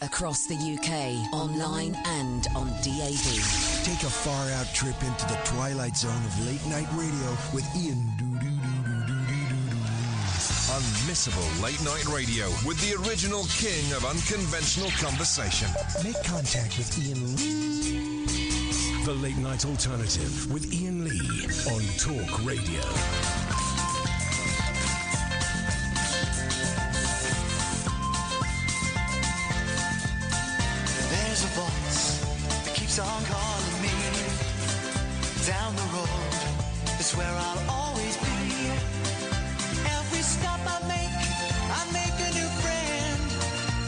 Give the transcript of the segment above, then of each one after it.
Across the UK, online and on DAB. Take a far-out trip into the twilight zone of late-night radio with Iain Unmissable late-night radio with the original king of unconventional conversation. Make contact with Iain Lee. The Late Night Alternative with Iain Lee on Talk Radio. There's a voice that keeps on calling me. Down the road is where I'll always be. Every stop I make a new friend.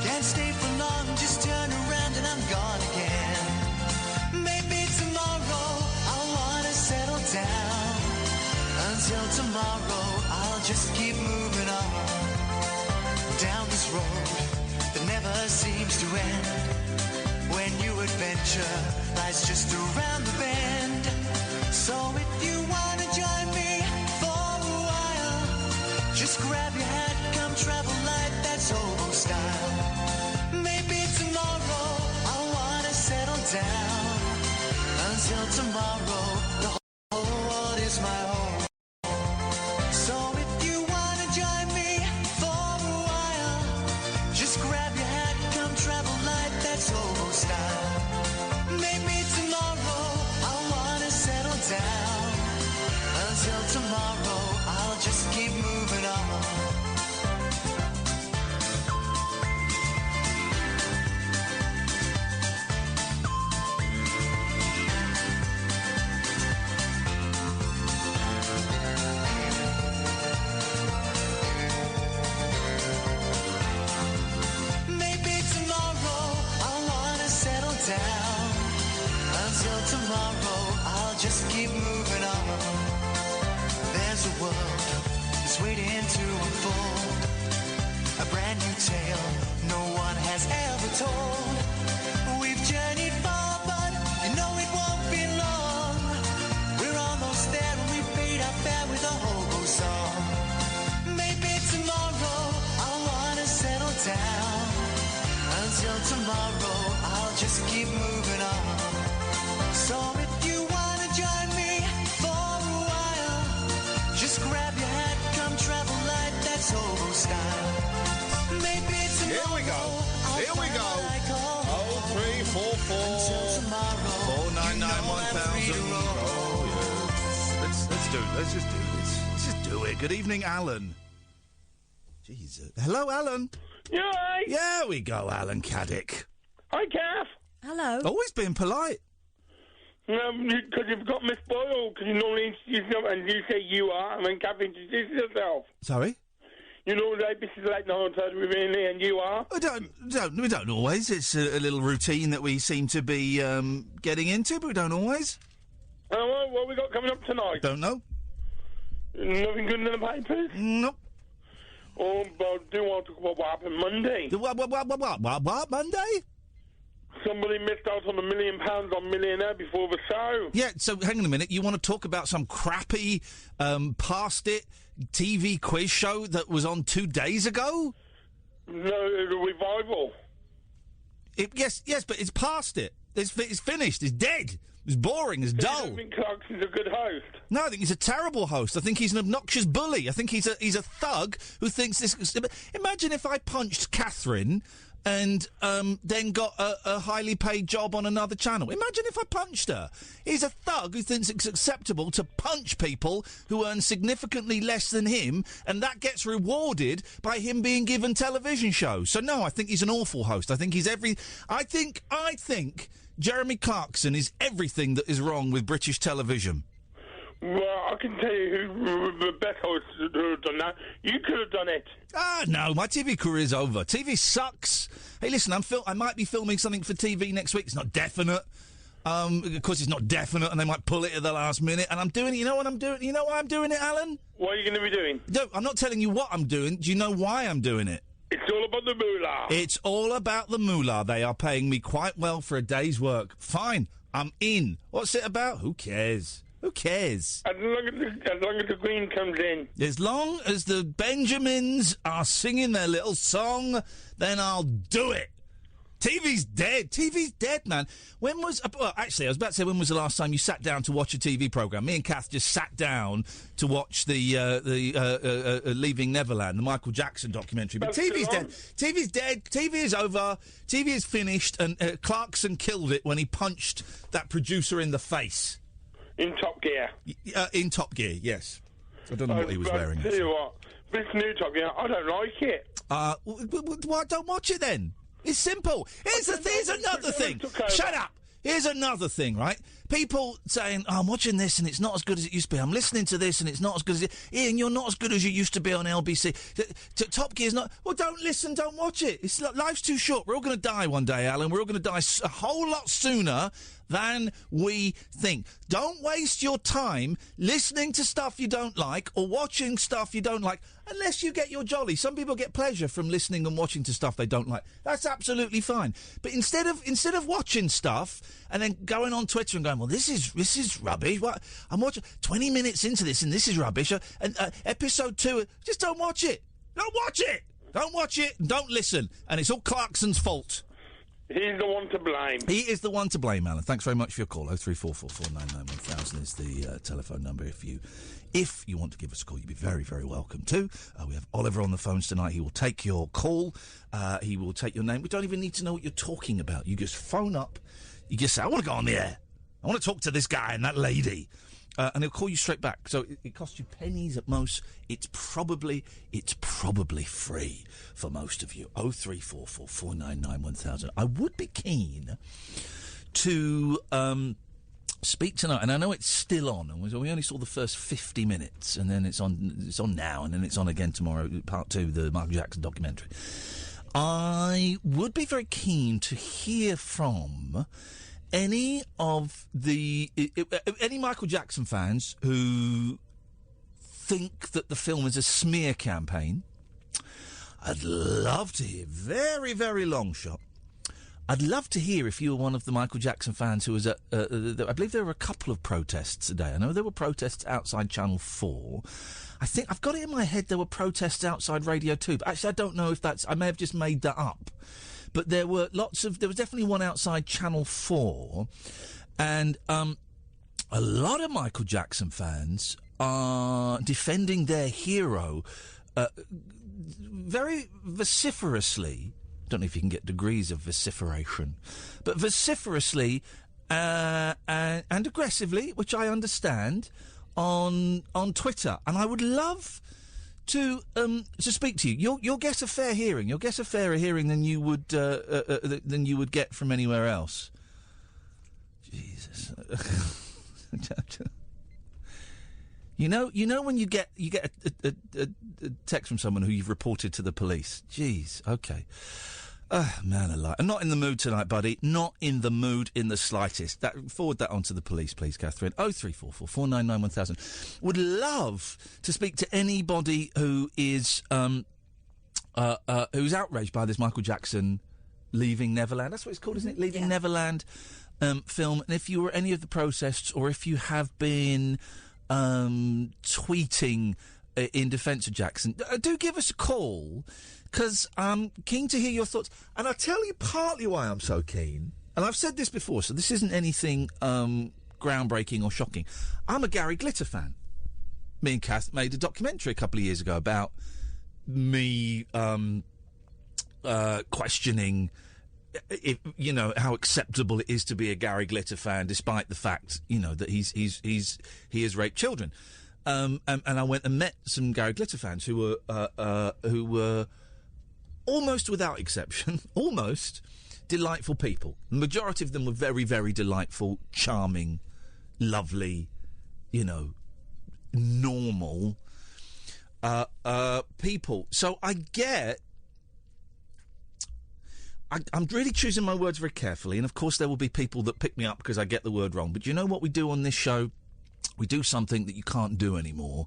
Can't stay for long, just turn around and I'm gone again. Maybe tomorrow I'll wanna settle down. Until tomorrow I'll just keep moving on. Down this road that never seems to end. When new adventure lies just around the bend. So if you wanna join me for a while, just grab your hat, come travel light, that's hobo style. Maybe tomorrow I'll wanna settle down. Until tomorrow, the whole world is my home. So if you wanna join me for a while, just grab your hat, come travel light, that's hobo style. Maybe tomorrow I'll wanna settle down. Until tomorrow, I'll just keep moving on. Maybe tomorrow I'll wanna settle down. Until tomorrow, I'll just keep moving on. There's a world that's waiting to unfold. A brand new tale no one has ever told. We've journeyed far, but you know it won't be long. We're almost there and we paid our fare with a hobo song. Maybe tomorrow I'll wanna settle down. Until tomorrow, I'll just keep moving on. So if you wanna join me for a while, just grab your hat, come travel light, that's hobo style. Maybe tomorrow. Here we go. Here we go. 0344 499 1000. Oh yes. Let's do it. Let's just do this. Let's just do it. Good evening, Alan. Jesus. Hello, Alan. You all right? Yeah, we go, Alan Caddick. Hi, Kath. Hello. Always being polite. Because you've got Miss Boyle, because you normally introduce yourself, and you say you are, and then Kath introduces herself. Sorry? You know, like, this is like the whole time with me, and you are. We don't always. It's a little routine that we seem to be getting into, but we don't always. What we got coming up tonight? Don't know. Nothing good in the papers? Nope. Oh, but do you want to talk about what happened Monday? What, Monday? Somebody missed out on £1 million on Millionaire before the show. Yeah, so hang on a minute. You want to talk about some crappy, past-it TV quiz show that was on 2 days ago? No, it was a revival. Yes, but it's past it. It's finished. It's dead. It's boring. It's dull. You don't think Clarkson's a good host? No, I think he's a terrible host. I think he's an obnoxious bully. I think he's a thug who thinks this... Imagine if I punched Catherine and then got a highly paid job on another channel. Imagine if I punched her. He's a thug who thinks it's acceptable to punch people who earn significantly less than him, and that gets rewarded by him being given television shows. So no, I think he's an awful host. I think he's I think Jeremy Clarkson is everything that is wrong with British television. Well, I can tell you who the best host who have done that. You could have done it. Ah, no, my TV career's over. TV sucks. Hey, listen, I might be filming something for TV next week. It's not definite. Of course, it's not definite, and they might pull it at the last minute. And I'm doing it. You know what I'm doing? You know why I'm doing it, Alan? What are you going to be doing? No, I'm not telling you what I'm doing. Do you know why I'm doing it? It's all about the moolah. It's all about the moolah. They are paying me quite well for a day's work. Fine, I'm in. What's it about? Who cares? Who cares? As long as the Queen comes in. As long as the Benjamins are singing their little song, then I'll do it. TV's dead. TV's dead, man. When was... Well, actually, I was about to say, when was the last time you sat down to watch a TV programme? Me and Kath just sat down to watch the Leaving Neverland, the Michael Jackson documentary. But TV's dead. TV's dead. TV is over. TV is finished, and Clarkson killed it when he punched that producer in the face. In Top Gear. In Top Gear, yes. I don't know what he was wearing. I'll tell you what, this new Top Gear, I don't like it. Why don't watch it then? It's simple. Here's another thing. Shut up. Here's another thing, right? People saying, I'm watching this and it's not as good as it used to be. I'm listening to this and it's not as good as it... Ian, you're not as good as you used to be on LBC. Top Gear's not... Well, don't listen, don't watch it. Life's too short. We're all going to die one day, Alan. We're all going to die a whole lot sooner than we think. Don't waste your time listening to stuff you don't like or watching stuff you don't like unless you get your jolly. Some people get pleasure from listening and watching to stuff they don't like. That's absolutely fine. But instead of watching stuff and then going on Twitter and going, well, this is rubbish. What? I'm watching 20 minutes into this and this is rubbish. And episode 2, just don't watch it. Don't watch it. Don't watch it. Don't listen. And it's all Clarkson's fault. He's the one to blame. He is the one to blame, Alan. Thanks very much for your call. 03444991000 is the telephone number. If you want to give us a call, you'd be very, very welcome to. We have Oliver on the phones tonight. He will take your call. He will take your name. We don't even need to know what you're talking about. You just phone up. You just say, I want to go on the air. I want to talk to this guy and that lady. And he'll call you straight back. So it costs you pennies at most. It's probably free for most of you. 03444991000. I would be keen to speak tonight, and I know it's still on. And we only saw the first 50 minutes, and then it's on now, and then it's on again tomorrow. Part 2, the Michael Jackson documentary. I would be very keen to hear from any Michael Jackson fans who think that the film is a smear campaign. I'd love to hear, very, very long shot. I'd love to hear if you were one of the Michael Jackson fans who was at, I believe there were a couple of protests today. I know there were protests outside Channel 4. I think, I've got it in my head there were protests outside Radio 2, but actually I don't know if I may have just made that up. But there was definitely one outside Channel 4, and a lot of Michael Jackson fans are defending their hero very vociferously. I don't know if you can get degrees of vociferation, but vociferously and aggressively, which I understand, on Twitter. And I would love to speak to you. You'll get a fair hearing. You'll get a fairer hearing than you would get from anywhere else. Jesus. You know when you get a text from someone who you've reported to the police. Jeez. Okay. Man alive. I'm not in the mood tonight, buddy. Not in the mood in the slightest. Forward that on to the police, please, Catherine. 03444991000. Would love to speak to anybody who is who's outraged by this Michael Jackson Leaving Neverland. That's what it's called, isn't it? Leaving Neverland film. And if you were any of the protests, or if you have been tweeting in defence of Jackson, do give us a call, because I'm keen to hear your thoughts. And I'll tell you partly why I'm so keen. And I've said this before, so this isn't anything groundbreaking or shocking. I'm a Gary Glitter fan. Me and Kath made a documentary a couple of years ago about me questioning how acceptable it is to be a Gary Glitter fan, despite the fact, that he has raped children. And I went and met some Gary Glitter fans who were almost without exception, almost delightful people. The majority of them were very, very delightful, charming, lovely, normal people. So I get... I'm really choosing my words very carefully, and of course there will be people that pick me up because I get the word wrong. But you know what we do on this show? We do something that you can't do anymore.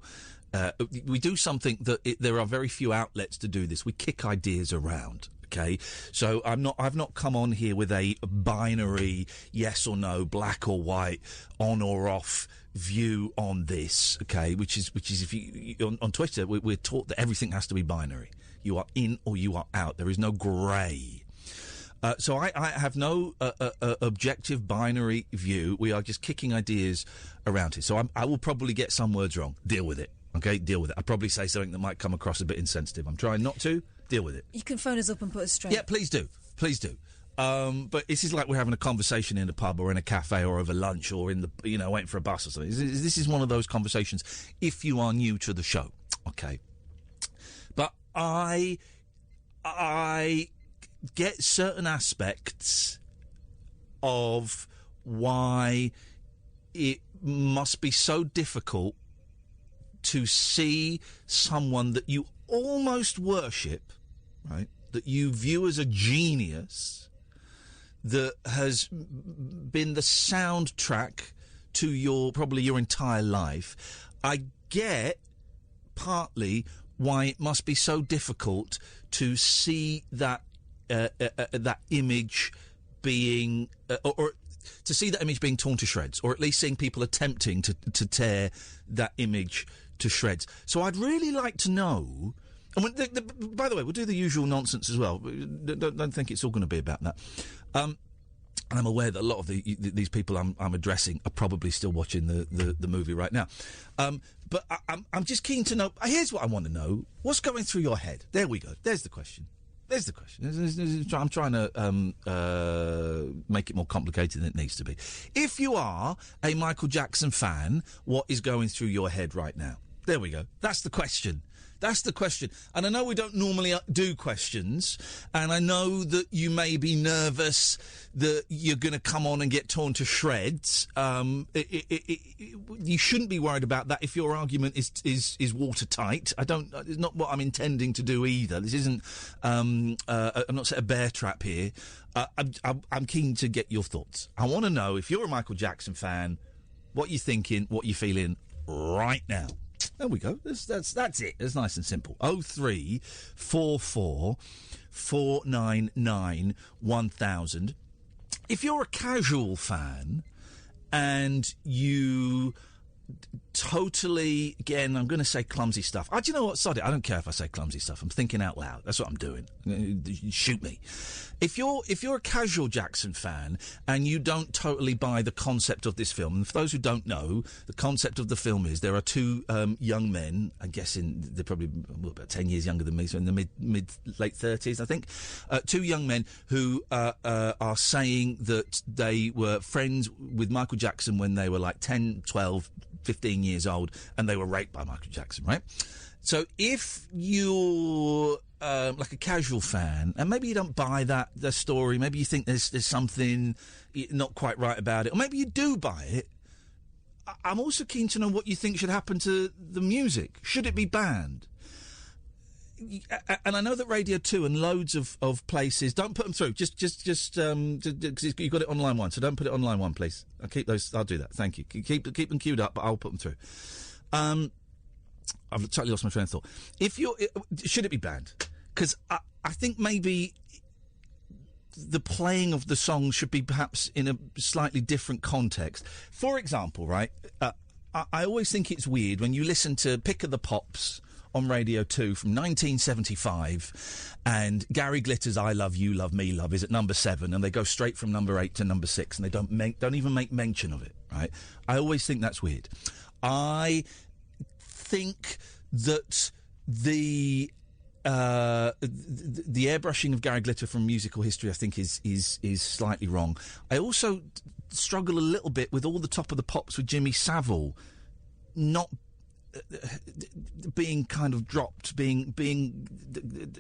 We do something that there are very few outlets to do this. We kick ideas around. Okay, so I've not come on here with a binary yes or no, black or white, on or off view on this. Okay, which is if you on Twitter we're taught that everything has to be binary. You are in or you are out. There is no grey. So I have no objective binary view. We are just kicking ideas around here. So I will probably get some words wrong. Deal with it. Okay, deal with it. I'll probably say something that might come across a bit insensitive. I'm trying not to. Deal with it. You can phone us up and put us straight. Yeah, please do. Please do. But this is like we're having a conversation in a pub or in a cafe or over lunch or in the, waiting for a bus or something. This is one of those conversations if you are new to the show. Okay. But I get certain aspects of why it must be so difficult to see someone that you almost worship, right, that you view as a genius, that has been the soundtrack to probably your entire life. I get partly why it must be so difficult to see that that image being or to see that image being torn to shreds, or at least seeing people attempting to tear that image to shreds. So I'd really like to know. And by the way, we'll do the usual nonsense as well. Don't think it's all going to be about that. And I'm aware that a lot of these people I'm addressing are probably still watching the movie right now. But I'm just keen to know. Here's what I want to know. What's going through your head? There we go. There's the question. I'm trying to make it more complicated than it needs to be. If you are a Michael Jackson fan, what is going through your head right now? There we go. That's the question. And I know we don't normally do questions, and I know that you may be nervous that you're going to come on and get torn to shreds. You shouldn't be worried about that if your argument is watertight. It's not what I'm intending to do either. This isn't. I'm not set a bear trap here. I'm keen to get your thoughts. I want to know if you're a Michael Jackson fan, what you're thinking, what you're feeling right now. There we go. That's it. It's nice and simple. 0344 499 1000. If you're a casual fan and you totally, again, I'm going to say clumsy stuff. Do you know what? Sod it. I don't care if I say clumsy stuff. I'm thinking out loud. That's what I'm doing. Shoot me. If you're a casual Jackson fan and you don't totally buy the concept of this film, and for those who don't know, the concept of the film is there are two young men, I'm guessing they're probably about 10 years younger than me, so in the late 30s, I think, two young men who are saying that they were friends with Michael Jackson when they were like 10, 12, 15 years old, and they were raped by Michael Jackson, right? So if you're like a casual fan, and maybe you don't buy the story, maybe you think there's something not quite right about it, or maybe you do buy it, I'm also keen to know what you think should happen to the music. Should it be banned? And I know that Radio 2 and loads of places don't put them through. Just because you've got it on line one, so don't put it on line one, please. I'll keep those. I'll do that. Thank you. Keep them queued up, but I'll put them through. I've totally lost my train of thought. Should it be banned? Because I think maybe the playing of the song should be perhaps in a slightly different context. For example, right? I always think it's weird when you listen to Pick of the Pops on Radio 2 from 1975, and Gary Glitter's I Love You, Love Me, Love is at number 7, and they go straight from number 8 to number 6, and they don't even make mention of it, right? I always think that's weird. I think that the airbrushing of Gary Glitter from musical history, I think, is slightly wrong. I also struggle a little bit with all the Top of the Pops with Jimmy Savile not being kind of dropped, being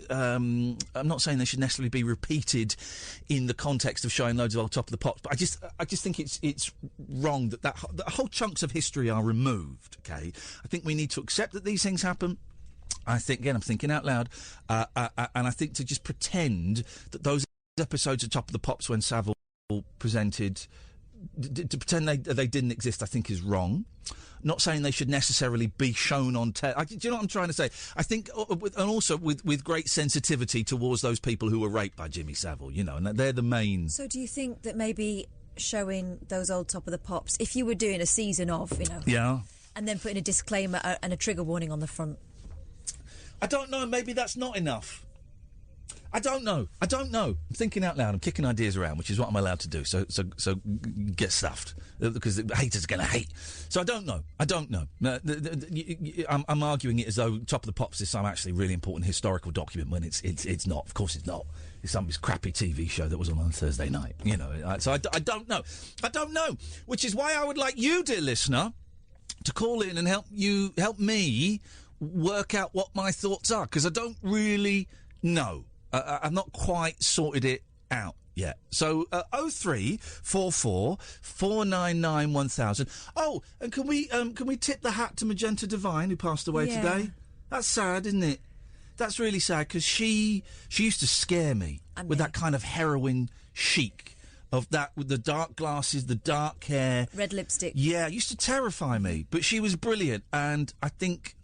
I'm not saying they should necessarily be repeated in the context of showing loads of old Top of the Pops, but I just think it's wrong that whole chunks of history are removed. Okay, I think we need to accept that these things happen. I think, again, I'm thinking out loud, and I think to just pretend that those episodes of Top of the Pops when Savile presented, to pretend they didn't exist, I think is wrong. Not saying they should necessarily be shown on do you know what I'm trying to say? I think, and also with great sensitivity towards those people who were raped by Jimmy Savile, and they're the main. So do you think that maybe showing those old Top of the Pops, if you were doing a season of, yeah, and then putting a disclaimer and a trigger warning on the front? I don't know, maybe that's not enough. I don't know. I'm thinking out loud. I'm kicking ideas around, which is what I'm allowed to do. So get stuffed because the haters are going to hate. So I don't know. I'm arguing it as though Top of the Pops is some actually really important historical document when it's not. Of course, it's not. It's some crappy TV show that was on Thursday night. You know. So I don't know. I don't know. Which is why I would like you, dear listener, to call in and help me work out what my thoughts are, because I don't really know. I've not quite sorted it out yet. So 0344 499 1000. Oh, and can we tip the hat to Magenta Divine, who passed away today? That's sad, isn't it? That's really sad, because she used to scare me with that kind of heroin chic of that, with the dark glasses, the dark hair, red lipstick. Yeah, it used to terrify me. But she was brilliant, and I think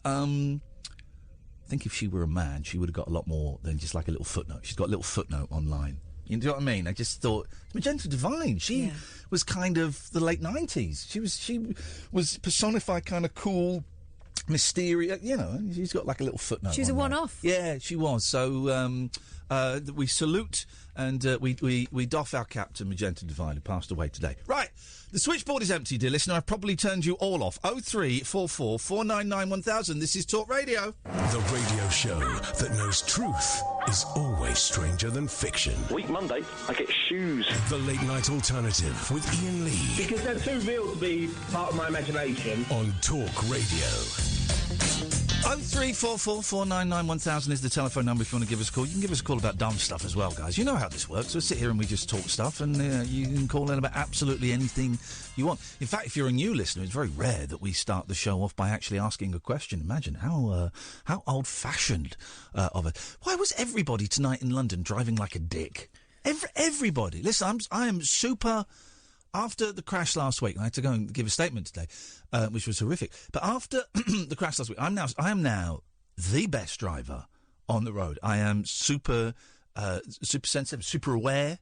if she were a man, she would have got a lot more than just like a little footnote. She's got a little footnote online. You know what I mean? I just thought, Magenta Divine, she was kind of the late 90s. She was personified kind of cool, mysterious, you know. She's got like a little footnote. She was a one-off. Yeah, she was. So we salute and we doff our cap to Magenta Divine, who passed away today. Right. The switchboard is empty, dear listener. I've probably turned you all off. 0344 499 1000. This is Talk Radio. The radio show that knows truth is always stranger than fiction. Week Monday, I get shoes. The Late Night Alternative with Iain Lee. Because they're too real to be part of my imagination. On Talk Radio. 0344 499 1000 is the telephone number if you want to give us a call. You can give us a call about dumb stuff as well, guys. You know how this works. We'll sit here and we just talk stuff, and you can call in about absolutely anything you want. In fact, if you're a new listener, it's very rare that we start the show off by actually asking a question. Imagine how old-fashioned of it. Why was everybody tonight in London driving like a dick? Everybody. Listen, I am super... After the crash last week, I had to go and give a statement today, which was horrific. But after the crash last week, I am now the best driver on the road. I am super sensitive, super aware.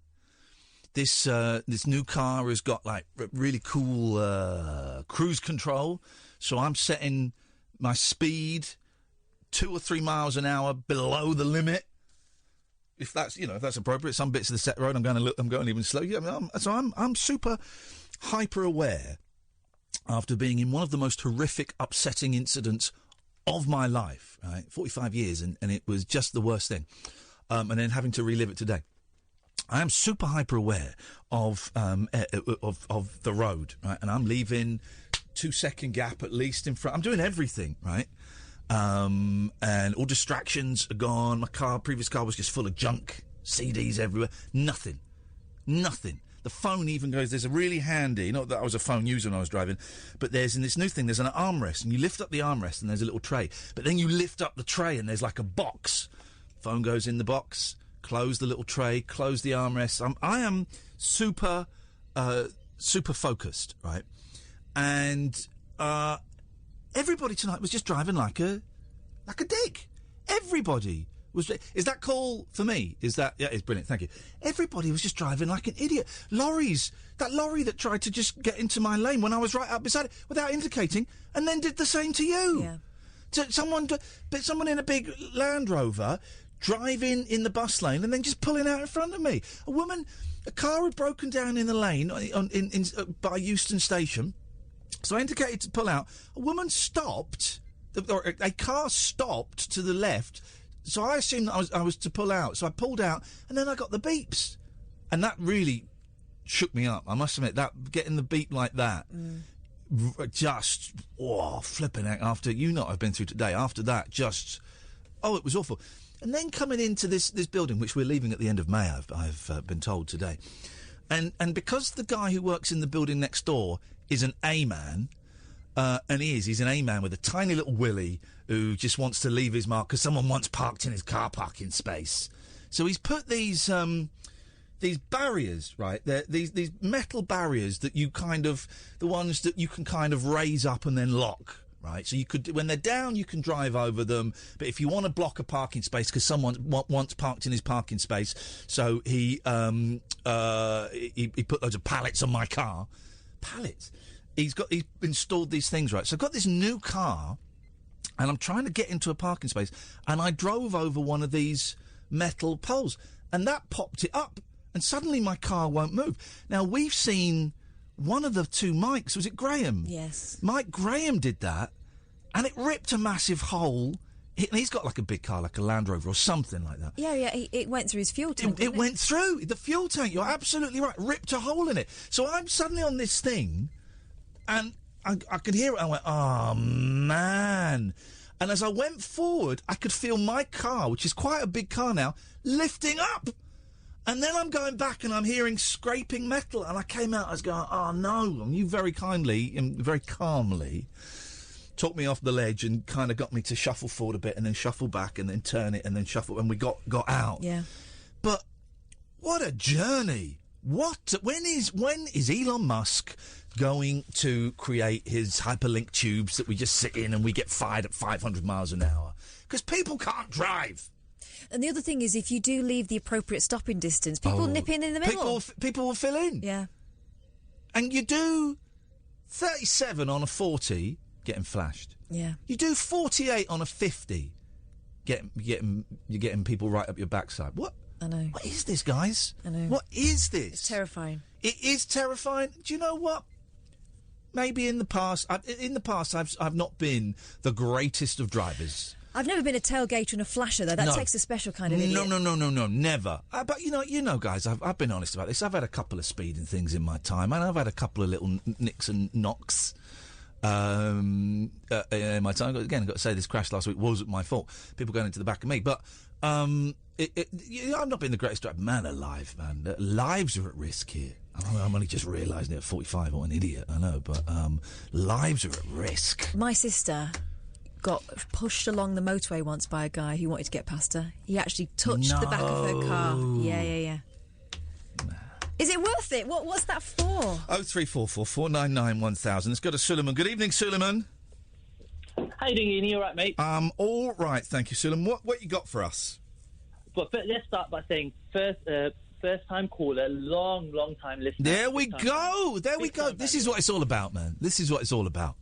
This new car has got like really cool cruise control, so I'm setting my speed 2 or 3 miles an hour below the limit. If that's appropriate. Some bits of the set road, I'm going even slow. Yeah, I'm super hyper aware after being in one of the most horrific, upsetting incidents of my life. Right, 45 years, and it was just the worst thing. And then having to relive it today. I am super hyper aware of the road, right? And I'm leaving 2-second gap at least in front. I'm doing everything, right? And all distractions are gone. My previous car was just full of junk, CDs everywhere. Nothing. The phone even goes, there's a really handy, not that I was a phone user when I was driving, but there's in this new thing, there's an armrest, and you lift up the armrest and there's a little tray. But then you lift up the tray and there's like a box. Phone goes in the box, close the little tray, close the armrest. I am super focused, right? And, everybody tonight was just driving like a dick. Everybody was. Is that cool for me? Is that... Yeah, it's brilliant, thank you. Everybody was just driving like an idiot. That lorry that tried to just get into my lane when I was right up beside it without indicating, and then did the same to you. Yeah. So someone in a big Land Rover driving in the bus lane and then just pulling out in front of me. A car had broken down in the lane by Euston Station. So I indicated to pull out. A woman stopped, or a car stopped to the left. So I assumed that I was to pull out. So I pulled out, and then I got the beeps. And that really shook me up. I must admit, that getting the beep like that, just, flipping out after, I've been through today. After that, it was awful. And then coming into this building, which we're leaving at the end of May, I've been told today. And because the guy who works in the building next door is an A-man, and he's an A-man with a tiny little willy who just wants to leave his mark because someone once parked in his car parking space. So he's put these barriers, right? These metal barriers that the ones that you can kind of raise up and then lock, right? So you could, when they're down, you can drive over them. But if you want to block a parking space because someone once parked in his parking space, so he put loads of pallets on my car. Pallets. He's installed these things, right? So I've got this new car, and I'm trying to get into a parking space, and I drove over one of these metal poles. And that popped it up. And suddenly my car won't move. Now, we've seen one of the two Mikes. Was it Graham? Yes. Mike Graham did that, and it ripped a massive hole. He's got like a big car, like a Land Rover or something like that. Yeah, it went through his fuel tank. It went through the fuel tank. You're absolutely right. Ripped a hole in it. So I'm suddenly on this thing, and I could hear it. I went, oh, man. And as I went forward, I could feel my car, which is quite a big car now, lifting up. And then I'm going back and I'm hearing scraping metal. And I came out, I was going, oh, no. And you very kindly and very calmly took me off the ledge and kind of got me to shuffle forward a bit and then shuffle back and then turn it and then shuffle. And we got out. Yeah. But what a journey. When is Elon Musk going to create his hyperlink tubes that we just sit in and we get fired at 500 miles an hour? Because people can't drive. And the other thing is, if you do leave the appropriate stopping distance, people nip in the middle. People will fill in. Yeah. And you do 37 on a 40, getting flashed. Yeah. You do 48 on a 50, you're getting people right up your backside. What? I know. What is this, guys? I know. What is this? It's terrifying. It is terrifying. Do you know what? Maybe in the past, I've not been the greatest of drivers. I've never been a tailgater and a flasher, though. That takes a special kind of idiot. No, never. But you know, guys, I've been honest about this. I've had a couple of speeding things in my time, and I've had a couple of little nicks and knocks in my time. Again, I've got to say, this crash last week wasn't my fault. People going into the back of me, but I've not been the greatest driver. Man alive, man. Lives are at risk here. I'm only just realising it at 45. What an idiot, I know, but lives are at risk. My sister got pushed along the motorway once by a guy who wanted to get past her. He actually touched the back of her car. Yeah. Is it worth it? What's that for? 0344 499 1000. Let's go to Suleman. Good evening, Suleman. How you doing, Ian? You all right, mate? All right, thank you, Suleman. What you got for us? But let's start by saying first time caller, long time listener. There we go. This is what it's all about, man. This is what it's all about.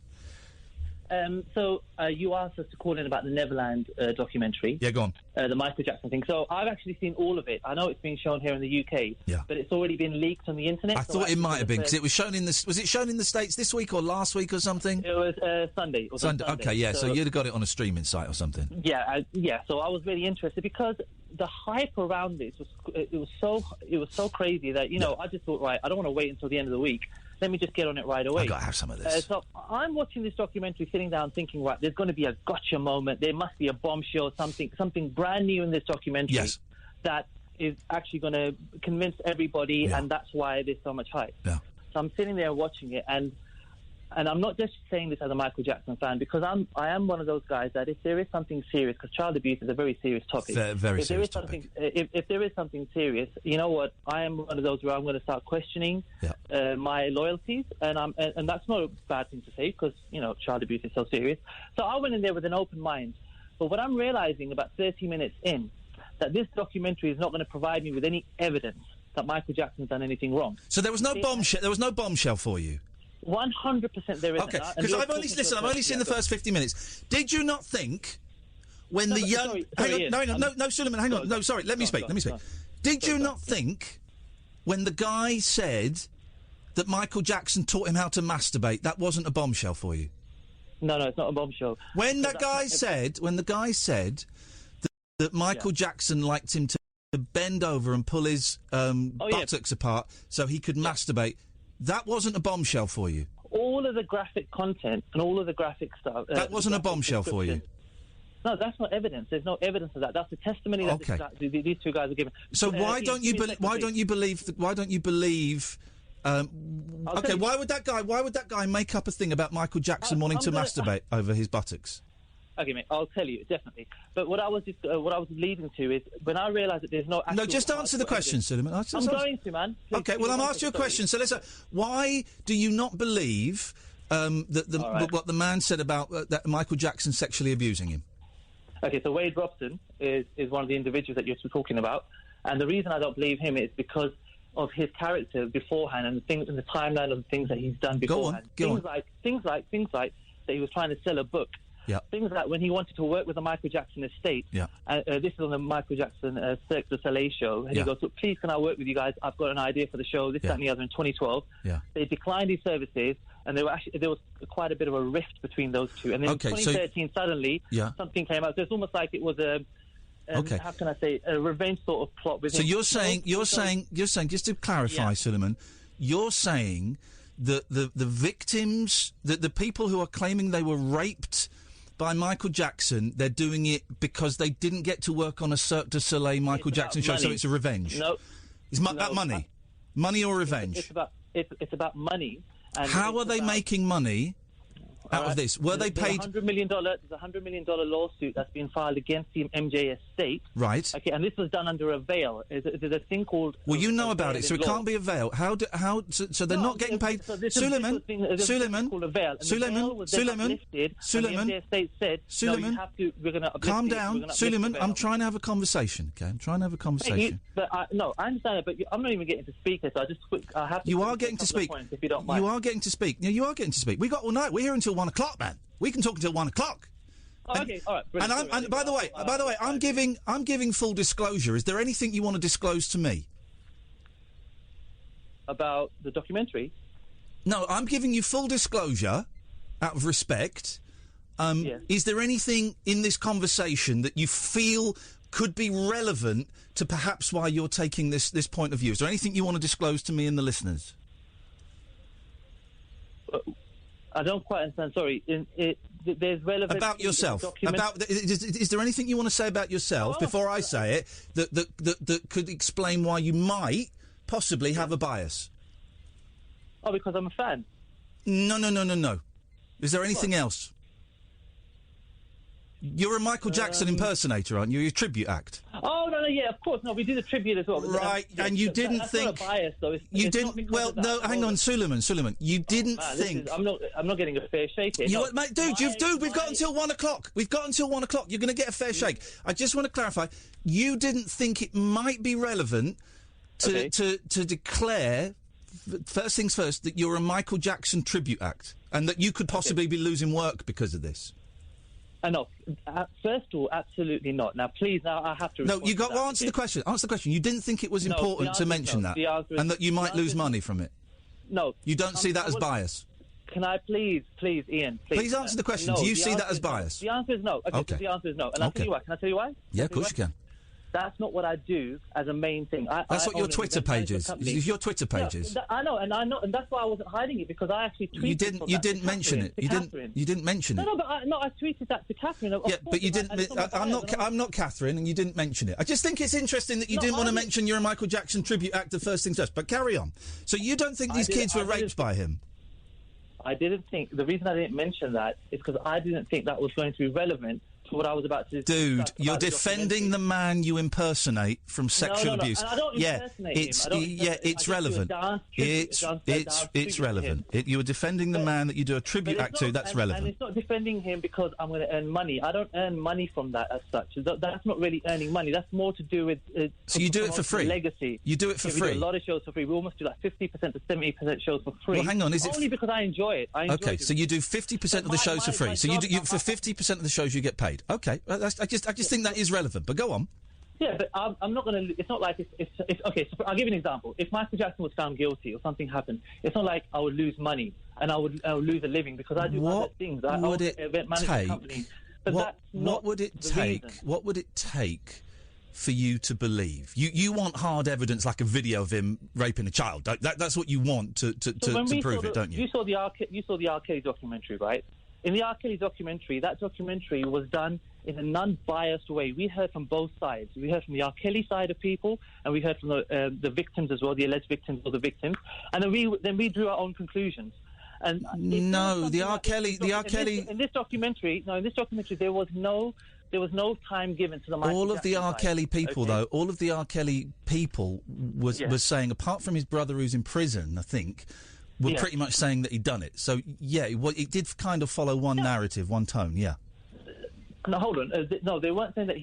So you asked us to call in about the Neverland documentary. Yeah, go on. The Michael Jackson thing. So I've actually seen all of it. I know it's being shown here in the UK, but it's already been leaked on the internet. I thought it might have been, because it was shown in the... Was it shown in the States this week or last week or something? It was Sunday. Sunday. Okay, yeah, so you'd have got it on a streaming site or something. Yeah, so I was really interested because the hype around this was so crazy that, I just thought, right, I don't want to wait until the end of the week. Let me just get on it right away. I've got to have some of this. So I'm watching this documentary, sitting down, thinking, right, there's going to be a gotcha moment. There must be a bombshell, something brand new in this documentary that is actually going to convince everybody, and that's why there's so much hype. Yeah. So I'm sitting there watching it, and I'm not just saying this as a Michael Jackson fan, because I am one of those guys that if there is something serious, because child abuse is a very serious topic. Very serious topic. If there is something serious, you know what? I am one of those where I'm going to start questioning my loyalties, and that's not a bad thing to say, because child abuse is so serious. So I went in there with an open mind. But what I'm realizing about 30 minutes in, that this documentary is not going to provide me with any evidence that Michael Jackson's done anything wrong. So there was no bombshell. There was no bombshell for you. 100% there isn't. Okay, because I've only seen the first 50 minutes. Did you not think when the young... Hang on, no, Suleman, hang on. No, sorry, let me speak. Did you not think when the guy said that Michael Jackson taught him how to masturbate, that wasn't a bombshell for you? No, it's not a bombshell. When the guy said that Michael Jackson liked him to bend over and pull his buttocks apart so he could masturbate, that wasn't a bombshell for you? All of the graphic content and all of the graphic stuff... that wasn't a bombshell for you? No, that's not evidence. There's no evidence of that. That's the testimony that these two guys are giving. So why don't you believe... Why don't you believe... why would that guy make up a thing about Michael Jackson wanting to masturbate over his buttocks? Okay, mate, I'll tell you, definitely. But what I was leading to is, when I realised that there's no actual... No, just answer the question, Suleman. I'm going to, man. Okay, well, I'm asking you a question. So why do you not believe what the man said about that Michael Jackson sexually abusing him? Okay, so Wade Robson is one of the individuals that you're talking about, and the reason I don't believe him is because of his character beforehand and the timeline of the things that he's done beforehand. Things like that he was trying to sell a book. Yeah. Things like when he wanted to work with the Michael Jackson estate. Yeah. This is on the Michael Jackson Cirque du Soleil show. And he goes, "Look, please, can I work with you guys? I've got an idea for the show, this, that, and the other," in 2012. Yeah. They declined his services, and there was quite a bit of a rift between those two. And then in 2013, suddenly, something came out. So it's almost like it was a... how can I say, a revenge sort of plot with him. So you're saying, just to clarify, Suleman, you're saying that the victims, the people who are claiming they were raped by Michael Jackson, they're doing it because they didn't get to work on a Cirque du Soleil Michael Jackson show, so it's a revenge. No, it's about money, money or revenge. It's about money. And how are they making money out of this? Were they paid? There's a $100 million lawsuit that's been filed against the MJ estate. Right. Okay, and this was done under a veil. There's a thing called... Well, you know about it, so it can't be a veil. So they're not getting paid... Suleman, calm down. Suleman, I'm trying to have a conversation, okay? I'm trying to have a conversation. I understand it, but I'm not even getting to speak here, so I have to... You are getting to speak. If you don't mind. You are getting to speak. No, you are getting to speak. We got all night. We're here until 1 o'clock, man. We can talk until 1 o'clock. Oh, okay, all right. And by the way, I'm giving full disclosure. Is there anything you want to disclose to me about the documentary? No, I'm giving you full disclosure out of respect. Is there anything in this conversation that you feel could be relevant to perhaps why you're taking this point of view? Is there anything you want to disclose to me and the listeners? I don't quite understand. Sorry. There's relevant about yourself. Is there anything you want to say about yourself before I say it that could explain why you might possibly have a bias? Oh, because I'm a fan. No. Is there anything else? You're a Michael Jackson impersonator, aren't you? You're a tribute act. Oh, no, yeah, of course. No, we did a tribute as well. Right, and you didn't think... That's not a bias, though. You didn't... Well, no, hang on, Suleman. You didn't think... I'm not getting a fair shake here. Mate, dude, we've got until 1 o'clock. We've got until 1 o'clock. You're going to get a fair shake. I just want to clarify. You didn't think it might be relevant to declare, first things first, that you're a Michael Jackson tribute act and that you could possibly be losing work because of this. No, first of all, absolutely not. Now, please, I have to... No, you got to answer the question. Answer the question. You didn't think it was important to mention that and that you might lose money from it? No. You don't see that as bias? Can I please, Ian, please answer the question. No, do you see that as bias? The answer is no. Okay. The answer is no. And I'll tell you why. Can I tell you why? Yeah, of course you can. That's not what I do as a main thing. That's what your Twitter page is. Your Twitter page is. I know, and that's why I wasn't hiding it, because I actually tweeted. You didn't mention it. You didn't mention it. No, but I tweeted that to Catherine. Yeah, but you didn't. I'm not Catherine, and you didn't mention it. I just think it's interesting that you didn't want to mention you're a Michael Jackson tribute act the first things first. But carry on. So you don't think these kids were raped by him? I didn't think. The reason I didn't mention that is because I didn't think that was going to be relevant to what I was about to do. Dude, you're defending the man you impersonate from sexual abuse. And I don't impersonate him. It's relevant. It's relevant. You were defending the man that you do a tribute act to. That's relevant. And it's not defending him because I'm going to earn money. I don't earn money from that as such. That's not really earning money. That's more to do with... so you do it for free? Legacy. You do it for free? We do a lot of shows for free. We almost do like 50% to 70% shows for free. Well, hang on. Is it only because I enjoy it. Okay, so you do 50% of the shows for free. So for 50% of the shows you get paid. Okay, I just think that is relevant. But go on. Yeah, but I'm not going to... It's not like... It's okay, so I'll give you an example. If Michael Jackson was found guilty or something happened, it's not like I would lose money and I would lose a living because I do other things. What would it take? What would it take for you to believe? You want hard evidence, like a video of him raping a child. That's what you want to prove it, don't you? You saw the R. Kelly documentary, right? In the R. Kelly documentary, that documentary was done in a non-biased way. We heard from both sides. We heard from the R. Kelly side of people, and we heard from the victims as well, the alleged victims or the victims, and then we drew our own conclusions. And no, the R. Kelly. In this documentary, there was no time given to the Michael all of the R. Kelly people, though, all of the R. Kelly people was saying, apart from his brother who's in prison, I think, were pretty much saying that he'd done it. So, yeah, it did kind of follow one narrative, one tone, yeah. No, hold on. No, they weren't saying that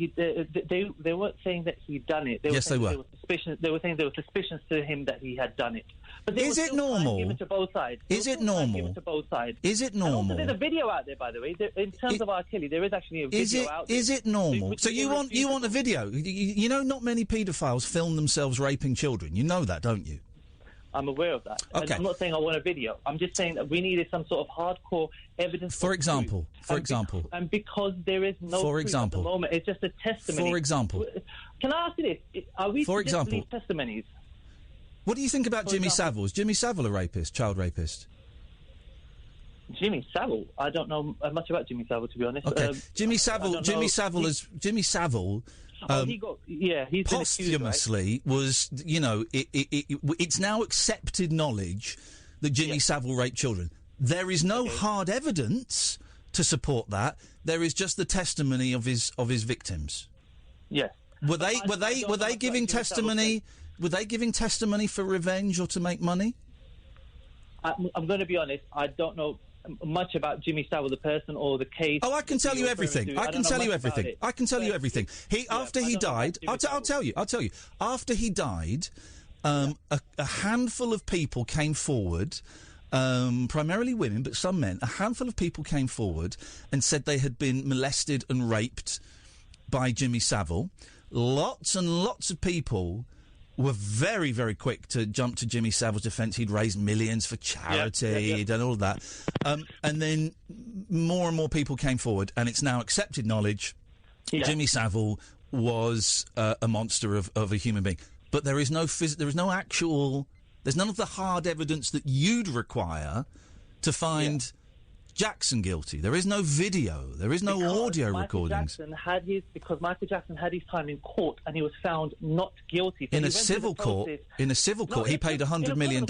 they weren't saying that he'd done it. They were yes, they were. They were saying there were suspicions to him that he had done it. But there Is was it still time normal? given to both sides. Is it normal? Given to both sides. Is it And also, normal? there's a video out there, by the way. In terms of R. Kelly, there is actually a video out there. Is it normal? which So is you want a video? You know, not many paedophiles film themselves raping children. You know that, don't you? I'm aware of that. Okay. And I'm not saying I want a video. I'm just saying that we needed some sort of hardcore evidence. For example, and because there is no For proof example. at the moment, it's just a testimony. For example. Can I ask you this? Are we For to just example. believe testimonies? What do you think about For Jimmy example. Savile? Is Jimmy Savile a rapist, child rapist? Jimmy Savile? I don't know much about Jimmy Savile, to be honest. Okay, Jimmy I Savile. don't Jimmy know. Savile is Jimmy Savile. He's been accused, posthumously was, you know, it's now accepted knowledge that Jimmy Savile raped children. There is no hard evidence to support that. There is just the testimony of his victims. Yes. Were they giving testimony? Were they giving testimony for revenge or to make money? I'm going to be honest. I don't know much about Jimmy Savile, the person, or the case. Oh, I can tell you everything. I can tell you everything. I can tell you everything. After he died, I'll tell you. After he died, a handful of people came forward, primarily women, but some men. A handful of people came forward and said they had been molested and raped by Jimmy Savile. Lots and lots of people were very, very quick to jump to Jimmy Savile's defence. He'd raised millions for charity, he'd done all of that. And then more and more people came forward, and it's now accepted knowledge Jimmy Savile was a monster of a human being. But there is no there's none of the hard evidence that you'd require to find Jackson guilty. There is no video. There is no audio recordings. Because Michael Jackson had his time in court and he was found not guilty. So In a civil court, he paid $100 million.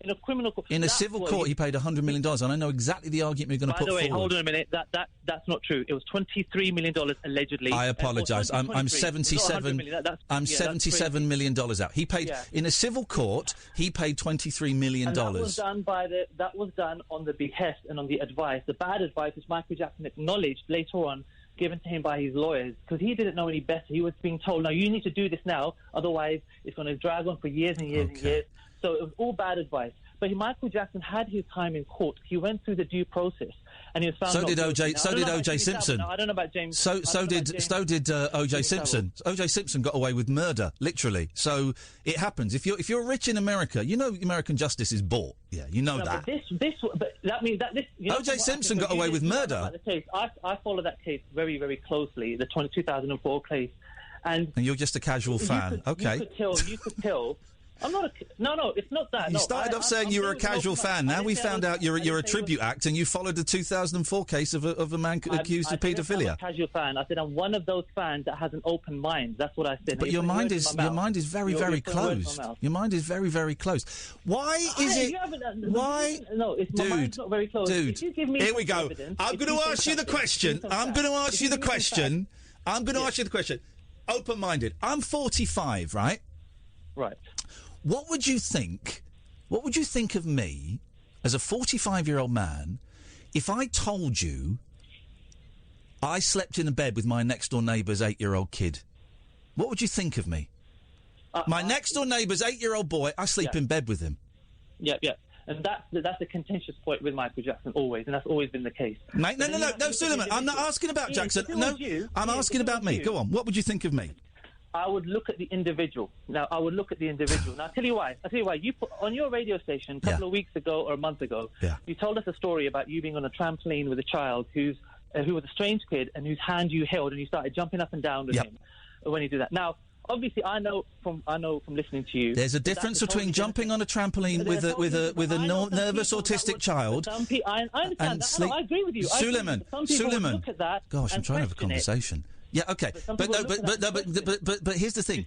In a criminal court. In a civil court, he paid $100 million, and I know exactly the argument you're going to put forward. By the way, hold on a minute. That's not true. It was $23 million allegedly. I apologise. I'm $77. I'm $77 million out. He paid in a civil court. He paid $23 million. And that was done on the behest and on the advice. The bad advice, which Michael Jackson acknowledged later on, given to him by his lawyers, because he didn't know any better. He was being told, "No, you need to do this now, otherwise it's going to drag on for years and years and years." So it was all bad advice. But Michael Jackson had his time in court. He went through the due process, and he was found. So did OJ. So did OJ Simpson. I don't know about James. So did OJ Simpson. OJ Simpson got away with murder, literally. So it happens. If you're rich in America, you know American justice is bought. Yeah, you know that. But that means that this. OJ Simpson got away with murder. I follow that case very, very closely. The 2004 case, and you're just a casual fan. Okay. You could tell. I'm not. No, it's not that. You started off saying you were a casual fan. Now we found out you're a tribute act, and you followed the 2004 case of a man accused of paedophilia. I'm a casual fan. I said I'm one of those fans that has an open mind. That's what I said. But your mind is very, very closed. Your mind is very, very closed. Why is it? Why? No, my mind's not very closed. Dude, if you give me here we go. I'm going to ask you the question. I'm going to ask you the question. Open-minded. I'm 45, right? Right. What would you think of me as a 45-year-old man if I told you I slept in a bed with my next-door neighbour's 8-year-old kid? What would you think of me? My next-door neighbour's 8-year-old boy, I sleep in bed with him. Yeah. And that's a contentious point with Michael Jackson, always, and that's always been the case. Mate, no, Suleman, I'm not asking about Jackson. No, I'm asking about me. Go on, what would you think of me? I would look at the individual. Now, I'll tell you why. You put on your radio station a couple of weeks ago or a month ago, you told us a story about you being on a trampoline with a child who was a strange kid and whose hand you held, and you started jumping up and down with him when you do that. Now, obviously, I know from listening to you. There's a difference between jumping on a trampoline with a nervous autistic child. I understand that. I agree with you. Suleman, look at that. Gosh, I'm trying to have a conversation. Yeah, okay, but here's the thing: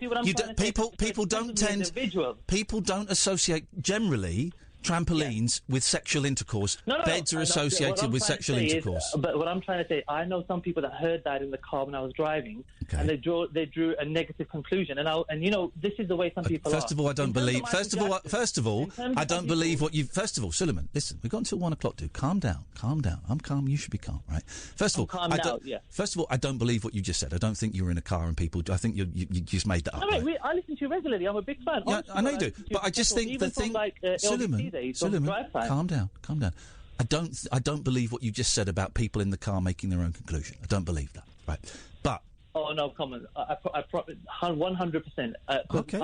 people don't associate. Generally, trampolines with sexual intercourse. Beds are associated with sexual intercourse. But what I'm trying to say, I know some people that heard that in the car when I was driving, and they drew a negative conclusion. And you know, this is the way some people First are. of all, I don't believe. First of all, I don't believe what you. First of all, Suleman, listen, we've got until 1 o'clock. Calm down. I'm calm. You should be calm, right? First of all, First of all, I don't believe what you just said. I don't think you were in a car and people. I think you just made that up. No, wait, I listen to you regularly. I'm a big fan. Yeah, I know you do, but I just think the thing. Suleman, calm down. I don't believe what you just said about people in the car making their own conclusion. I don't believe that, right? But oh no, come on, I 100%. Okay,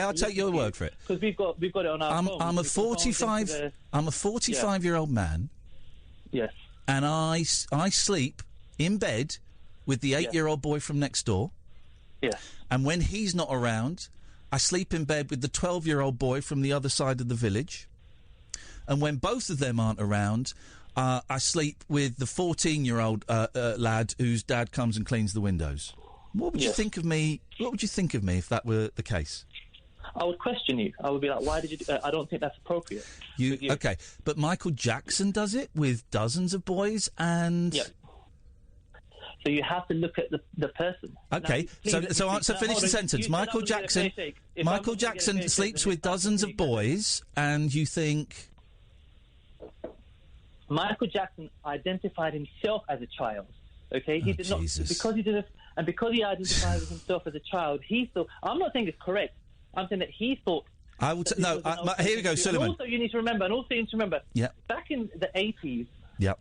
I'll take your word for it. Because we've got it on our phone. I'm a 45-year-old man. Yes. And I sleep in bed with the 8-year-old boy from next door. Yes. And when he's not around, I sleep in bed with the 12-year-old boy from the other side of the village. And when both of them aren't around, I sleep with the 14-year-old lad whose dad comes and cleans the windows. What would you think of me? What would you think of me if that were the case? I would question you. I would be like, why did you do I don't think that's appropriate. Okay, but Michael Jackson does it with dozens of boys and... Yeah. So you have to look at the person. Okay, now, so finish the sentence. Michael Jackson sleeps with dozens of boys, and you think... Michael Jackson identified himself as a child. Okay, he did Jesus. not because he identified himself as a child. He thought. I'm not saying it's correct. I'm saying that he thought. I would here we go, Suleman. Also, you need to remember. Yeah. Back in the 80s. Yep.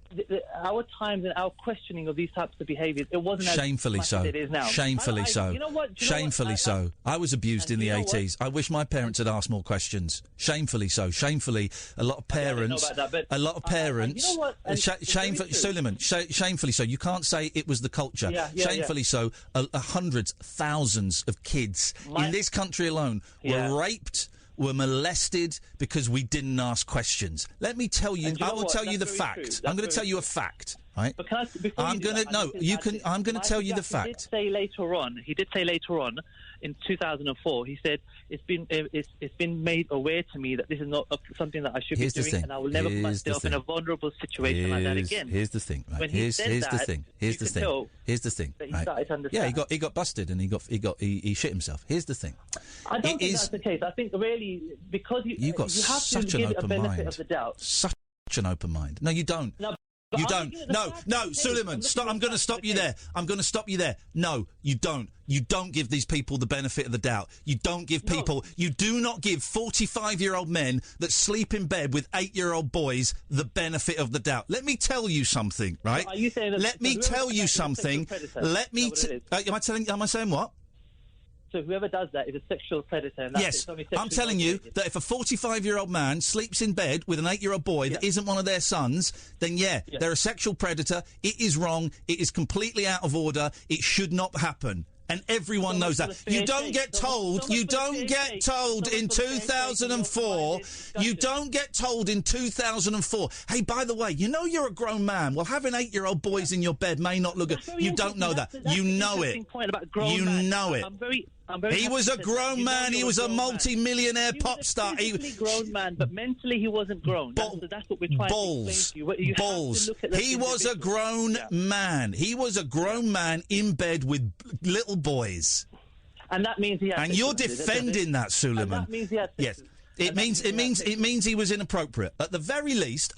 Our times and our questioning of these types of behaviours, it wasn't shamefully as so. much as it is now. Shamefully so. You know what? Shamefully so. I was abused in the 80s. I wish my parents had asked more questions. Shamefully so. Shamefully, a lot of parents. Suleman. Shamefully so. You can't say it was the culture. Shamefully so. Hundreds, thousands of kids in this country alone were raped. Were molested because we didn't ask questions. Let me tell you. I will tell you the fact. I'm going to tell you a fact, right? But I'm going to tell you the fact. He did say later on, in 2004. He said it's been made aware to me that this is not something that I should be doing, and I will never put myself in a vulnerable situation like that again. Here's the thing. Right? When Here's the thing. Here's the thing. That he right? started to understand. Yeah, he got busted and he shit himself. Here's the thing. I don't think that's the case. I think really because you have to give a benefit of the doubt. Such an open mind. No, you don't. No. You don't. No, Suleman, stop. I'm going to stop you there. No, you don't. You don't give these people the benefit of the doubt. You don't give people... You do not give 45-year-old men that sleep in bed with 8-year-old boys the benefit of the doubt. Let me tell you something, right? Are you saying that... Let me tell you something. Let me... Am I saying what? So whoever does that is a sexual predator. And yes, I'm telling you that if a 45-year-old man sleeps in bed with an 8-year-old boy that isn't one of their sons, then they're a sexual predator. It is wrong. It is completely out of order. It should not happen. And everyone knows that. You don't get told in 2004, you don't get told in 2004, hey, by the way, you know you're a grown man. Well, having 8-year-old boys in your bed may not look good. You don't know that. You know it. You know it. He was a grown man. He was a multi-millionaire pop star. He was a grown man, but mentally he wasn't grown. That's what we're trying to explain to you. Balls. He was a grown man. He was a grown man in bed with little boys. And that means he had... And you're defending that, Suleman. And that means he had... Yes. It means he was inappropriate. At the very least,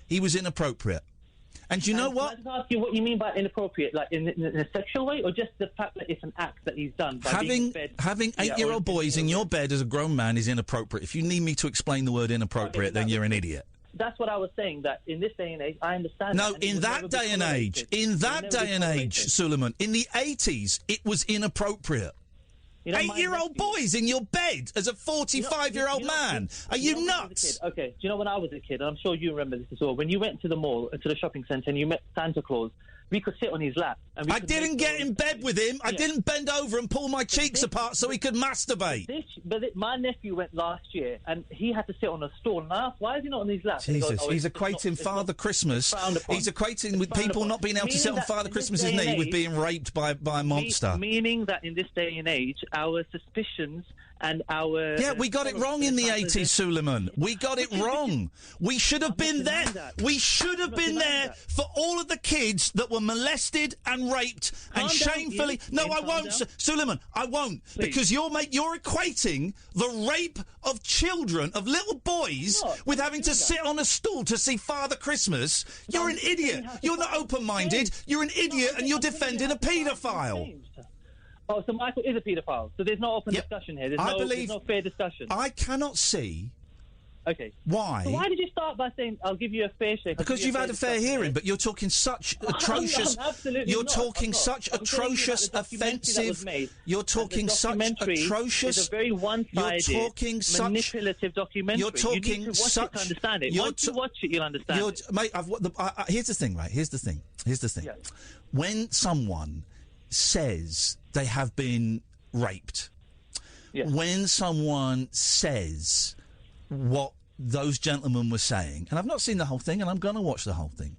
he was inappropriate. And you know what? Can I just ask you what you mean by inappropriate? Like in a sexual way, or just the fact that it's an act that he's done? By having 8-year-old boys in your bed as a grown man is inappropriate. If you need me to explain the word inappropriate, then you're an idiot. That's what I was saying, that in this day and age, I understand... No, in that day and age, Suleman, in the 80s, it was inappropriate. 8-year-old boys in your bed as a 45-year-old man. Are you nuts? Okay, do you know when I was a kid, and I'm sure you remember this as well, when you went to the mall, to the shopping centre, and you met Santa Claus, we could sit on his lap. And I didn't get in bed with him. I didn't bend over and pull my cheeks apart so he could masturbate. My nephew went last year, and he had to sit on a stool. And I asked, why is he not on his lap? Jesus, he's equating Father Christmas. He's equating with people not being able to sit on Father Christmas's knee with being raped by a monster. Meaning that in this day and age, our suspicions and our... Yeah, we got it wrong in the 80s, Suleman. We got it wrong. We should have been there. We should have been there for all of the kids that were molested and raped and shamefully... No, I won't, Suleman, I won't. Because you're equating the rape of children, of little boys, with having to sit on a stool to see Father Christmas. You're an idiot. You're not open-minded. You're an idiot and you're defending a paedophile. Oh, so Michael is a paedophile. So there's no open discussion here. There's no fair discussion. I cannot see... Okay. Why? So why did you start by saying, I'll give you a fair shake? Because you've had a fair hearing, but you're talking such atrocious... You're talking such atrocious, offensive... You're talking such atrocious... It's a very one-sided, manipulative documentary. You're talking you need to watch it to understand it. Once you watch it, you'll understand it. Mate, here's the thing, right? Here's the thing. Yeah. When someone says they have been raped, when someone says what those gentlemen were saying, and I've not seen the whole thing, and I'm going to watch the whole thing.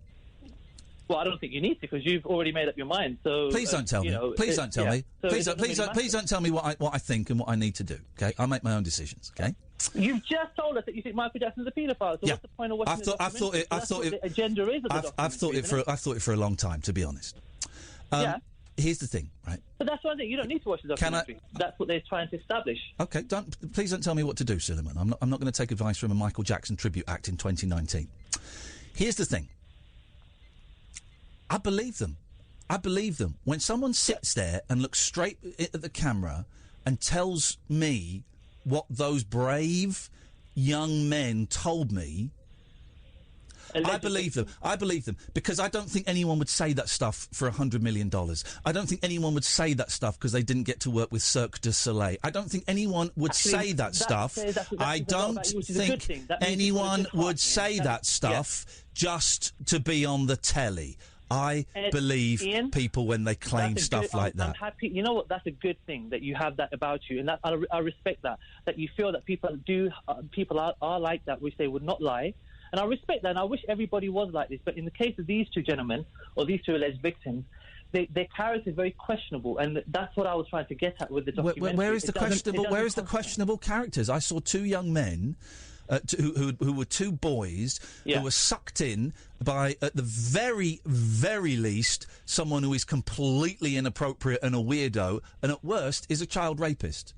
Well, I don't think you need to, because you've already made up your mind. So please don't tell me. Please don't tell me. Please don't tell me what I think and what I need to do. Okay, I make my own decisions. Okay. You've just told us that you think Michael Jackson's a paedophile. So what's the point of watching the documentary? I thought the agenda is of the documentary. I've thought it for a long time, to be honest. Here's the thing, right? But that's one thing. You don't need to watch the documentary. That's what they're trying to establish. Okay, please don't tell me what to do, Suleman. I'm not going to take advice from a Michael Jackson tribute act in 2019. Here's the thing. I believe them. When someone sits there and looks straight at the camera and tells me what those brave young men told me, I believe them because I don't think anyone would say that stuff for $100 million. I don't think anyone would say that stuff because they didn't get to work with Cirque du Soleil. I don't think anyone would say that stuff. I don't think anyone would say that stuff just to be on the telly. I believe people when they claim stuff like that. I'm happy. You know what? That's a good thing that you have that about you, and that, I respect that. That you feel that people are like that, which they would not lie. And I respect that, and I wish everybody was like this. But in the case of these two gentlemen, or these two alleged victims, their character is very questionable, and that's what I was trying to get at with the documentary. Where is the questionable characters? I saw two young men who were two boys who were sucked in by, at the very, very least, someone who is completely inappropriate and a weirdo, and at worst is a child rapist.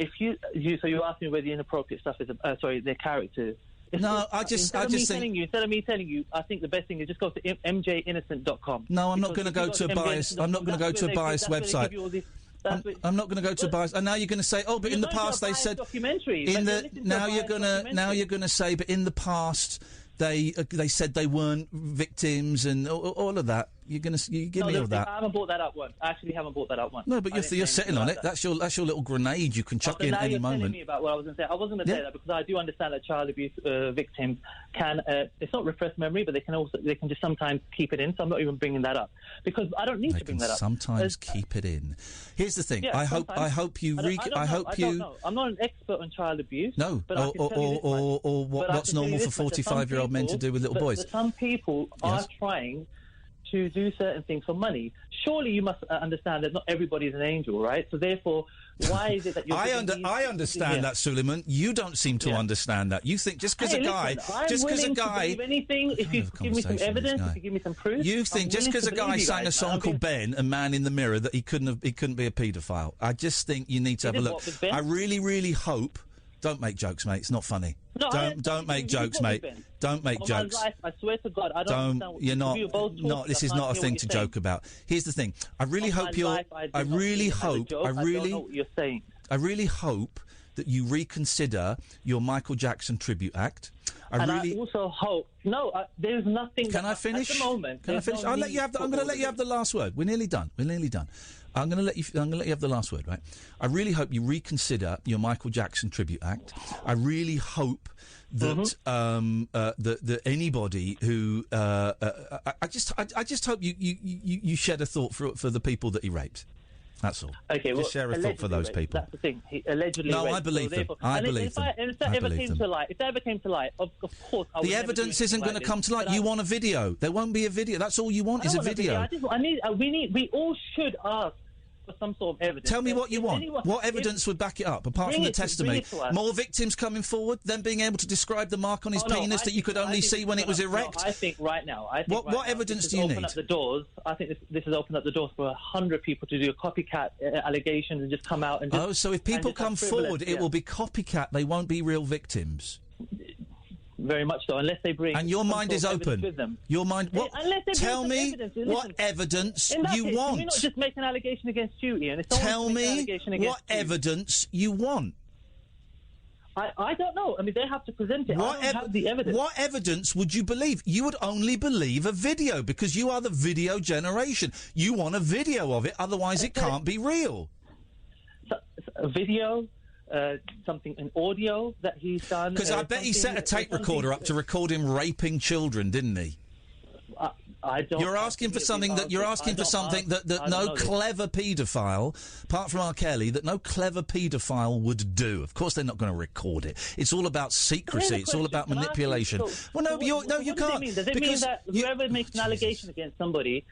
So you're asking whether the inappropriate stuff is their character. No, I just think... Instead of me telling you, I think the best thing is just go to mjinnocent.com. No, I'm not going to go to a biased... I'm not going to go to a biased website. I'm not going to go to a biased... And now you're going to say, oh, but in the past they said... Now you're going to say, but in the past they said they weren't victims and all of that. You give me all that. I haven't brought that up once. I actually haven't brought that up once. No, but you're sitting on it. That's your little grenade you can chuck in at any moment. Telling me about what I was going to say. I wasn't going to say that because I do understand that child abuse victims can. It's not repressed memory, but they can just sometimes keep it in. So I'm not even bringing that up because I don't need to bring that up. Sometimes keep it in. Here's the thing. I hope you. I'm not an expert on child abuse. No, but or what's normal for 45-year-old men to do with little boys. But some people are trying to do certain things for money. Surely you must understand that not everybody is an angel, right? So therefore, why is it that you're... I understand that, Suleman. You don't seem to understand that. You think just because a guy... Just because a guy... To believe anything, if you give me some evidence, if you give me some proof... You think just because a guy sang a song called Ben, A Man in the Mirror, that he couldn't be a paedophile. I just think you need to have a look. I really, really hope... Don't make jokes, mate. It's not funny. No, don't make jokes, mate. Don't make jokes. My life, I swear to God, I don't understand. You're not. This is not a thing to joke about. Here's the thing. I really hope you're. I really hope. I really know what you're saying. I really hope that you reconsider your Michael Jackson tribute act. I also hope. No, there's nothing. Can I finish? At the moment, can I finish? I'm going to let you have the last word. We're nearly done. I'm going to let you have the last word, right? I really hope you reconsider your Michael Jackson tribute act. I really hope that that anybody who I just hope you shed a thought for the people that he raped. That's all. Okay, just share a thought for those people. That's the thing. He allegedly. No, raped, I believe them. I believe them. If that ever came to light, of course, I would. The evidence isn't going to come to light. You want a video? There won't be a video. That's all you want is a video. We all should ask for some sort of evidence. Tell me what you want. What evidence would back it up, apart from the testimony? More victims coming forward, them being able to describe the mark on his penis that you could only see when it was erect? No, I think right now... What evidence do you need? Up the doors. I think this has opened up the doors for 100 people to do a copycat allegations and just come out and just... Oh, so if people come forward, it will be copycat. They won't be real victims. Very much so, unless they bring... And your mind is open. Your mind... What? Tell me what evidence you want. Can we not just make an allegation against you, Ian? Tell me what evidence you want. I don't know. I mean, they have to present it. I don't have the evidence. What evidence would you believe? You would only believe a video because you are the video generation. You want a video of it, otherwise it can't be real. So, a video... an audio that he's done. Because I bet he set a tape recorder up to record him raping children, didn't he? I don't. You're asking for something that no clever paedophile, apart from R. Kelly, that no clever paedophile would do. Of course, they're not going to record it. It's all about secrecy. It's all about manipulation. Well, no, you can't. Does it mean that whoever makes an allegation against somebody?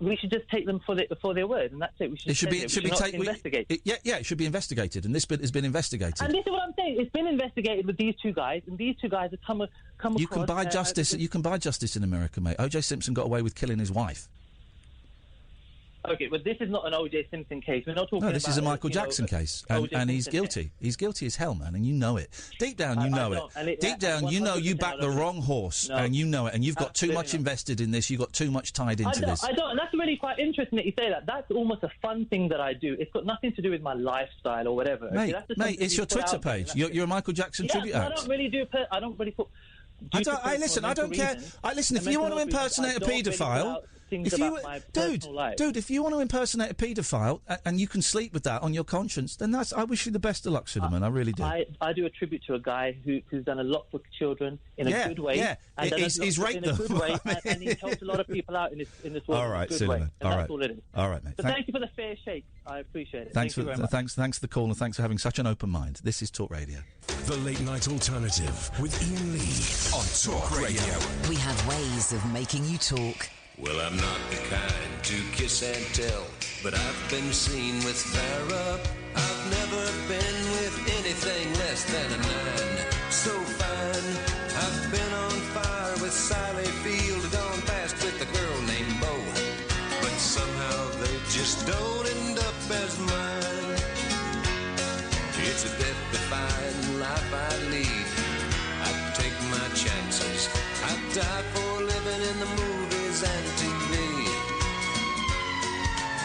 We should just take them for their word, and that's it. We should investigate. It should be investigated, and this bit has been investigated. And this is what I'm saying. It's been investigated with these two guys, and these two guys have come across... You can buy justice. You can buy justice in America, mate. O.J. Simpson got away with killing his wife. Okay, but this is not an O.J. Simpson case. We're not talking about... No, this is a Michael Jackson case, and he's guilty. Case. He's guilty as hell, man, and you know it. Deep down, you know it. Deep down, you know you backed the wrong horse, and you know it, and you've got too much invested in this. You've got too much tied into this. I don't. And that's really quite interesting that you say that. That's almost a fun thing that I do. It's got nothing to do with my lifestyle or whatever. Mate, it's your Twitter page. You're a Michael Jackson tribute act. I don't really do... I don't really put... Listen, I don't care. Listen, if you want to impersonate a paedophile... If you want to impersonate a paedophile and you can sleep with that on your conscience, then I wish you the best of luck, Suleman. I really do. I do a tribute to a guy who's done a lot for children in a good way. Yeah, he's raped them. In a good way, and he's helped a lot of people out in this world. All right, Suleman. That's all it is. All right, mate. So thank you for the fair shake. I appreciate it. Thanks for the call, and thanks for having such an open mind. This is Talk Radio. The Late Night Alternative with Ian Lee on Talk Radio. We have ways of making you talk. Well, I'm not the kind to kiss and tell, but I've been seen with Farrah. I've never been with anything less than a 9. So fine, I've been on fire with Sally Field, gone past with a girl named Bo, but somehow they just don't end up as mine. It's a death-defying life I lead. I take my chances. I die for living in the movies and TV.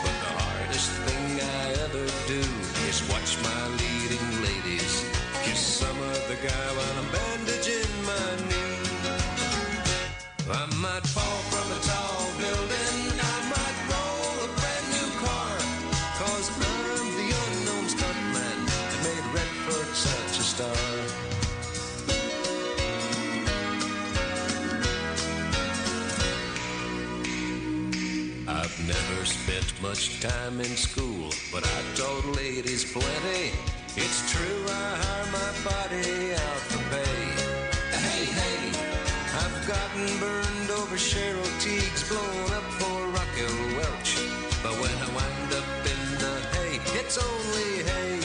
But the hardest thing I ever do is watch my leading ladies kiss some other guy while I'm bandaging my knee. I might fall from a tall building, I might roll a brand new car, 'cause I'm the unknown stuntman that made Redford such a star. I've never spent much time in school, but I taught ladies plenty. It's true, I hire my body out for pay. Hey, hey, I've gotten burned over Cheryl Teague's, blown up for Raquel Welch. But when I wind up in the hay, it's only hay.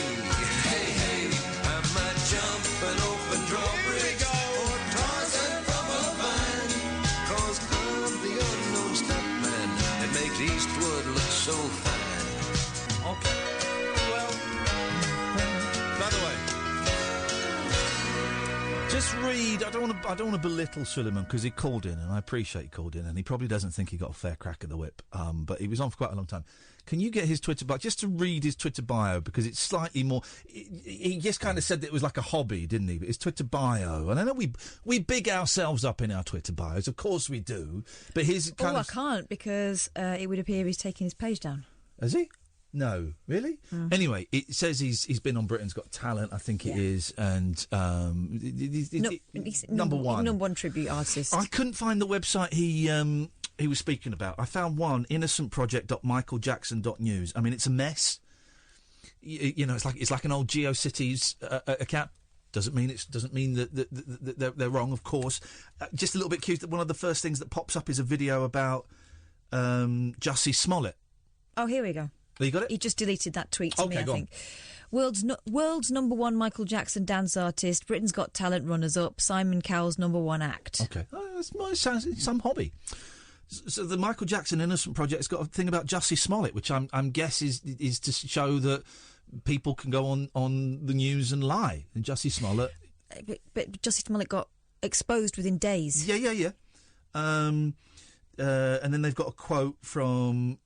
Hey, hey, I might jump an open drawbridge or Tarzan from a vine, 'cause I'm the unknown stuntman that makes Eastwood look so fine. Okay. Well, by the way, just read. I don't want to belittle Suleman because he called in, and I appreciate he called in, and he probably doesn't think he got a fair crack at the whip. But he was on for quite a long time. Can you get his Twitter bio just to read his Twitter bio, because it's slightly more. He just kind of said that it was like a hobby, didn't he? But his Twitter bio, and I know we big ourselves up in our Twitter bios, of course we do. But his kind of. I can't, because it would appear he's taking his page down. Has he? No, really? Mm. Anyway, it says he's been on Britain's Got Talent, I think it is, and he's number one tribute artist. I couldn't find the website he was speaking about. I found one, innocentproject.michaeljackson.news. I mean, it's a mess. You know, it's like an old GeoCities account. Doesn't mean that they're wrong, of course. Just a little bit cute that one of the first things that pops up is a video about Jussie Smollett. Oh, here we go. You got it? He just deleted that tweet to me, I go think. World's number one Michael Jackson dance artist, Britain's Got Talent runners-up, Simon Cowell's number one act. Okay. It sounds some hobby. So the Michael Jackson Innocent Project's got a thing about Jussie Smollett, which I'm guess is to show that people can go on the news and lie. And Jussie Smollett... But Jussie Smollett got exposed within days. Yeah. And then they've got a quote from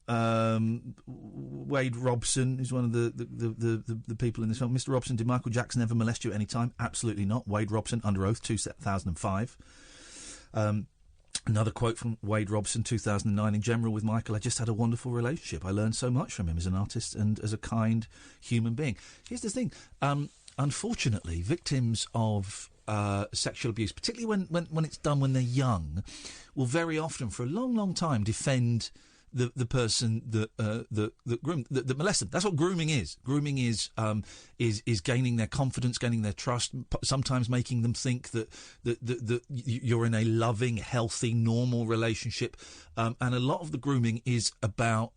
Wade Robson, who's one of the people in this film. Mr. Robson, did Michael Jackson ever molest you at any time? Absolutely not. Wade Robson, under oath, 2005. Another quote from Wade Robson, 2009. In general, with Michael, I just had a wonderful relationship. I learned so much from him as an artist and as a kind human being. Here's the thing. Unfortunately, victims of sexual abuse, particularly when it's done when they're young, will very often, for a long, long time, defend the person that molested them. That's what grooming is. Grooming is gaining their confidence, gaining their trust, sometimes making them think that you're in a loving, healthy, normal relationship. And a lot of the grooming is about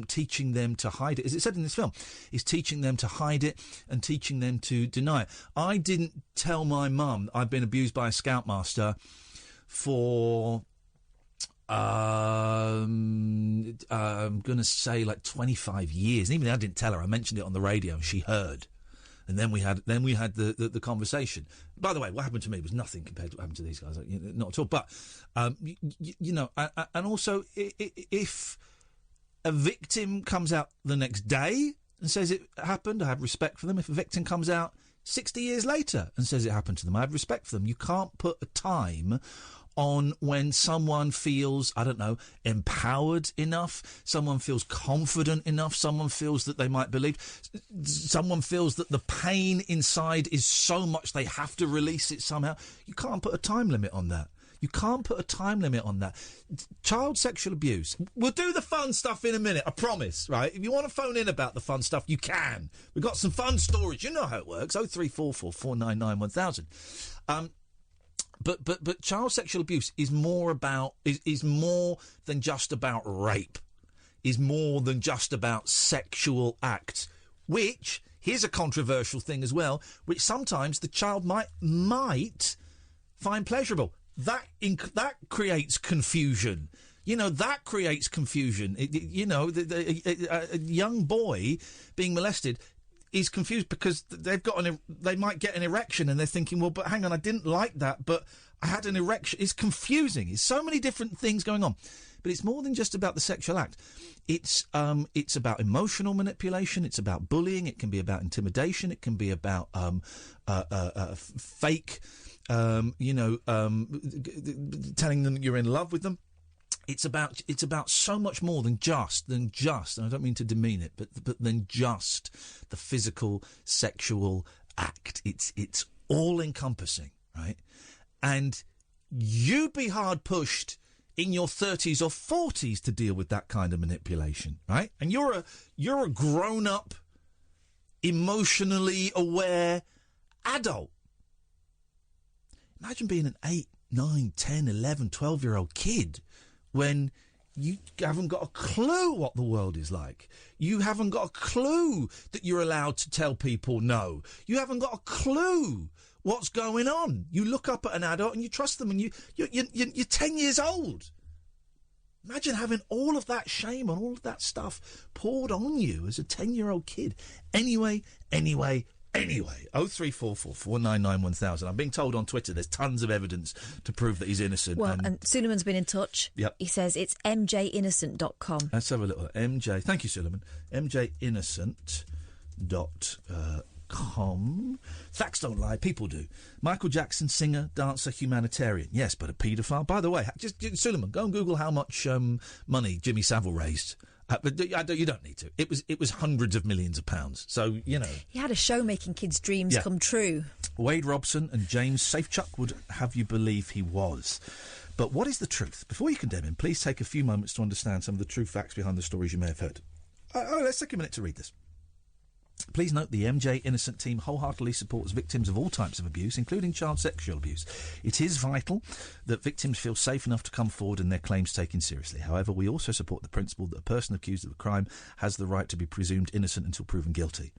teaching them to hide it. As it said in this film, is teaching them to hide it and teaching them to deny it. I didn't tell my mum I'd been abused by a scoutmaster for... I'm going to say like 25 years. And even I didn't tell her. I mentioned it on the radio and she heard. And then we had the conversation. By the way, what happened to me was nothing compared to what happened to these guys. Not at all. But, and also if a victim comes out the next day and says it happened, I have respect for them. If a victim comes out 60 years later and says it happened to them, I have respect for them. You can't put a time on when someone feels, I don't know, empowered enough, someone feels confident enough, someone feels that they might believe, someone feels that the pain inside is so much they have to release it somehow. You can't put a time limit on that. You can't put a time limit on that. Child sexual abuse. We'll do the fun stuff in a minute, I promise, right? If you want to phone in about the fun stuff, you can. We've got some fun stories. You know how it works. 0344 499 1000. But child sexual abuse is more than just about rape. Is more than just about sexual acts. Which, here's a controversial thing as well, which sometimes the child might find pleasurable. That creates confusion. That creates confusion. A young boy being molested is confused because they might get an erection and they're thinking, well, but hang on, I didn't like that, but I had an erection. It's confusing. It's so many different things going on. But it's more than just about the sexual act. It's about emotional manipulation. It's about bullying. It can be about intimidation. It can be about fake, telling them that you're in love with them. It's about so much more than just, and I don't mean to demean it, but than just the physical sexual act. It's all encompassing, right? And you'd be hard pushed in your 30s or 40s to deal with that kind of manipulation, right? And you're a grown up, emotionally aware adult. Imagine being an 8, 9, 10, 11, 12-year-old kid when you haven't got a clue what the world is like. You haven't got a clue that you're allowed to tell people no. You haven't got a clue what's going on. You look up at an adult and you trust them, and you're 10 years old. Imagine having all of that shame and all of that stuff poured on you as a 10-year-old kid. Anyway. 0344 499 1000. I'm being told on Twitter there's tons of evidence to prove that he's innocent. Well, and Suleman's been in touch. Yep. He says it's mjinnocent.com. Let's have a little. MJ. Thank you, Suleman. mjinnocent.com. Facts don't lie. People do. Michael Jackson, singer, dancer, humanitarian. Yes, but a paedophile. By the way, just Suleman, go and Google how much money Jimmy Savile raised. But you don't need to. It was hundreds of millions of pounds. So, He had a show making kids' dreams come true. Wade Robson and James Safechuck would have you believe he was. But what is the truth? Before you condemn him, please take a few moments to understand some of the true facts behind the stories you may have heard. Let's take a minute to read this. Please note the MJ Innocent team wholeheartedly supports victims of all types of abuse, including child sexual abuse. It is vital that victims feel safe enough to come forward and their claims taken seriously. However, we also support the principle that a person accused of a crime has the right to be presumed innocent until proven guilty.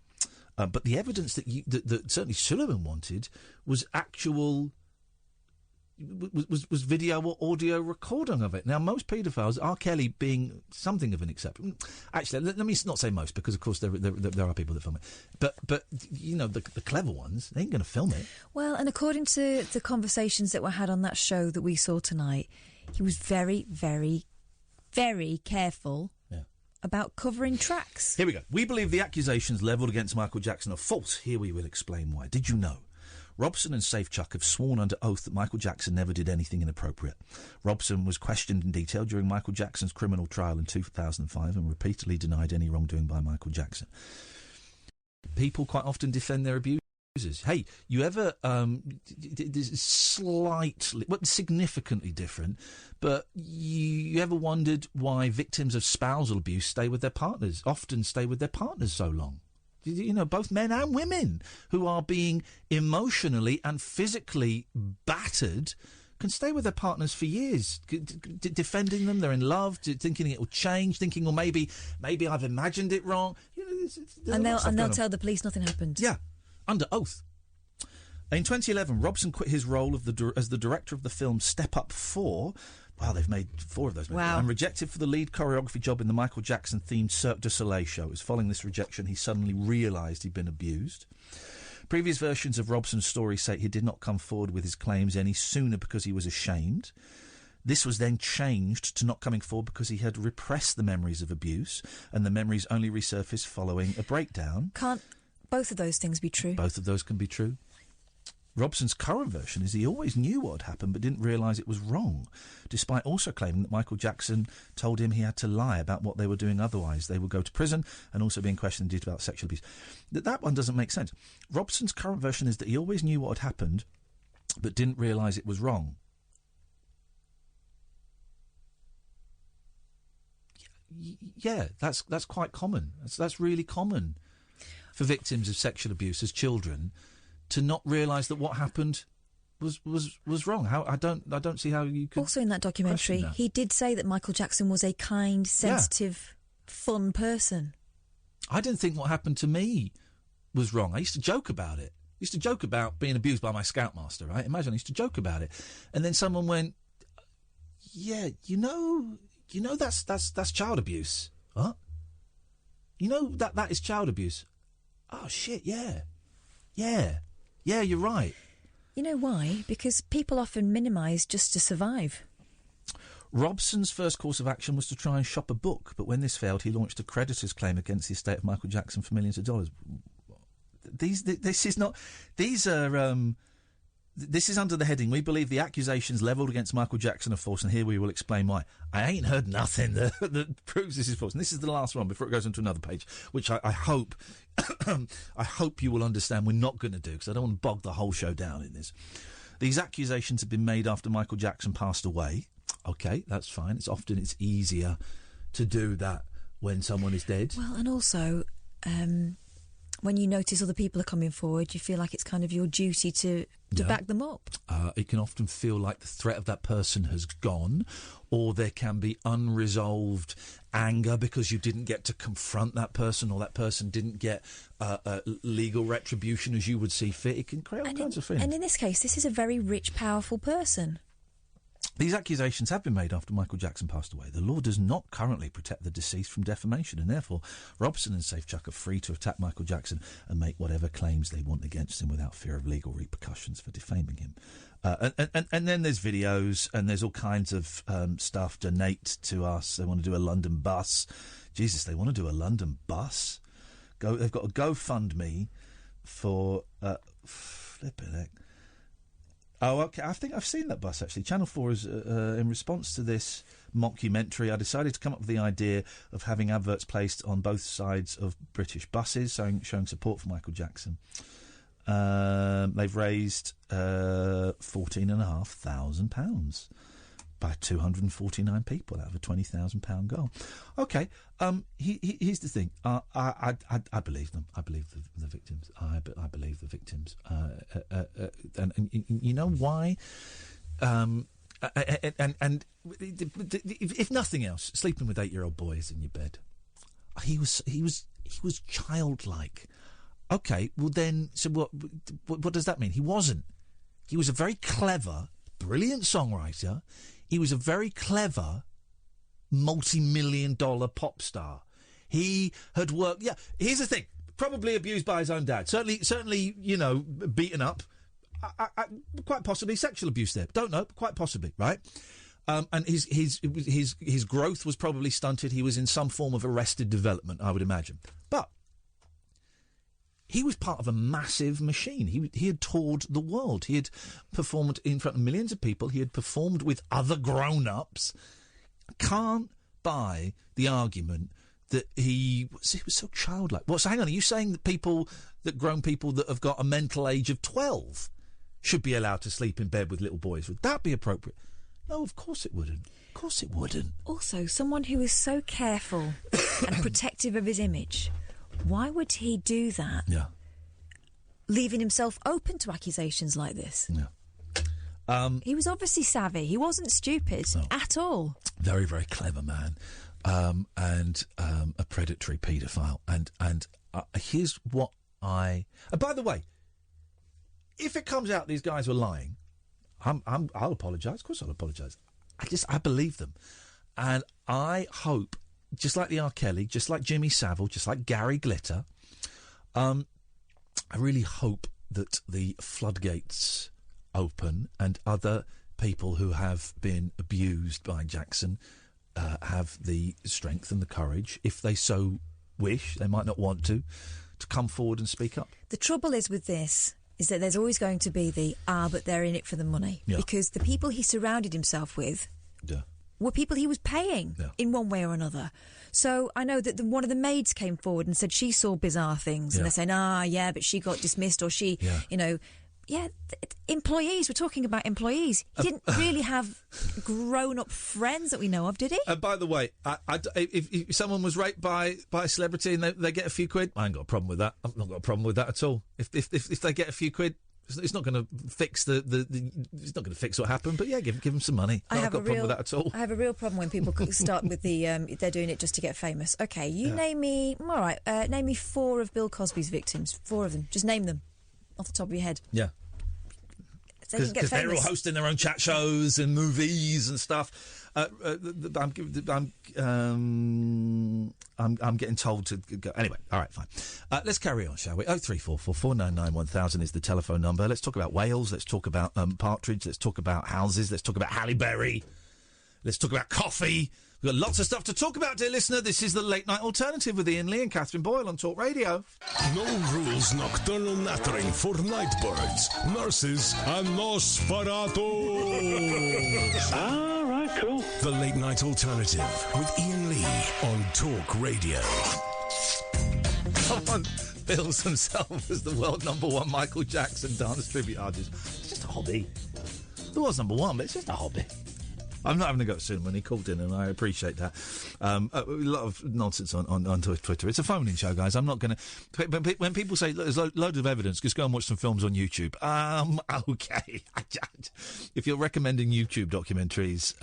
But the evidence that certainly Suleman wanted was actual... Was video or audio recording of it. Now, most paedophiles, R. Kelly being something of an exception. Actually, let me not say most, because of course there are people that film it. But you know, the clever ones, they ain't going to film it. Well, and according to the conversations that were had on that show that we saw tonight, he was very, very, very careful about covering tracks. Here we go. We believe the accusations levelled against Michael Jackson are false. Here we will explain why. Did you know? Robson and Safechuck have sworn under oath that Michael Jackson never did anything inappropriate. Robson was questioned in detail during Michael Jackson's criminal trial in 2005 and repeatedly denied any wrongdoing by Michael Jackson. People quite often defend their abusers. Hey, you ever, significantly different, but you ever wondered why victims of spousal abuse often stay with their partners so long? You know, both men and women who are being emotionally and physically battered can stay with their partners for years, defending them. They're in love, thinking it will change, thinking, well, maybe I've imagined it wrong. You know, and they'll tell the police nothing happened. Yeah, under oath. In 2011, Robson quit his role as the director of the film Step Up 4. Wow, they've made 4 of those movies. Wow. And rejected for the lead choreography job in the Michael Jackson-themed Cirque du Soleil show. It was following this rejection he suddenly realised he'd been abused. Previous versions of Robson's story say he did not come forward with his claims any sooner because he was ashamed. This was then changed to not coming forward because he had repressed the memories of abuse, and the memories only resurfaced following a breakdown. Can't both of those things be true? Both of those can be true. Robson's current version is he always knew what had happened but didn't realise it was wrong, despite also claiming that Michael Jackson told him he had to lie about what they were doing, otherwise they would go to prison, and also being questioned due to about sexual abuse. That one doesn't make sense. Robson's current version is that he always knew what had happened but didn't realise it was wrong. Yeah, that's quite common. That's really common for victims of sexual abuse as children, to not realise that what happened was wrong. I don't see how you could. Also, in that documentary, he did say that Michael Jackson was a kind, sensitive, fun person. I didn't think what happened to me was wrong. I used to joke about it. I used to joke about being abused by my scoutmaster, right? Imagine I used to joke about it, and then someone went, "Yeah, you know that's child abuse." What? You know that is child abuse. Oh shit! Yeah, you're right. You know why? Because people often minimise just to survive. Robson's first course of action was to try and shop a book, but when this failed, he launched a creditor's claim against the estate of Michael Jackson for millions of dollars. This is under the heading, we believe the accusations levelled against Michael Jackson are false, and here we will explain why. I ain't heard nothing that proves this is false. And this is the last one before it goes into another page, which I hope I hope you will understand we're not going to do, because I don't want to bog the whole show down in this. These accusations have been made after Michael Jackson passed away. OK, that's fine. It's easier to do that when someone is dead. Well, and also, when you notice other people are coming forward, you feel like it's kind of your duty to back them up. It can often feel like the threat of that person has gone, or there can be unresolved anger because you didn't get to confront that person, or that person didn't get legal retribution as you would see fit. It can create all kinds of feelings. And in this case, this is a very rich, powerful person. These accusations have been made after Michael Jackson passed away. The law does not currently protect the deceased from defamation, and therefore Robson and Safechuck are free to attack Michael Jackson and make whatever claims they want against him without fear of legal repercussions for defaming him. And then there's videos, and there's all kinds of stuff. Donate to us. They want to do a London bus. Jesus, they want to do a London bus. They've got a GoFundMe for flipping heck. Oh, OK. I think I've seen that bus, actually. Channel 4 is, in response to this mockumentary, I decided to come up with the idea of having adverts placed on both sides of British buses, showing support for Michael Jackson. They've raised £14,500. by 249 people out of a £20,000 goal. Okay, here's the thing. I believe them. I believe the victims. I believe the victims. And you know why? And if nothing else, sleeping with 8-year-old boys in your bed. He was childlike. Okay, well then, so what does that mean? He wasn't. He was a very clever, brilliant songwriter. He was a very clever, multi-million-dollar pop star. He had worked... Yeah, here's the thing. Probably abused by his own dad. Certainly, you know, beaten up. Quite possibly sexual abuse there. Don't know, but quite possibly, right? And his growth was probably stunted. He was in some form of arrested development, I would imagine. But he was part of a massive machine. He had toured the world. He had performed in front of millions of people. He had performed with other grown-ups. Can't buy the argument that he was so childlike. Well, so hang on, are you saying that grown people that have got a mental age of 12 should be allowed to sleep in bed with little boys? Would that be appropriate? No, of course it wouldn't. Of course it wouldn't. Also, someone who is so careful and protective of his image, why would he do that? Yeah. Leaving himself open to accusations like this. Yeah. He was obviously savvy. He wasn't stupid at all. Very, very clever man. And a predatory paedophile. And here's what by the way, if it comes out these guys were lying, I'll apologise. Of course I'll apologise. I believe them. And I hope, just like the R. Kelly, just like Jimmy Savile, just like Gary Glitter, I really hope that the floodgates open and other people who have been abused by Jackson have the strength and the courage, if they so wish, they might not want to come forward and speak up. The trouble is with this is that there's always going to be but they're in it for the money. Yeah. Because the people he surrounded himself with were people he was paying in one way or another. So I know that one of the maids came forward and said she saw bizarre things. And they're saying, but she got dismissed or she, employees. We're talking about employees. He didn't really have grown-up friends that we know of, did he? By the way, if someone was raped by a celebrity and they get a few quid, I ain't got a problem with that. I've not got a problem with that at all. If they get a few quid, it's not going to fix it's not going to fix what happened. But yeah, give them some money. I've got a problem with that at all. I have a real problem when people start with they're doing it just to get famous. Okay, name me. All right, name me 4 of Bill Cosby's victims. 4 of them. Just name them off the top of your head. Yeah. Because they're all hosting their own chat shows and movies and stuff. I'm getting told to go. Anyway, all right, fine. Let's carry on, shall we? 0344 499 1000 is the telephone number. Let's talk about Wales. Let's talk about partridge. Let's talk about houses. Let's talk about Halle Berry. Let's talk about coffee. We've got lots of stuff to talk about, dear listener. This is the Late Night Alternative with Iain Lee and Katherine Boyle on Talk Radio. No rules nocturnal nattering for night birds, nurses and Nosferatu. All right, cool. The Late Night Alternative with Iain Lee on Talk Radio. Someone bills himself as the world #1 Michael Jackson dance tribute artist. It's just a hobby. It was #1, but it's just a hobby. I'm not having a go at Suleman. He called in, and I appreciate that. A lot of nonsense on Twitter. It's a phone-in show, guys. I'm not going to... When people say there's loads of evidence, just go and watch some films on YouTube. OK. If you're recommending YouTube documentaries...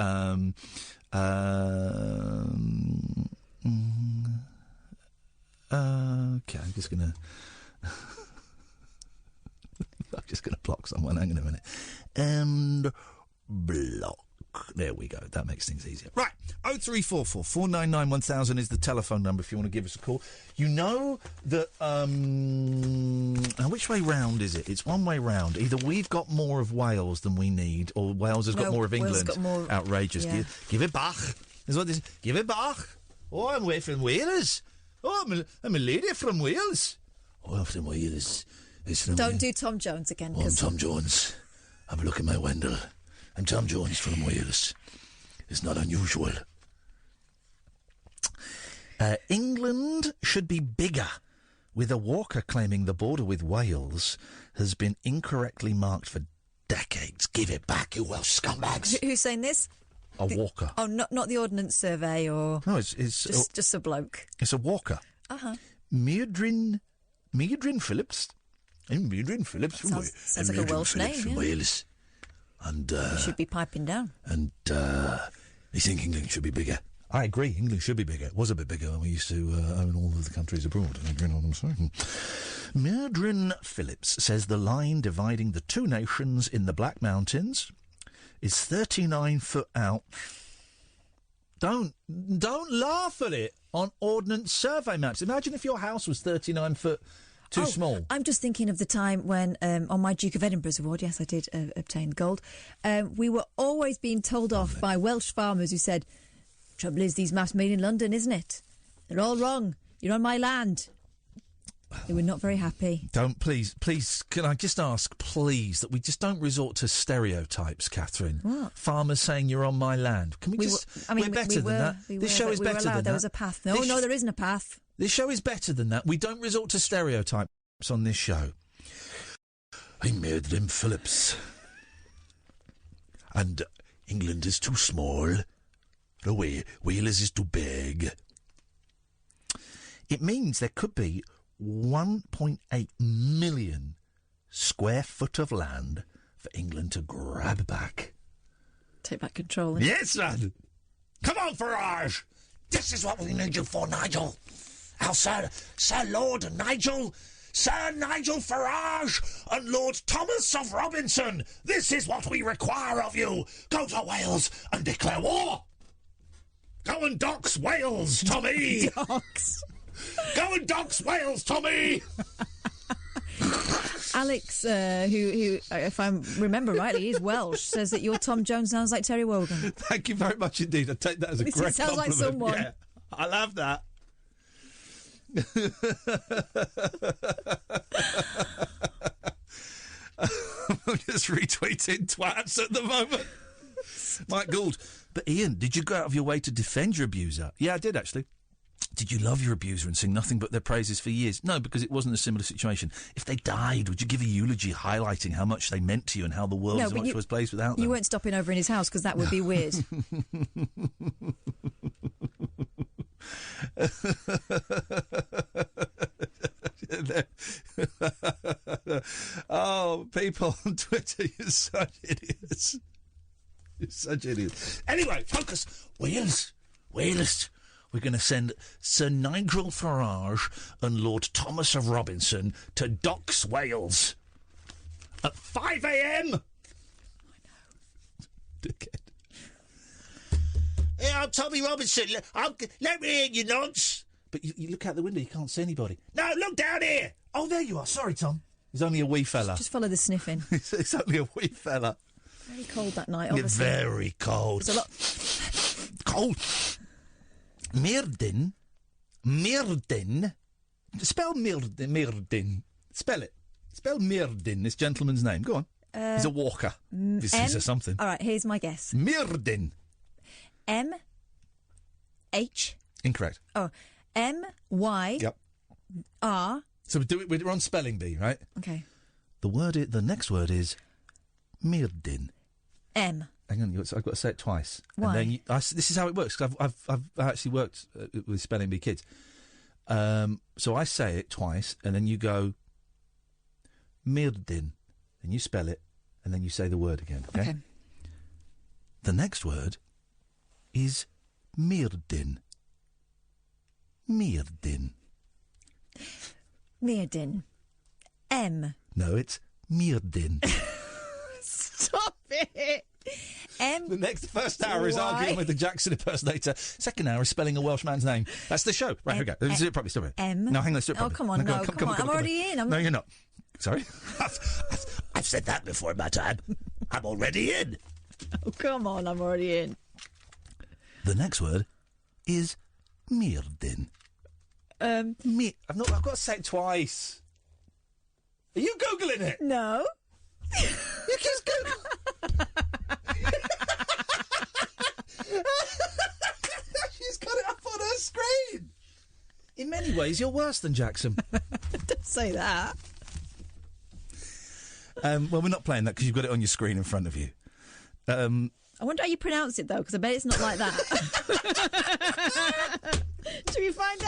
OK, I'm just going to block someone. Hang on a minute. And block. There we go. That makes things easier. Right. 0344 499 1000 is the telephone number if you want to give us a call. You know that... now, which way round is it? It's one way round. Either we've got more of Wales than we need, or Wales has got more of England. Got more... Outrageous. Yeah. Give it back. Is what this... Give it back. Oh, I'm away from Wales. Oh, I'm a lady from Wales. Oh, I'm from Wales. Don't do Tom Jones again. Oh, I'm Tom Jones. Have a look at my Wendell. I'm Tom Jones from Wales. It's not unusual. England should be bigger, with a Walker claiming the border with Wales has been incorrectly marked for decades. Give it back, you Welsh scumbags. Who's saying this? A walker. Oh, not the Ordnance Survey or... No, it's just a bloke. It's a walker. Uh-huh. Mairdrin Phillips. I'm Mairdrin Phillips from Wales. Sounds like a Welsh name, from yeah. Wales. And, You should be piping down. And, I think England should be bigger. I agree, England should be bigger. It was a bit bigger when we used to own all of the countries abroad. You know what I'm saying? Mairdrin Phillips says the line dividing the two nations in the Black Mountains is 39 foot out. Don't laugh at it on Ordnance Survey maps. Imagine if your house was 39 foot too small. I'm just thinking of the time when, on my Duke of Edinburgh's award, yes, I did obtain gold, we were always being told off by Welsh farmers who said, trouble is, these maps made in London, isn't it? They're all wrong. You're on my land. They were not very happy. Please, can I just ask, please, that we just don't resort to stereotypes, Catherine. What? Farmers saying you're on my land. Can we just... We're better than that. This show is better than that. There was a path. No, there isn't a path. This show is better than that. We don't resort to stereotypes on this show. I made them Phillips. And England is too small. Wales is too big. It means there could be 1.8 million square foot of land for England to grab back. Take back control. Yes, man. Come on, Farage. This is what we need you for, Nigel. Our Sir Lord Nigel Farage and Lord Thomas of Robinson. This is what we require of you. Go to Wales and declare war. Go and dox Wales, Tommy. Dox. Go and dox Wales, Tommy. Alex, who, if I remember rightly, is Welsh, says that your Tom Jones sounds like Terry Wogan. Thank you very much indeed. I take that as a great compliment. Sounds like someone. Yeah, I love that. I'm just retweeting twats at the moment. Mike Gould. But Ian, did you go out of your way to defend your abuser? Yeah, I did actually. Did you love your abuser and sing nothing but their praises for years? No, because it wasn't a similar situation. If they died, would you give a eulogy highlighting how much they meant to you and how the world is a much worse place without them? You weren't stopping over in his house because that would be weird. Oh, people on Twitter, you're such idiots. You're such idiots. Anyway, focus. Wales. We're going to send Sir Nigel Farage and Lord Thomas of Robinson to Docks, Wales at 5 a.m. I know. Dickhead. Hey, I'm Tommy Robinson. Let me in, you nonce. But you look out the window, you can't see anybody. No, look down here. Oh, there you are. Sorry, Tom. He's only a wee fella. Just follow the sniffing. It's only a wee fella. Very cold that night, obviously. Very cold. It's a lot... Cold. Mairdin. Spell Mairdin. Spell it. Spell Mairdin, this gentleman's name. Go on. He's a walker. This is a something. All right, here's my guess. Mairdin. M-H... Incorrect. Oh, M-Y... Yep. R... So we're on spelling bee, right? Okay. The next word is Mairdin. M. Hang on, I've got to say it twice. Why? And then this is how it works, because I've actually worked with spelling bee kids. So I say it twice, and then you go Mairdin, and you spell it, and then you say the word again, okay? The next word is Mairdin. Mairdin. Mairdin. M. No, it's Mairdin. Stop it! The first hour is arguing with the Jackson impersonator. Second hour is spelling a Welsh man's name. That's the show. Right, here we go. Let's do it properly. Stop it. M. No, hang on. Let's do it properly. Oh, come on. Come on. I'm already in. No, you're not. Sorry? I've said that before in my time. I'm already in. Oh, come on. I'm already in. The next word is Mairdin. I've got to say it twice. Are you Googling it? No. You just Google. She's got it up on her screen. In many ways, you're worse than Jackson. Don't say that. Well, we're not playing that because you've got it on your screen in front of you. I wonder how you pronounce it, though, because I bet it's not like that. Should we find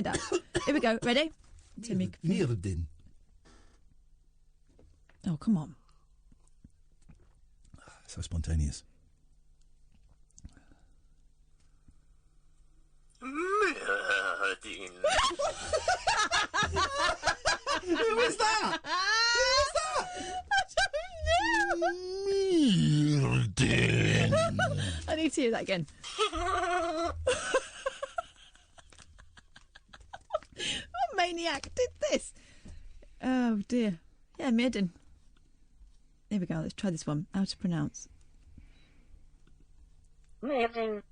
out? Here we go. Ready? Neerdin. Oh, come on. So spontaneous. Neerdin. Who is that? I need to hear that again. What maniac did this? Oh, dear. Yeah, Maiden. Here we go. Let's try this one. How to pronounce. Neerdin.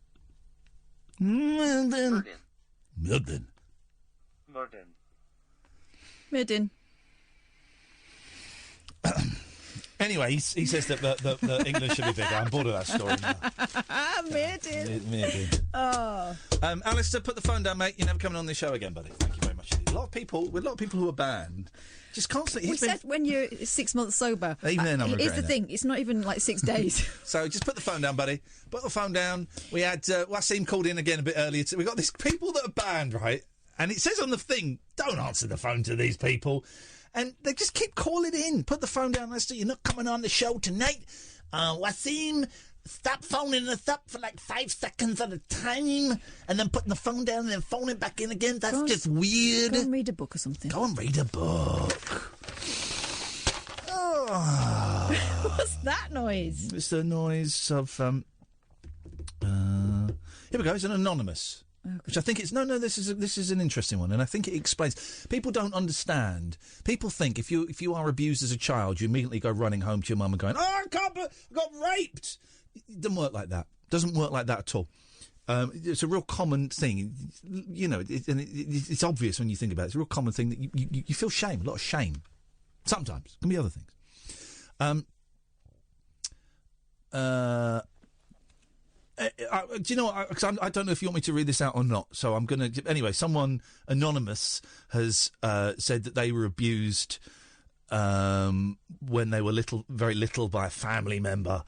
Maiden. Anyway, he says that the English should be bigger. I'm bored of that story now. Maiden. Oh. Alistair, put the phone down, mate. You're never coming on this show again, buddy. Thank you very much. A lot of people who are banned just constantly... We said when you're 6 months sober. Even then I'm regretting Here's the thing. It's not even like 6 days. So just put the phone down, buddy. Put the phone down. We had Wasim called in again a bit earlier. We got these people that are banned, right? And it says on the thing, don't answer the phone to these people. And they just keep calling in. Put the phone down, Lester. You're not coming on the show tonight. Wasim, stop phoning us up for like 5 seconds at a time and then putting the phone down and then phoning back in again. That's just weird. Go and read a book or something. Go and read a book. Oh. What's that noise? It's the noise of... here we go. It's an anonymous... Okay. Which I think it's this is an interesting one, and I think it explains. People don't understand. People think if you are abused as a child, you immediately go running home to your mum and going, "Oh, I got raped." It doesn't work like that. Doesn't work like that at all. It's a real common thing, you know, it's obvious when you think about it. It's a real common thing that you feel shame, a lot of shame. Sometimes it can be other things. Do you know what? Because I don't know if you want me to read this out or not. So I'm going to... Anyway, someone anonymous has said that they were abused when they were very little by a family member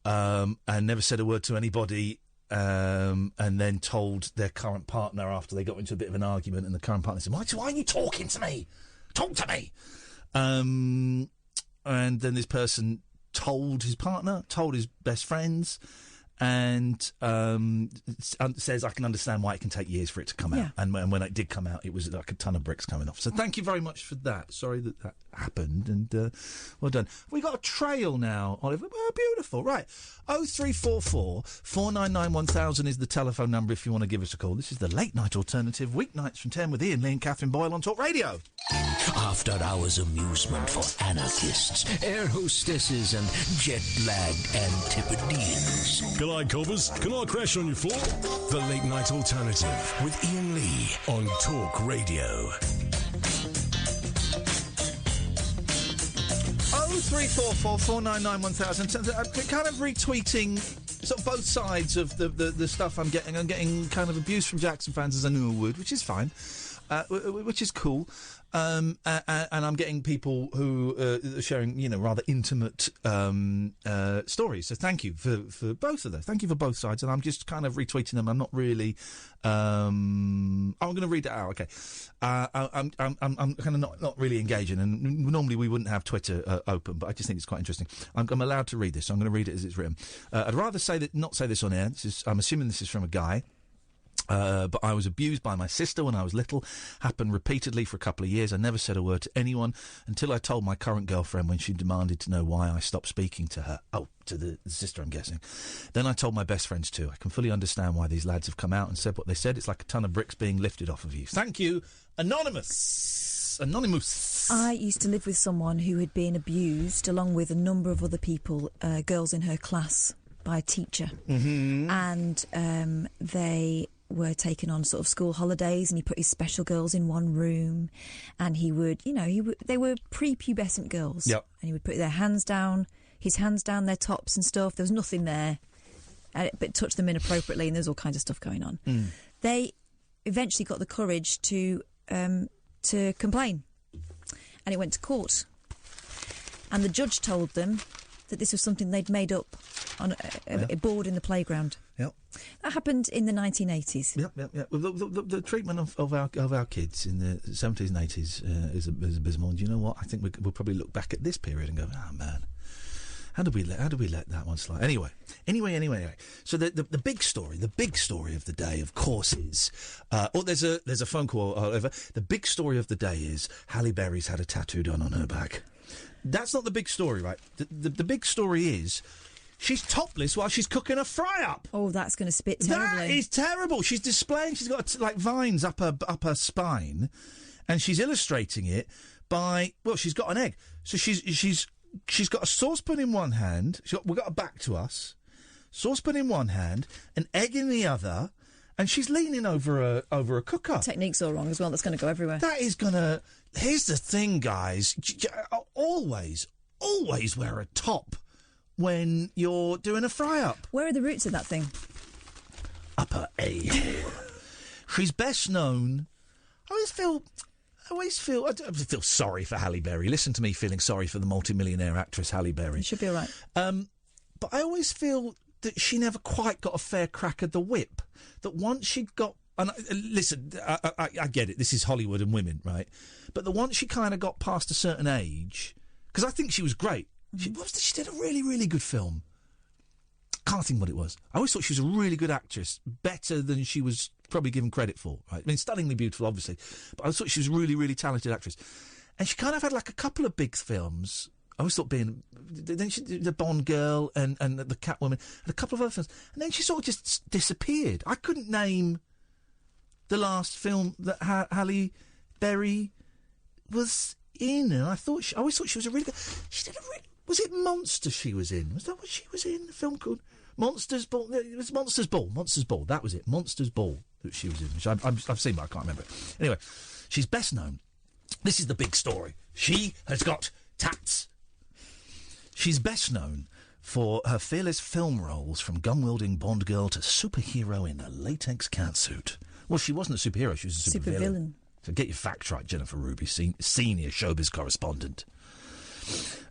and never said a word to anybody and then told their current partner after they got into a bit of an argument, and the current partner said, why are you talking to me? Talk to me! And then this person told his partner, told his best friends... and says, I can understand why it can take years for it to come out. And when it did come out, it was like a ton of bricks coming off. So thank you very much for that. Sorry that happened, and well done. We got a trail now, Oliver. Oh, beautiful. Right. 0344 499 1000 is the telephone number if you want to give us a call. This is the Late Night Alternative, weeknights from 10 with Iain, Lee and Katherine Boyle on Talk Radio. After hours amusement for anarchists, air hostesses and jet-lagged Antipodeans. Can I, Cobbers? Can I crash on your floor? The Late Night Alternative with Iain Lee on Talk Radio. 0344 499 1000. Kind of retweeting sort of both sides of the stuff I'm getting. I'm getting kind of abuse from Jackson fans, as I knew I would, which is fine, which is cool. And I'm getting people who are sharing, you know, rather intimate stories. So thank you for both of those. Thank you for both sides. And I'm just kind of retweeting them. I'm not really... I'm going to read it out. Okay. I'm kind of not really engaging. And normally we wouldn't have Twitter open, but I just think it's quite interesting. I'm allowed to read this, so I'm going to read it as it's written. I'd rather not say this on air. I'm assuming this is from a guy. But I was abused by my sister when I was little. Happened repeatedly for a couple of years. I never said a word to anyone until I told my current girlfriend when she demanded to know why I stopped speaking to her. Oh, to the sister, I'm guessing. Then I told my best friends too. I can fully understand why these lads have come out and said what they said. It's like a ton of bricks being lifted off of you. Thank you, Anonymous. I used to live with someone who had been abused, along with a number of other people, girls in her class, by a teacher. Mm-hmm. And they were taken on sort of school holidays, and he put his special girls in one room, and he would, they were prepubescent girls. Yep. And he would put his hands down their tops and stuff. There was nothing there, but touched them inappropriately, and there's all kinds of stuff going on. Mm. They eventually got the courage to complain, and it went to court. And the judge told them that this was something they'd made up on a board in the playground. Yep. That happened in the 1980s. Yep. Well, the treatment of our kids in the 70s and 80s is abysmal. And do you know what? I think we'll probably look back at this period and go, oh, man. How do we let that one slide? Anyway. So the big story of the day, of course, is there's a phone call over. The big story of the day is Halle Berry's had a tattoo done on her back. That's not the big story, right? The big story is she's topless while she's cooking a fry-up. Oh, that's going to spit terribly. That is terrible. She's displaying. She's got like vines up her spine, and she's illustrating it by she's got an egg. So she's got a saucepan in one hand. We've got her back to us. Saucepan in one hand, an egg in the other, and she's leaning over a cooker. Technique's all wrong as well. That's going to go everywhere. That is going to... Here's the thing, guys. Always wear a top when you're doing a fry-up. Where are the roots of that thing? Upper A-hole. She's best known... I always feel sorry for Halle Berry. Listen to me feeling sorry for the multimillionaire actress Halle Berry. You should be all right. But I always feel that she never quite got a fair crack at the whip. That once she got... And listen, I get it. This is Hollywood and women, right? But the once she kind of got past a certain age... Because I think she was great. She did a really, really good film. Can't think what it was. I always thought she was a really good actress. Better than she was probably given credit for, right? I mean, stunningly beautiful, obviously. But I thought she was a really, really talented actress. And she kind of had like a couple of big films. I always thought then she did the Bond Girl and the Catwoman and a couple of other films. And then she sort of just disappeared. I couldn't name the last film that Halle Berry was in. And I always thought she was a really good... She did was it Monster she was in? Was that what she was in? A film called Monsters Ball? It was Monsters Ball. Monsters Ball. That was it. Monsters Ball that she was in. Which I've seen, but I can't remember it. Anyway, she's best known. This is the big story. She has got tats. She's best known for her fearless film roles, from gun-wielding Bond girl to superhero in a latex catsuit. Well, she wasn't a superhero. She was a supervillain. So get your facts right, Jennifer Ruby, senior showbiz correspondent.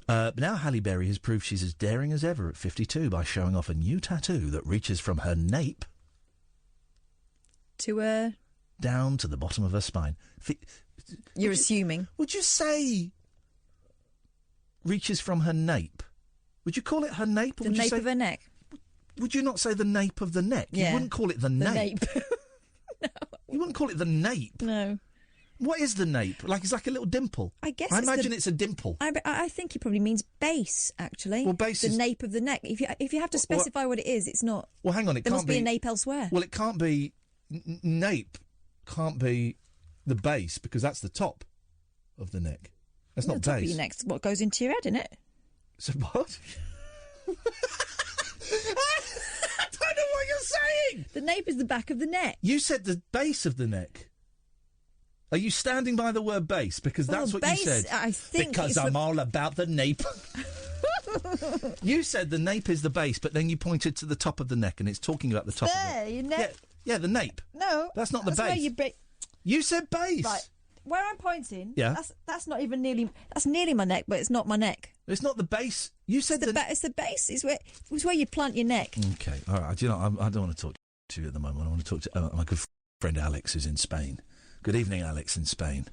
But now Halle Berry has proved she's as daring as ever at 52 by showing off a new tattoo that reaches from her nape to down to the bottom of her spine. You're assuming. Would you say reaches from her nape? Would you call it her nape? Or the nape of her neck. Would you not say the nape of the neck? Yeah. You wouldn't call it the nape. No. You wouldn't call it the nape. No. What is the nape? Like, it's like a little dimple. I guess I imagine it's a dimple. I think he probably means base, actually. Well, base the is... nape of the neck. If you have to specify what it is, it's not... Well, hang on, there must be a nape elsewhere. Well, it can't be... Nape can't be the base, because that's the top of the neck. That's not the top base. of your neck's what goes into your head, isn't it? So what? I don't know what you're saying! The nape is the back of the neck. You said the base of the neck. Are you standing by the word base? Because that's what base, you said. I think because I'm all about the nape. You said the nape is the base, but then you pointed to the top of the neck, and it's talking about the top of the your neck. Yeah, the nape. No. That's not the base. Where you said base. Right. Where I'm pointing, yeah. that's not even nearly... That's nearly my neck, but it's not my neck. It's not the base. You said it's the base. It's where you plant your neck. Okay. All right. Do you know, I don't want to talk to you at the moment. I want to talk to my good friend Alex, who's in Spain. Good evening, Alex, in Spain.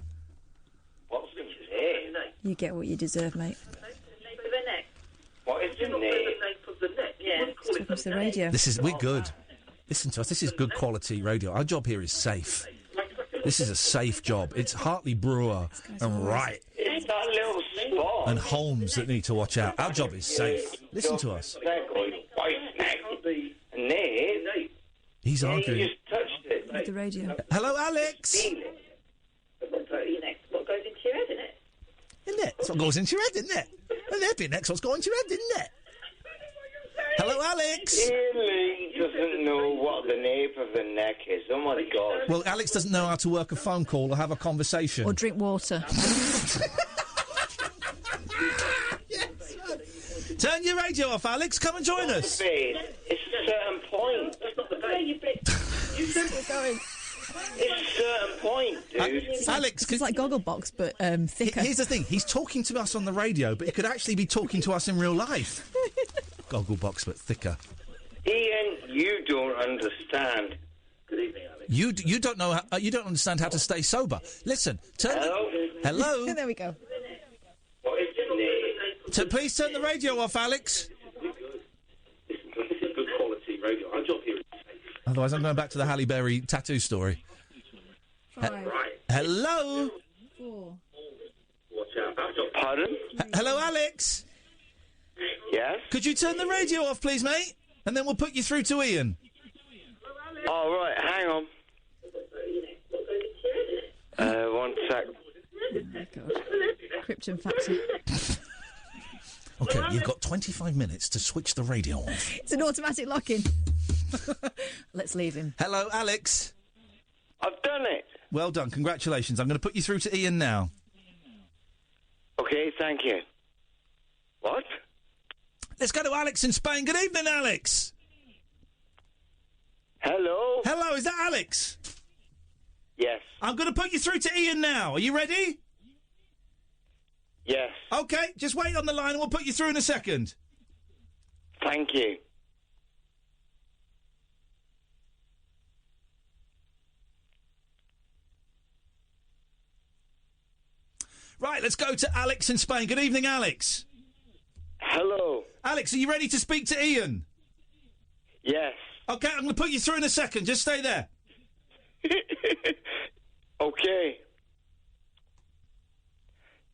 What's the name? You get what you deserve, mate. What is the nape of the neck? Yeah. It's the radio. We're good. Listen to us. This is good quality radio. Our job here is safe. This is a safe job. It's Hartley Brewer and Wright It's that little spot. and Holmes that need to watch out. Our job is safe. Listen to us. He's arguing. You just touched it. With the radio. Hello, Alex. What goes into your head, isn't it? Isn't it? That's what goes into your head, isn't it? And that'd be next what's going into your head, isn't it? Hello, Alex. Iain Lee doesn't know what the nape of the neck is. Oh, my God. Well, Alex doesn't know how to work a phone call or have a conversation. Or drink water. Turn your radio off, Alex. Come and join us. It's a certain point. That's not the base. You said we're going. It's a certain point, dude. Alex, it's like Gogglebox, but thicker. Here's the thing: he's talking to us on the radio, but he could actually be talking to us in real life. Gogglebox, but thicker. Ian, you don't understand. Good evening, Alex. You don't know. You don't understand how to stay sober. Listen. Hello. There we go. Please turn the radio off, Alex. This is good quality radio. Our job here is safe. Otherwise, I'm going back to the Halle Berry tattoo story. 5. Hello. 4. Watch out. Pardon? Hello, Alex. Yes? Could you turn the radio off, please, mate? And then we'll put you through to Ian. Oh, right. Hang on. One sec. Oh, my God. Krypton factor. OK, you've got 25 minutes to switch the radio off. It's an automatic lock-in. Let's leave him. Hello, Alex. I've done it. Well done. Congratulations. I'm going to put you through to Ian now. OK, thank you. What? Let's go to Alex in Spain. Good evening, Alex. Hello? Hello, is that Alex? Yes. I'm going to put you through to Ian now. Are you ready? Yes. OK, just wait on the line and we'll put you through in a second. Thank you. Right, let's go to Alex in Spain. Good evening, Alex. Hello. Alex, are you ready to speak to Ian? Yes. OK, I'm going to put you through in a second. Just stay there. OK.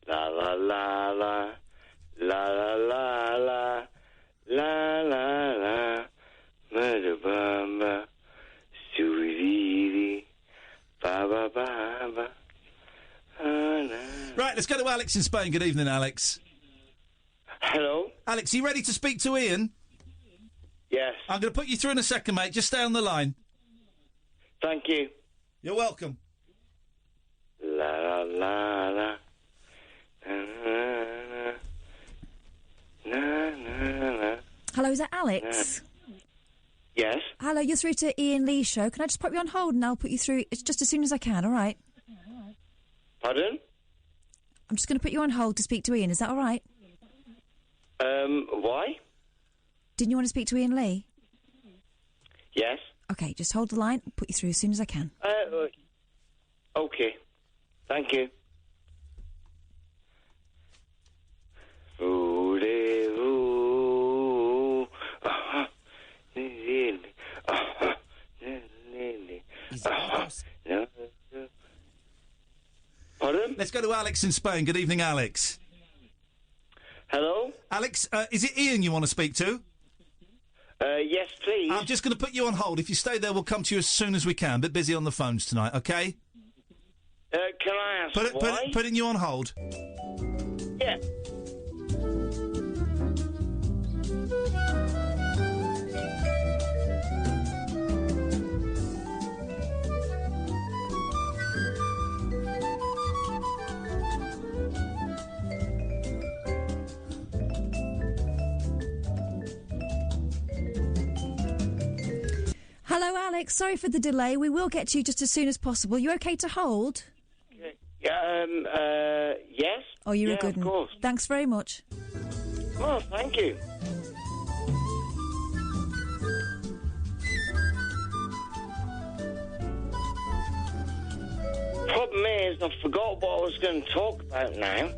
La la la la, la la la la, la la la, madabamba, suiri, ba ba ba ba. Right, let's go to Alex in Spain. Good evening, Alex. Hello? Alex, are you ready to speak to Ian? Yes. I'm going to put you through in a second, mate. Just stay on the line. Thank you. You're welcome. La la la la. Hello, is that Alex? Yes. Hello, you're through to Ian Lee's show. Can I just pop you on hold and I'll put you through just as soon as I can, all right? Pardon? I'm just going to put you on hold to speak to Ian. Is that all right? Why? Didn't you want to speak to Ian Lee? Yes. OK, just hold the line. I'll put you through as soon as I can. OK. Thank you. Pardon? Let's go to Alex in Spain. Good evening, Alex. Hello? Alex, is it Ian you want to speak to? Yes, please. I'm just going to put you on hold. If you stay there, we'll come to you as soon as we can. Bit busy on the phones tonight, OK? Can I ask why? Putting you on hold. Yeah. Hello, Alex. Sorry for the delay. We will get to you just as soon as possible. You OK to hold? Yes. Oh, you're a good one. Of course. Thanks very much. Oh, thank you. Problem is, I forgot what I was going to talk about now.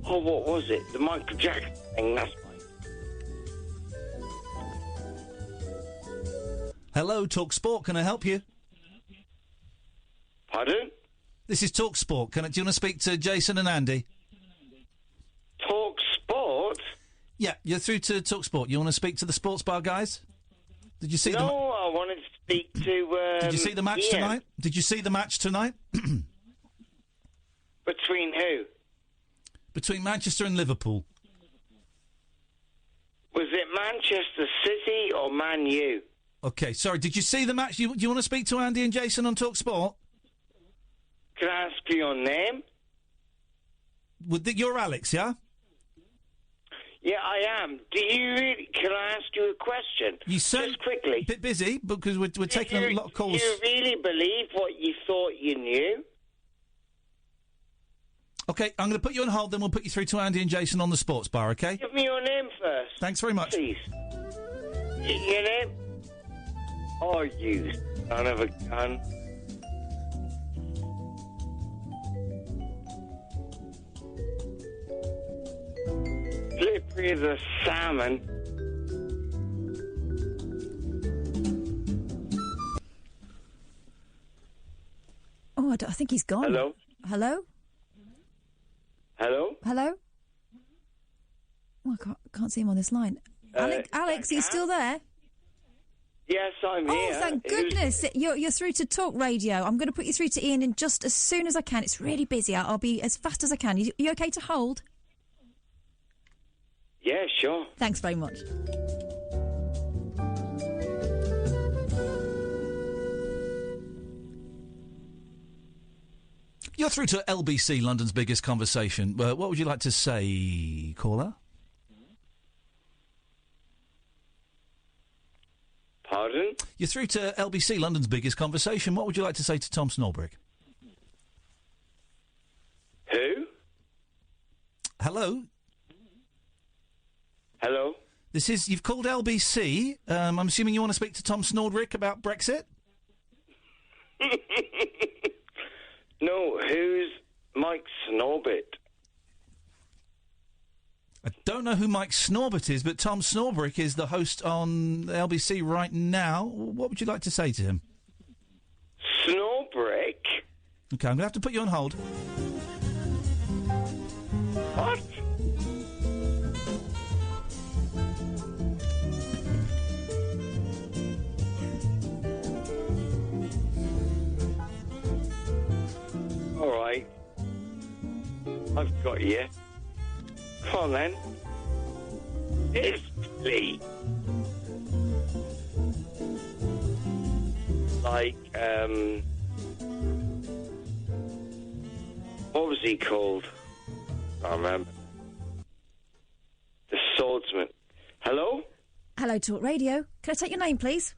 Oh, what was it? The Michael Jackson thing, that's fine. Hello, Talk Sport. Can I help you? Pardon? This is Talk Sport. Do you want to speak to Jason and Andy? Talk Sport? Yeah, you're through to Talk Sport. You want to speak to the sports bar guys? Did you see No, I wanted to speak to, Did you see the match Ian. tonight? Did you see the match tonight? Between who? Between Manchester and Liverpool. Was it Manchester City or Man U? OK, sorry, did you see the match? Do you want to speak to Andy and Jason on Talk Sport? Can I ask you your name? You're Alex, yeah? Yeah, I am. Do you really... Can I ask you a question? Just quickly. A bit busy, because we're taking a lot of calls. Do you really believe what you thought you knew? OK, I'm going to put you on hold, then we'll put you through to Andy and Jason on the sports bar, OK? Give me your name first. Thanks very much. Please. Your name? Oh, you son of a gun. Slippery as a salmon. Oh, I think he's gone. Hello? Hello? Hello? Hello? Oh, I can't see him on this line. Alex, are you still there? Yes, I'm here. Oh, thank goodness. You're through to Talk Radio. I'm going to put you through to Iain in just as soon as I can. It's really busy. I'll be as fast as I can. You okay to hold? Yeah, sure. Thanks very much. You're through to LBC, London's biggest conversation. What would you like to say, caller? Pardon? You're through to LBC, London's biggest conversation. What would you like to say to Tom Snorbrick? Who? Hello? Hello? You've called LBC. I'm assuming you want to speak to Tom Snorbrick about Brexit? No, who's Mike Snorbit? I don't know who Mike Snorbit is, but Tom Snorbrick is the host on LBC right now. What would you like to say to him? Snorbrick? OK, I'm going to have to put you on hold. What? All right. I've got you. Come on, then. It's Lee. Like, what was he called? I can't remember. The swordsman. Hello? Hello, Talk Radio. Can I take your name, please?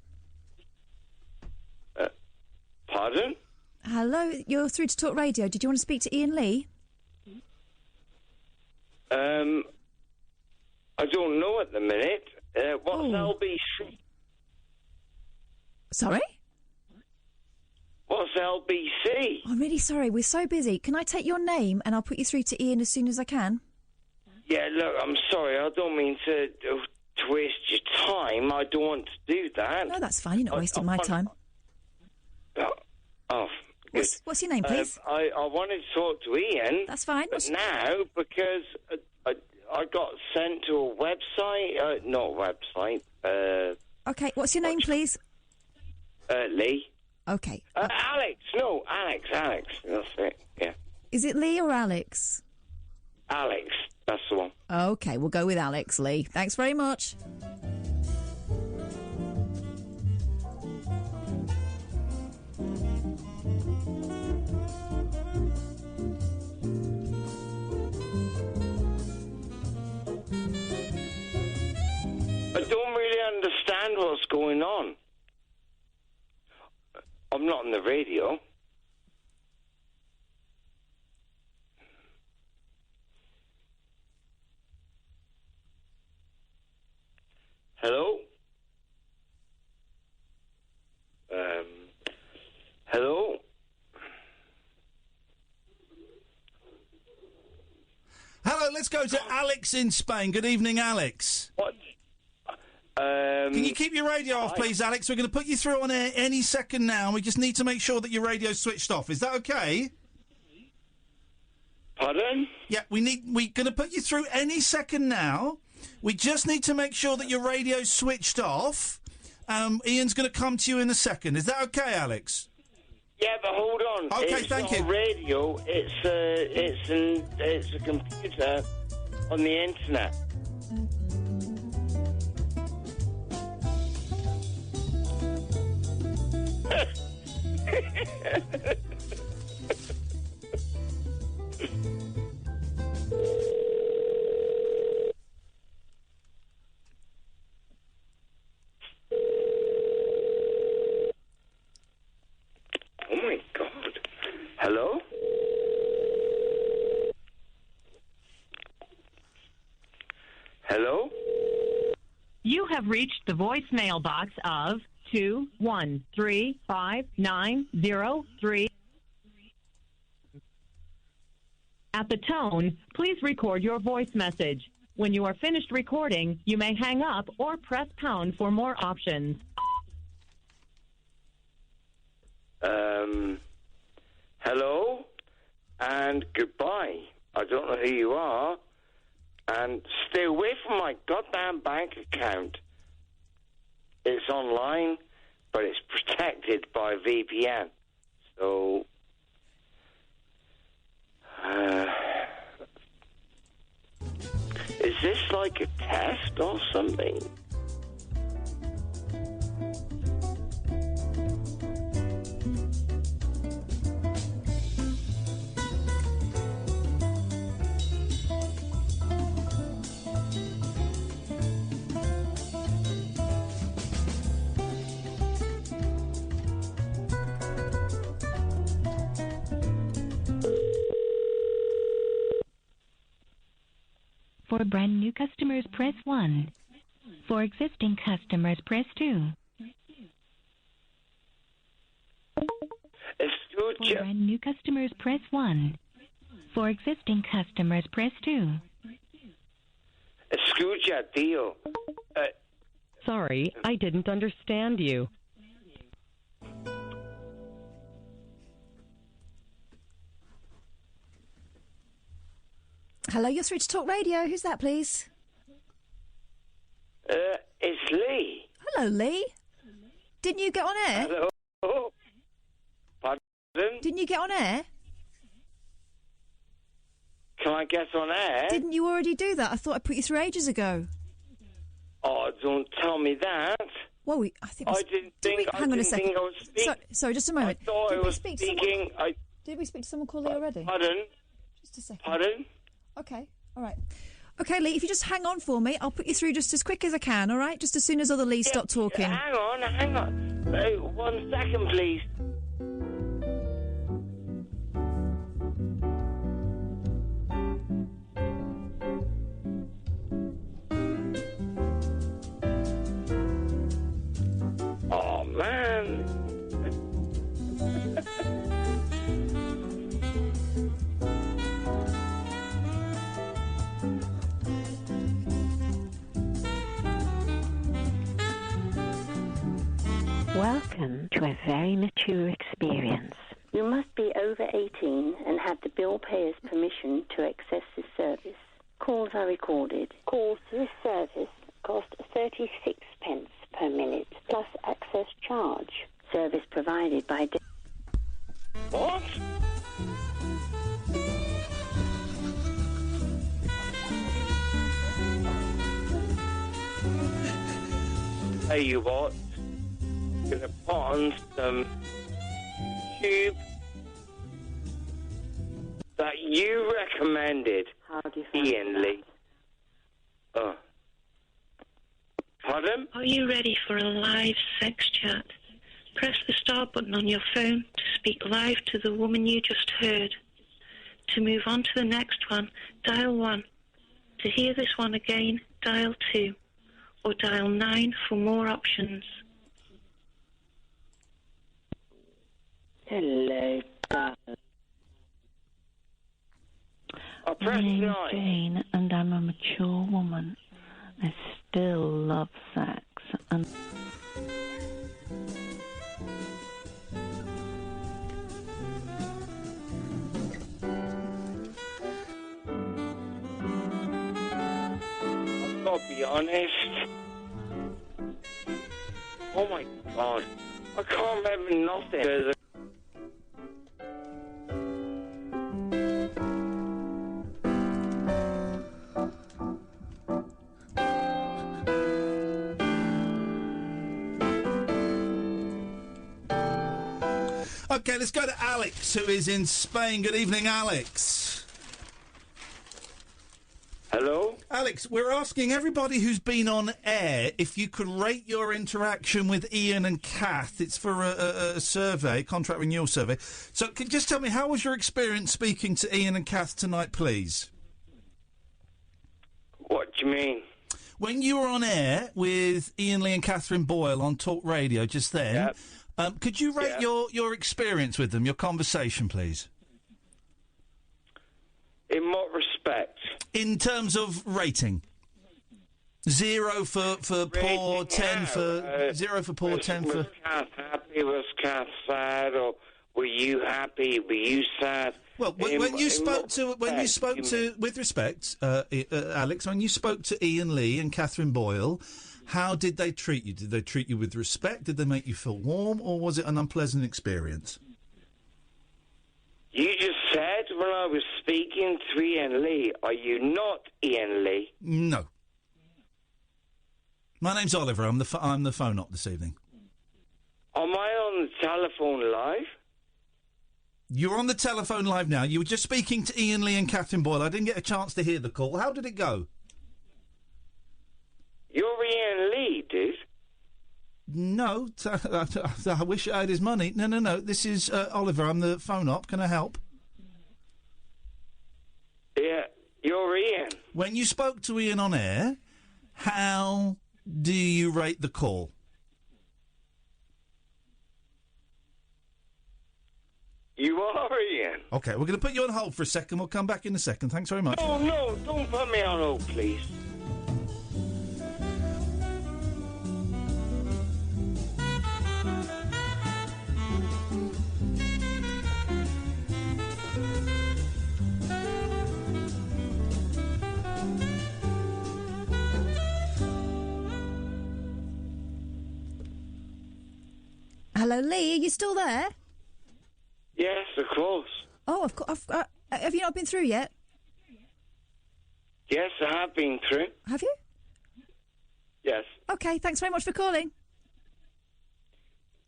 Pardon? Hello, you're through to Talk Radio. Did you want to speak to Iain Lee? I don't know at the minute. What's LBC? Sorry? What's LBC? I'm really sorry. We're so busy. Can I take your name and I'll put you through to Iain as soon as I can? Yeah, look, I'm sorry. I don't mean to waste your time. I don't want to do that. No, that's fine. You're not wasting my time. Oh, good. What's your name, please? I wanted to talk to Iain. That's fine. But now, because I got sent to a website, not website. Okay, what's your name, please? Lee. Okay. Alex. No, Alex. That's it. Yeah. Is it Lee or Alex? Alex. That's the one. Okay, we'll go with Alex, Lee. Thanks very much. I don't really understand what's going on. I'm not on the radio. Hello? Hello? Hello, let's go to Alex in Spain. Good evening, Alex. What? Can you keep your radio off, please, Alex? We're going to put you through on air any second now. We just need to make sure that your radio's switched off. Is that okay? Pardon? Yeah, we're going to put you through any second now. We just need to make sure that your radio's switched off. Ian's going to come to you in a second. Is that okay, Alex? Yeah, but hold on. Okay, it's thank not you. A radio. It's a computer on the internet. Hello? You have reached the voicemail box of 2135903. At the tone, please record your voice message. When you are finished recording, you may hang up or press pound for more options. Hello? And goodbye. I don't know who you are. And stay away from my goddamn bank account. It's online, but it's protected by VPN. So... is this like a test or something? For brand new customers, press 1. For existing customers, press 2. For brand new customers, press 1. For existing customers, press 2. Escucha, tío. Sorry, I didn't understand you. Hello, you're through to Talk Radio. Who's that, please? It's Lee. Hello, Lee. Didn't you get on air? Hello? Pardon? Didn't you get on air? Can I get on air? Didn't you already do that? I thought I put you through ages ago. Oh, don't tell me that. Well, I think... I didn't think I was speaking. Sorry, just a moment. I thought I was speaking. Did we speak to someone called Lee already? Pardon? Just a second. Pardon? Okay, all right. Okay, Lee, if you just hang on for me, I'll put you through just as quick as I can, all right? Just as soon as other Lees stop talking. Hang on. 1 second, please. Oh, man. Welcome to a very mature experience. You must be over 18 and have the bill payer's permission to access this service. Calls are recorded. Calls to this service cost 36 pence per minute, plus access charge. Service provided by... What? Tell you what, I'm going to put on some tube that you recommended, Iain Lee. Pardon? Are you ready for a live sex chat? Press the start button on your phone to speak live to the woman you just heard. To move on to the next one, dial 1. To hear this one again, dial 2. Or dial 9 for more options. Hello, darling. My name's Jane, and I'm a mature woman. I still love sex, and... I've got to be honest. Oh my God. I can't remember nothing. Okay, let's go to Alex, who is in Spain. Good evening, Alex. Hello? Alex, we're asking everybody who's been on air if you could rate your interaction with Iain and Kath. It's for a survey, contract renewal survey. So can you just tell me, how was your experience speaking to Iain and Kath tonight, please? What do you mean? when you were on air with Iain Lee and Katherine Boyle on Talk Radio just then, could you rate your experience with them, your conversation, please? In what respect? In terms of rating. 0 for poor, 10 for... 0 for poor, 10 for... Was Kath happy? Was Kath sad? Or were you happy? Were you sad? Well, when you spoke to, with respect, Alex, when you spoke to Iain Lee and Katherine Boyle, how did they treat you? Did they treat you with respect? Did they make you feel warm, or was it an unpleasant experience? You just said when I was speaking to Iain Lee, are you not Iain Lee? No. My name's Oliver. I'm the phone op this evening. Am I on the telephone live? You're on the telephone live now. You were just speaking to Iain Lee and Katherine Boyle. I didn't get a chance to hear the call. How did it go? You're Iain Lee, dude. No, I wish I had his money. No. This is Oliver. I'm the phone op. Can I help? Yeah, you're Iain. When you spoke to Iain on air, how do you rate the call? You are Iain. OK, we're going to put you on hold for a second. We'll come back in a second. Thanks very much. No, don't put me on hold, please. Hello, Lee. Are you still there? Yes, of course. Oh, of course. Have you not been through yet? Yes, I have been through. Have you? Yes. OK, thanks very much for calling.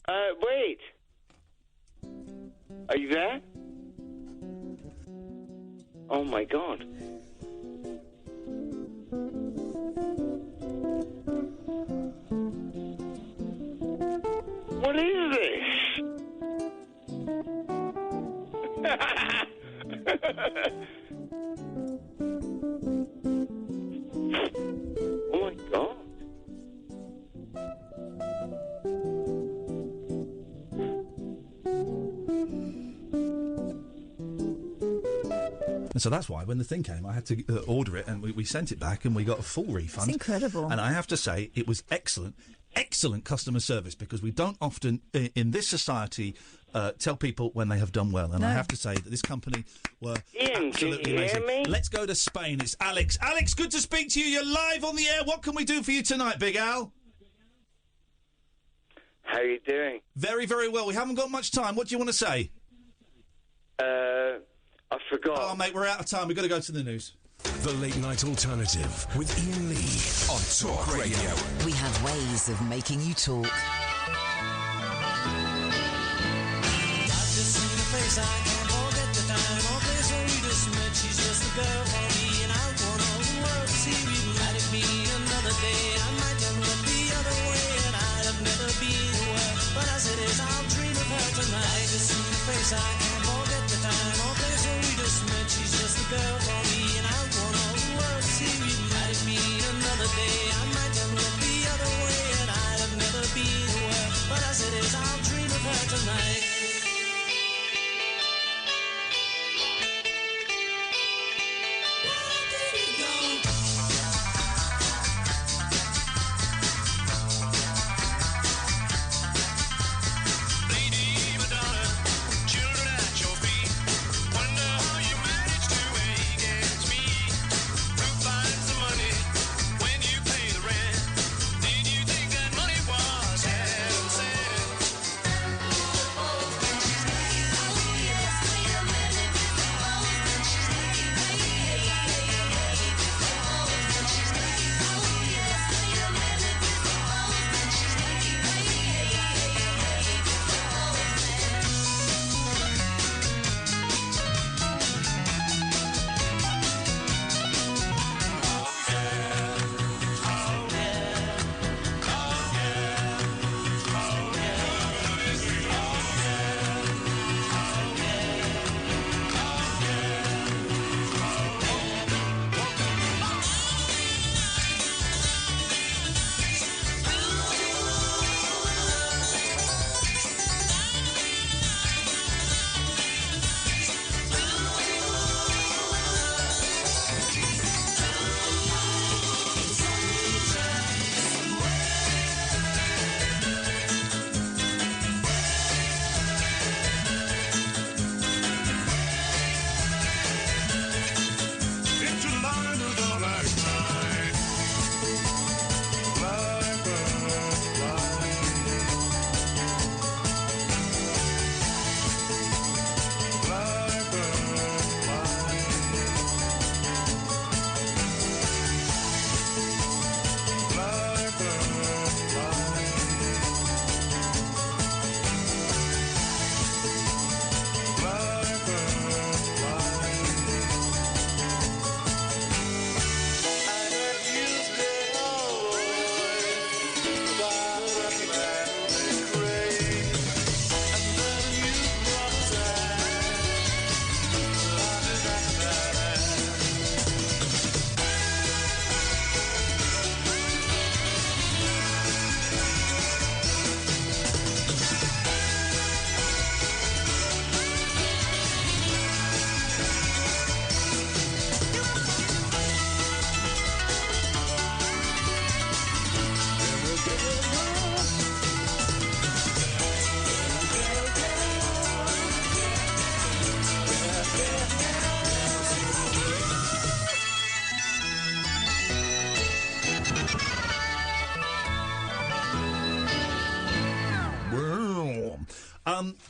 Wait. Are you there? Oh, my God. What is this? Oh my God. And so that's why when the thing came, I had to order it, and we sent it back, and we got a full refund. It's incredible. And I have to say, it was excellent customer service, because we don't often, in this society, tell people when they have done well. And I have to say that this company were absolutely amazing. Me? Let's go to Spain. It's Alex. Alex, good to speak to you. You're live on the air. What can we do for you tonight, Big Al? How are you doing? Very, very well. We haven't got much time. What do you want to say? I forgot. Oh, mate, we're out of time. We've got to go to the news. The Late Night Alternative with Iain Lee on Talk Radio. We have ways of making you talk. I've just seen her face, I can't forget the time or place where we just met. She's just the girl for me, and I want all the world to see me. Had it been another day, I might have looked the other way, and I'd have never been aware. But as it is, I'll dream of her tonight. I've just seen her face, I can't forget the time or place where we just met. She's just the girl for me, and I want all the world to see me. Had it been another day, I might have looked the other way, and I'd have never been aware.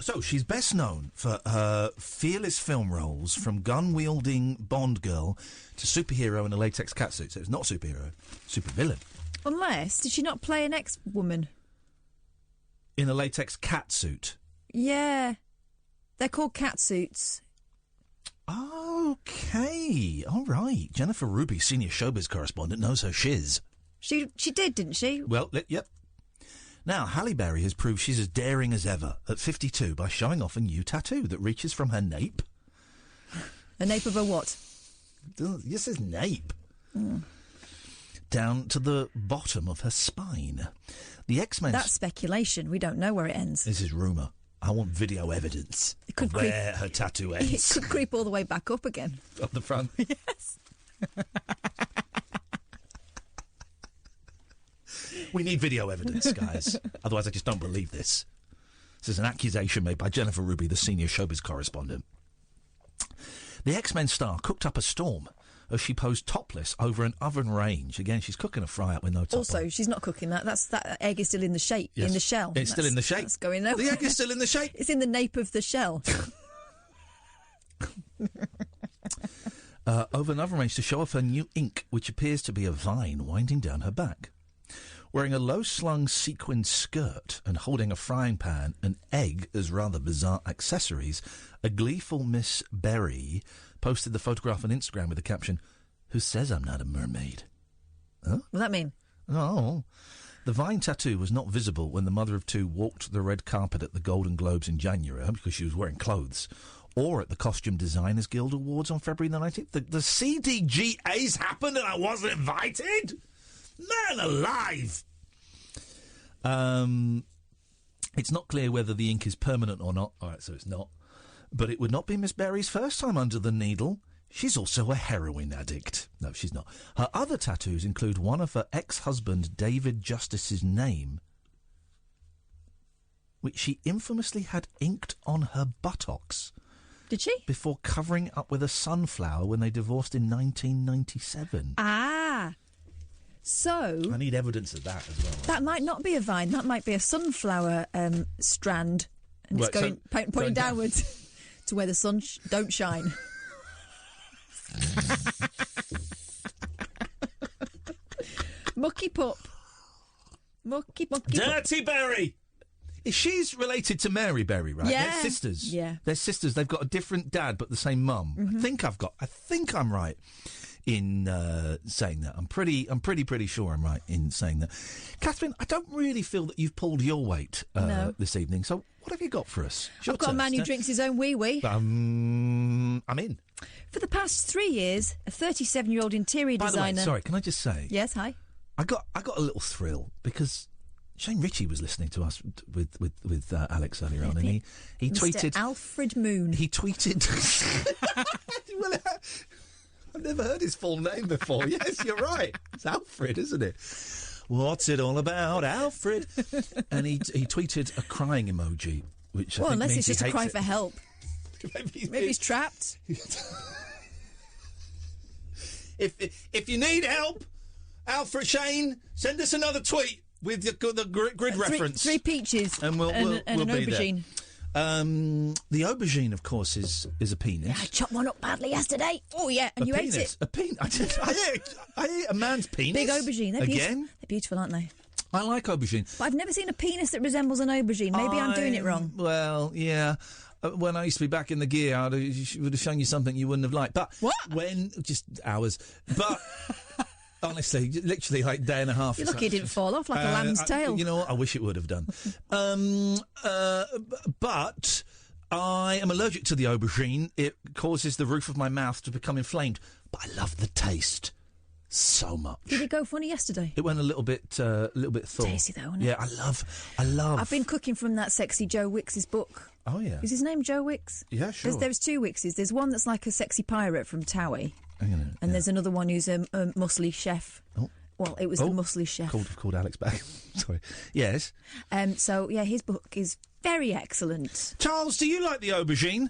So she's best known for her fearless film roles, from gun-wielding Bond girl to superhero in a latex catsuit. So it's not superhero, supervillain. Unless, did she not play an ex-woman? In a latex catsuit. Yeah. They're called catsuits. Okay, all right. Jennifer Ruby, senior showbiz correspondent, knows her shiz. She did, didn't she? Well, yep. Now, Halle Berry has proved she's as daring as ever at 52 by showing off a new tattoo that reaches from her nape. A nape of a what? This is nape. Down to the bottom of her spine. The X-Men... That's speculation. We don't know where it ends. This is rumour. I want video evidence of where her tattoo ends. It could creep all the way back up again. Up the front? Yes. We need video evidence, guys. Otherwise, I just don't believe this. This is an accusation made by Jennifer Ruby, the senior showbiz correspondent. The X-Men star cooked up a storm as she posed topless over an oven range. Again, she's cooking a fry up with no top Also, on. she's not cooking that. That egg is still in the shape, Yes. in the shell. It's still in the shape. That's going nowhere. The egg is still in the shape. It's in the nape of the shell. Over an oven range to show off her new ink, which appears to be a vine winding down her back. Wearing a low-slung sequined skirt and holding a frying pan, an egg as rather bizarre accessories, a gleeful Miss Berry posted the photograph on Instagram with the caption, "Who says I'm not a mermaid?" Huh? What does that mean? Oh. The vine tattoo was not visible when the mother of two walked the red carpet at the Golden Globes in January because she was wearing clothes, or at the Costume Designers Guild Awards on February the 19th. The CDGA's happened and I wasn't invited? Man alive! It's not clear whether the ink is permanent or not. All right, so it's not. But it would not be Miss Berry's first time under the needle. She's also a heroin addict. No, she's not. Her other tattoos include one of her ex-husband David Justice's name, which she infamously had inked on her buttocks. Did she? Before covering up with a sunflower when they divorced in 1997. Ah. So... I need evidence of that as well. That might not be a vine. That might be a sunflower strand. And Right, it's going, so pointing downwards to where the sun don't shine. Mucky pup. Mucky pup. Dirty Berry! She's related to Mary Berry, right? Yeah. They're sisters. Yeah. They're sisters. They've got a different dad, but the same mum. Mm-hmm. I think I'm right in saying that. I'm pretty sure I'm right in saying that. Catherine, I don't really feel that you've pulled your weight No. this evening. So what have you got for us? It's your I've got a turn, man who Steph. drinks his own wee-wee. I'm in. For the past 3 years, a 37-year-old interior By the designer... way, sorry, can I just say? Yes, hi. I got a little thrill because Shane Ritchie was listening to us with Alex earlier on, and he Mr. tweeted Alfred Moon. He tweeted. Well, I've never heard his full name before. Yes, you're right. It's Alfred, isn't it? What's it all about, Alfred? And he tweeted a crying emoji, which I think unless means it's just he a cry hates for it. help. Maybe he's trapped. If you need help, Alfred Shane, send us another tweet with the grid reference. Three peaches and we'll an be aubergine. There. The aubergine, of course, is a penis. Yeah, I chopped one up badly yesterday. Oh, yeah, and you penis. ate it. A penis. I ate a man's penis. Big aubergine. They're beautiful. Again? They're beautiful, aren't they? I like aubergine. But I've never seen a penis that resembles an aubergine. Maybe I'm doing it wrong. Well, yeah. When I used to be back in the gear, I would have shown you something you wouldn't have liked. But what? When just hours. But honestly, literally like day and a half. You're lucky it didn't fall off like a lamb's tail. You know what? I wish it would have done. But I am allergic to the aubergine. It causes the roof of my mouth to become inflamed. But I love the taste so much. Did it go funny yesterday? It went a little bit thaw. Tasty though, isn't it? Yeah, I love. I've been cooking from that sexy Joe Wicks's book. Oh yeah. Is his name Joe Wicks? Yeah, sure. There's two Wickses. There's one that's like a sexy pirate from Towie. And there's another one who's a muscly chef. Oh. Well, it was the muscly chef. Called Alex back. Sorry. Yes. So yeah, his book is very excellent. Charles, do you like the aubergine?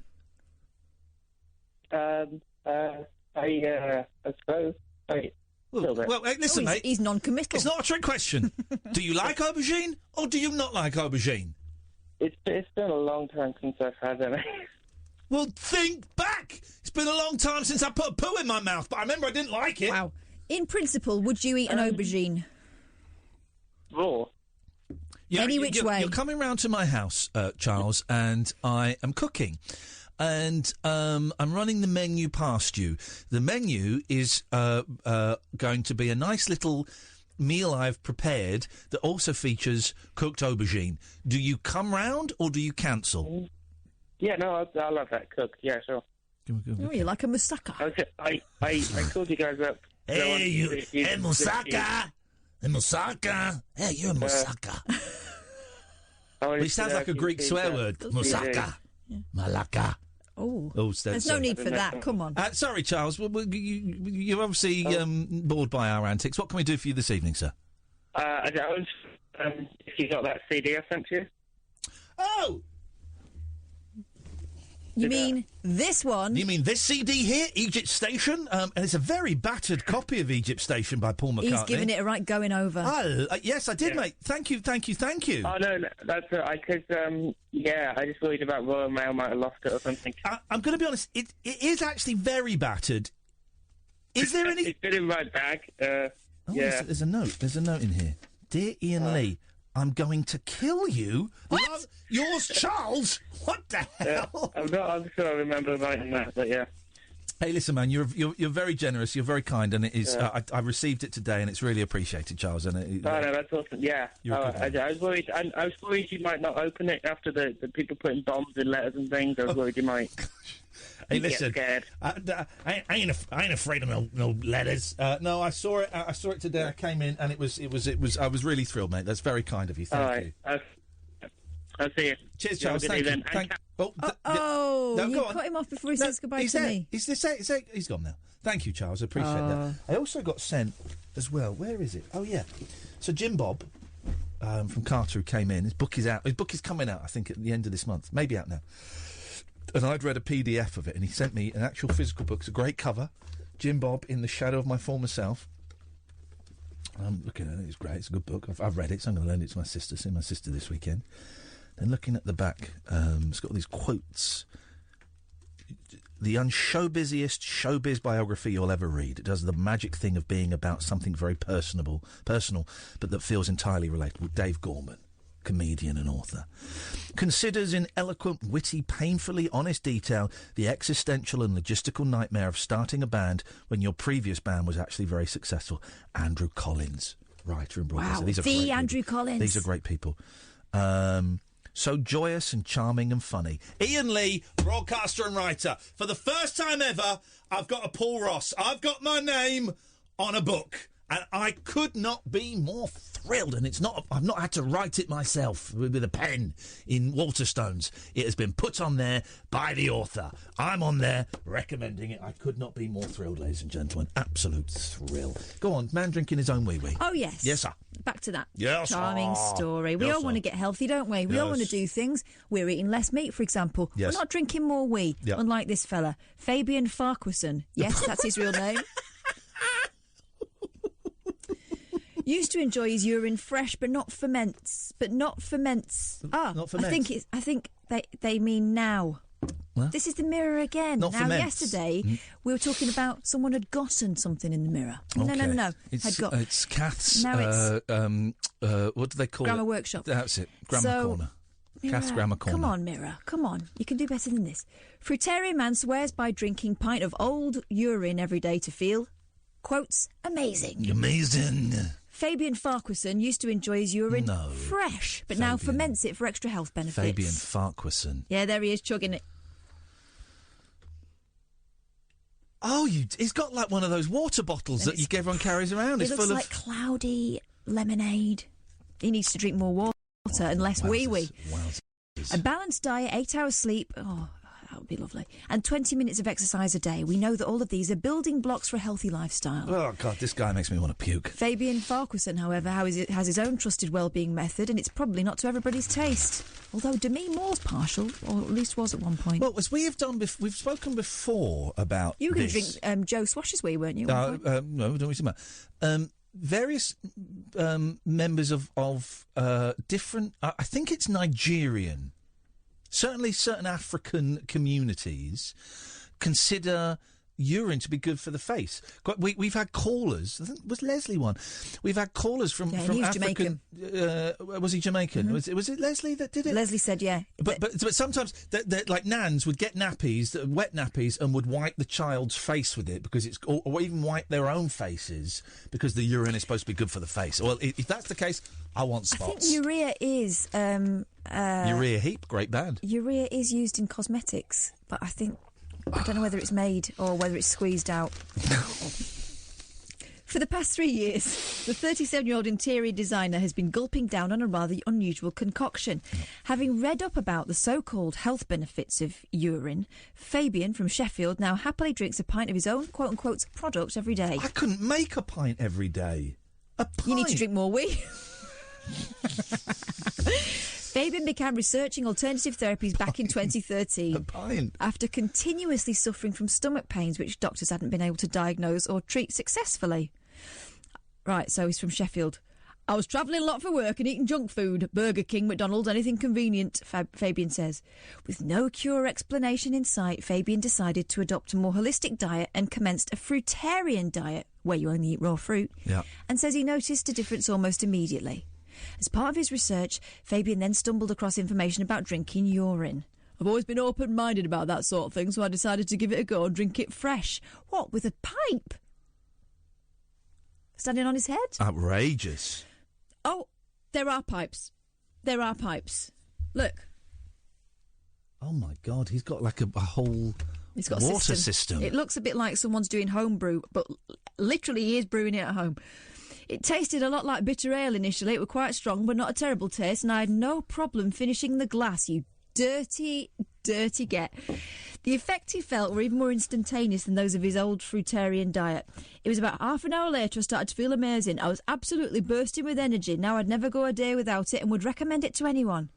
I suppose. Well, hey, listen, mate. He's non-committal. It's not a trick question. Do you like aubergine or do you not like aubergine? It's been a long time since I've had any. Well, think back. It's been a long time since I put a poo in my mouth, but I remember I didn't like it. Wow. In principle, would you eat an aubergine? Raw. Any which way. You're coming round to my house, Charles, and I am cooking. And I'm running the menu past you. The menu is going to be a nice little meal I've prepared that also features cooked aubergine. Do you come round or do you cancel? Yeah, no, I'll have that cooked. Yeah, sure. Oh, you like a moussaka? I called you guys up. Hey, moussaka! Hey, moussaka! Hey, you're a moussaka. It sounds like a Greek swear word. Moussaka. Malaka. Oh, there's no need for that. Come on. Sorry, Charles. You're obviously bored by our antics. What can we do for you this evening, sir? I was, if you got that CD I sent you. Oh! You mean this one? You mean this CD here, Egypt Station? And it's a very battered copy of Egypt Station by Paul McCartney. He's giving it a right going over. Oh, yes, I did, mate. Thank you. Oh, no, that's all right, because, I just worried about Royal Mail might have lost it or something. I'm going to be honest, it is actually very battered. Is there any... It's been in my bag, There's a note. There's a note in here. Dear Iain Lee, I'm going to kill you. What? Yours, Charles? What the hell? I'm sure I remember writing that, but yeah. Hey, listen, man, you're very generous. You're very kind, and it is. I received it today, and it's really appreciated, Charles. And no, that's awesome. Yeah, I was worried. I was worried you might not open it after the people putting bombs in letters and things. I was worried you might. Hey, listen, get scared. I ain't afraid of no letters. No, I saw it. I saw it today. I came in, and it was. I was really thrilled, mate. That's very kind of you. Thank you. I'll see you. Cheers, Charles. Thank you. You cut him off before he says goodbye to me. He's gone now. Thank you, Charles. I appreciate that. I also got sent as well. Where is it? Oh, yeah. So Jim Bob from Carter, who came in, his book is out. His book is coming out, I think, at the end of this month. Maybe out now. And I'd read a PDF of it, and he sent me an actual physical book. It's a great cover. Jim Bob, In the Shadow of My Former Self. I'm looking at it. It's great. It's a good book. I've read it, so I'm going to lend it to my sister. See my sister this weekend. Then looking at the back, it's got all these quotes. The unshowbiziest showbiz biography you'll ever read. It does the magic thing of being about something very personal, but that feels entirely relatable. Dave Gorman, comedian and author, considers in eloquent, witty, painfully honest detail the existential and logistical nightmare of starting a band when your previous band was actually very successful. Andrew Collins, writer and broadcaster. Wow, These are great Andrew people. Collins. These are great people. So joyous and charming and funny. Iain Lee, broadcaster and writer. For the first time ever, I've got a Paul Ross. I've got my name on a book. And I could not be more thrilled. And I've not had to write it myself with a pen in Waterstones. It has been put on there by the author. I'm on there recommending it. I could not be more thrilled, ladies and gentlemen. Absolute thrill. Go on, man drinking his own wee-wee. Oh, yes. Yes, sir. Back to that yes, charming story. We all want to get healthy, don't we? We all want to do things. We're eating less meat, for example. Yes. We're not drinking more wee, unlike this fella. Fabian Farquharson. Yes, that's his real name. Used to enjoy his urine fresh, but not ferments. Not ferments. I think they mean now. What? This is the mirror again. Not now, ferments. yesterday we were talking about someone had gotten something in the mirror. Okay. No. It's Kath's. Now what do they call Grammar it? Workshop. That's it. Grammar Corner. Kath's Grammar Corner. Come on, mirror. Come on. You can do better than this. Fruitarian man swears by drinking pint of old urine every day to feel, quotes, amazing. Amazing. Fabian Farquharson used to enjoy his urine fresh, but now ferments it for extra health benefits. Fabian Farquharson. Yeah, there he is, chugging it. Oh, he's got like one of those water bottles that everyone carries around. It looks like cloudy lemonade. He needs to drink more water and less wee-wee. A balanced diet, 8 hours sleep. Oh, that would be lovely. And 20 minutes of exercise a day. We know that all of these are building blocks for a healthy lifestyle. Oh, God, this guy makes me want to puke. Fabian Farquharson, however, has his own trusted wellbeing method, and it's probably not to everybody's taste. Although Demi Moore's partial, or at least was at one point. Well, as we have done, we've spoken before about You were going to drink Joe Swash's wee, weren't you? No, don't we talk about various members of different... I think it's Nigerian. Certainly certain African communities consider urine to be good for the face. We've had callers. I think was Leslie one. We've had callers from African. Was he Jamaican? Mm-hmm. Was it Leslie that did it? Leslie said, yeah. But sometimes like nans would get nappies, wet nappies, and would wipe the child's face with it because it's or even wipe their own faces because the urine is supposed to be good for the face. Well, if that's the case, I want spots. I think urea is Urea Heap, great band. Urea is used in cosmetics, but I don't know whether it's made or whether it's squeezed out. For the past 3 years, the 37-year-old interior designer has been gulping down on a rather unusual concoction. Having read up about the so-called health benefits of urine, Fabian from Sheffield now happily drinks a pint of his own quote-unquote product every day. I couldn't make a pint every day. A pint? You need to drink more wee. Fabian began researching alternative therapies back in 2013. A pint. After continuously suffering from stomach pains, which doctors hadn't been able to diagnose or treat successfully. Right, so he's from Sheffield. I was travelling a lot for work and eating junk food. Burger King, McDonald's, anything convenient, Fabian says. With no cure explanation in sight, Fabian decided to adopt a more holistic diet and commenced a fruitarian diet, where you only eat raw fruit, and says he noticed a difference almost immediately. As part of his research, Fabian then stumbled across information about drinking urine. I've always been open-minded about that sort of thing, so I decided to give it a go and drink it fresh. What, with a pipe? Standing on his head? Outrageous. Oh, there are pipes. There are pipes. Look. Oh, my God, he's got like a whole He's got water a system. It looks a bit like someone's doing home brew, but literally he is brewing it at home. It tasted a lot like bitter ale initially. It was quite strong, but not a terrible taste, and I had no problem finishing the glass, you dirty, dirty get. The effects he felt were even more instantaneous than those of his old fruitarian diet. It was about half an hour later I started to feel amazing. I was absolutely bursting with energy. Now I'd never go a day without it and would recommend it to anyone.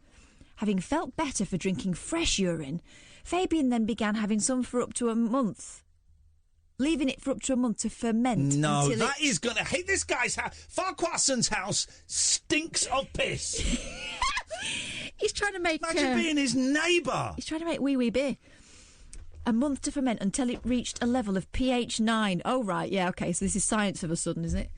Having felt better for drinking fresh urine, Fabian then began having some for up to a month. Leaving it for up to a month to ferment. No, that is going to hate this guy's house. Farquharson's house stinks of piss. He's trying to make... Imagine being his neighbour. He's trying to make wee beer. A month to ferment until it reached a level of pH 9. Oh, right, yeah, OK, so this is science of a sudden, isn't it?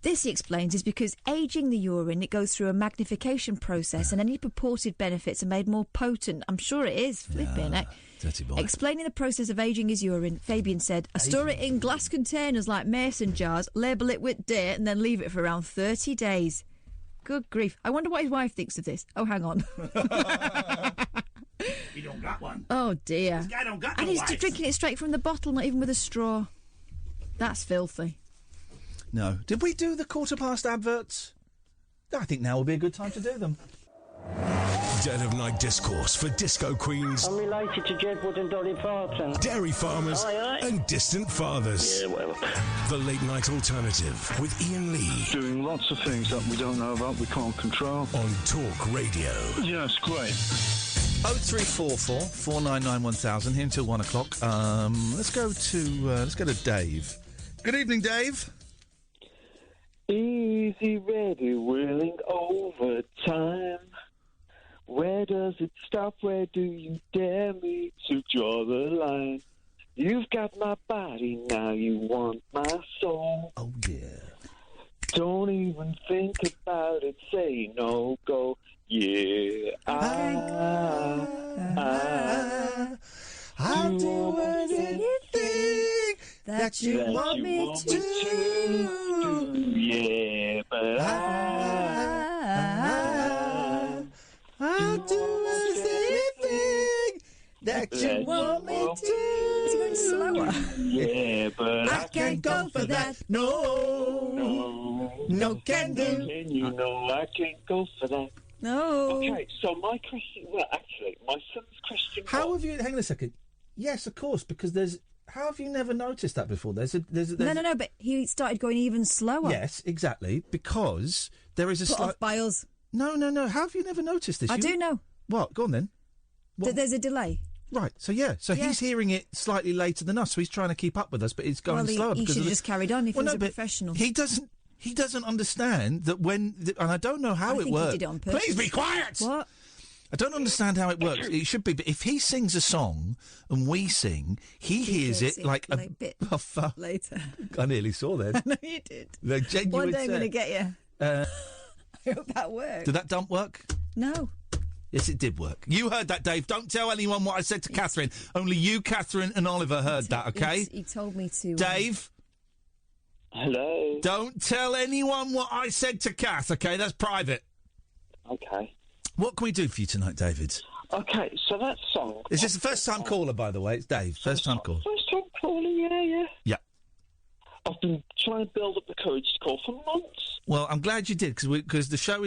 This, he explains, is because ageing the urine, it goes through a magnification process and any purported benefits are made more potent. I'm sure it is. Flipping heck. Dirty boy. Explaining the process of ageing his urine, Fabian said, I store it in glass containers like mason jars, label it with date and then leave it for around 30 days. Good grief. I wonder what his wife thinks of this. Oh, hang on. He don't got one. Oh, dear. This guy don't got no And he's wife. drinking it straight from the bottle, not even with a straw. That's filthy. No. Did we do the 15:15 adverts? I think now would be a good time to do them. Dead of Night discourse for disco queens, I'm related to Jedward and Dolly Parton. dairy farmers, Aye, aye. and distant fathers. Yeah, well. The Late Night Alternative with Iain Lee. Doing lots of things that we don't know about, we can't control. On Talk Radio. Yes, great. 0344 499 1000 here until 1 o'clock. Let's go to Dave. Good evening, Dave. Easy, ready, willing, overtime. Where does it stop? Where do you dare me to draw the line? You've got my body, now you want my soul. Oh, yeah. Don't even think about it, say no, go. Yeah, I'll do anything that you want me to. Yeah, but I'll do anything that you want me to. Is he going slower? Yeah, but I can't go for that. No can do. And you know I can't go for that. No. Okay, so my question, well, actually, my son's question. How have you... Hang on a second. Yes, of course, because there's... How have you never noticed that before? There's No, but he started going even slower. Yes, exactly, because there is a Put off by us. No. How have you never noticed this? I do know. What? Go on then. What? There's a delay. Right, so he's hearing it slightly later than us, so he's trying to keep up with us, but it's going slower. He should have just carried on if he was a professional. He doesn't... He doesn't understand that and I don't know how I it think works. he did it on purpose. Please be quiet! What? I don't understand how it works. It should be, but if he sings a song and we sing, he hears it like a bit later. I nearly saw that. I know you did. The genuine One day I'm going to get you. I hope that worked. Did that dump work? No. Yes, it did work. You heard that, Dave. Don't tell anyone what I said to Catherine. Only you, Catherine, and Oliver heard that, okay? He told me to. Dave? Hello? Don't tell anyone what I said to Kath, okay? That's private. Okay. What can we do for you tonight, David? Okay, so that song... Is this the first-time caller, by the way? It's Dave. First-time caller. First-time caller, yeah. Yeah. I've been trying to build up the courage to call for months. Well, I'm glad you did, because the show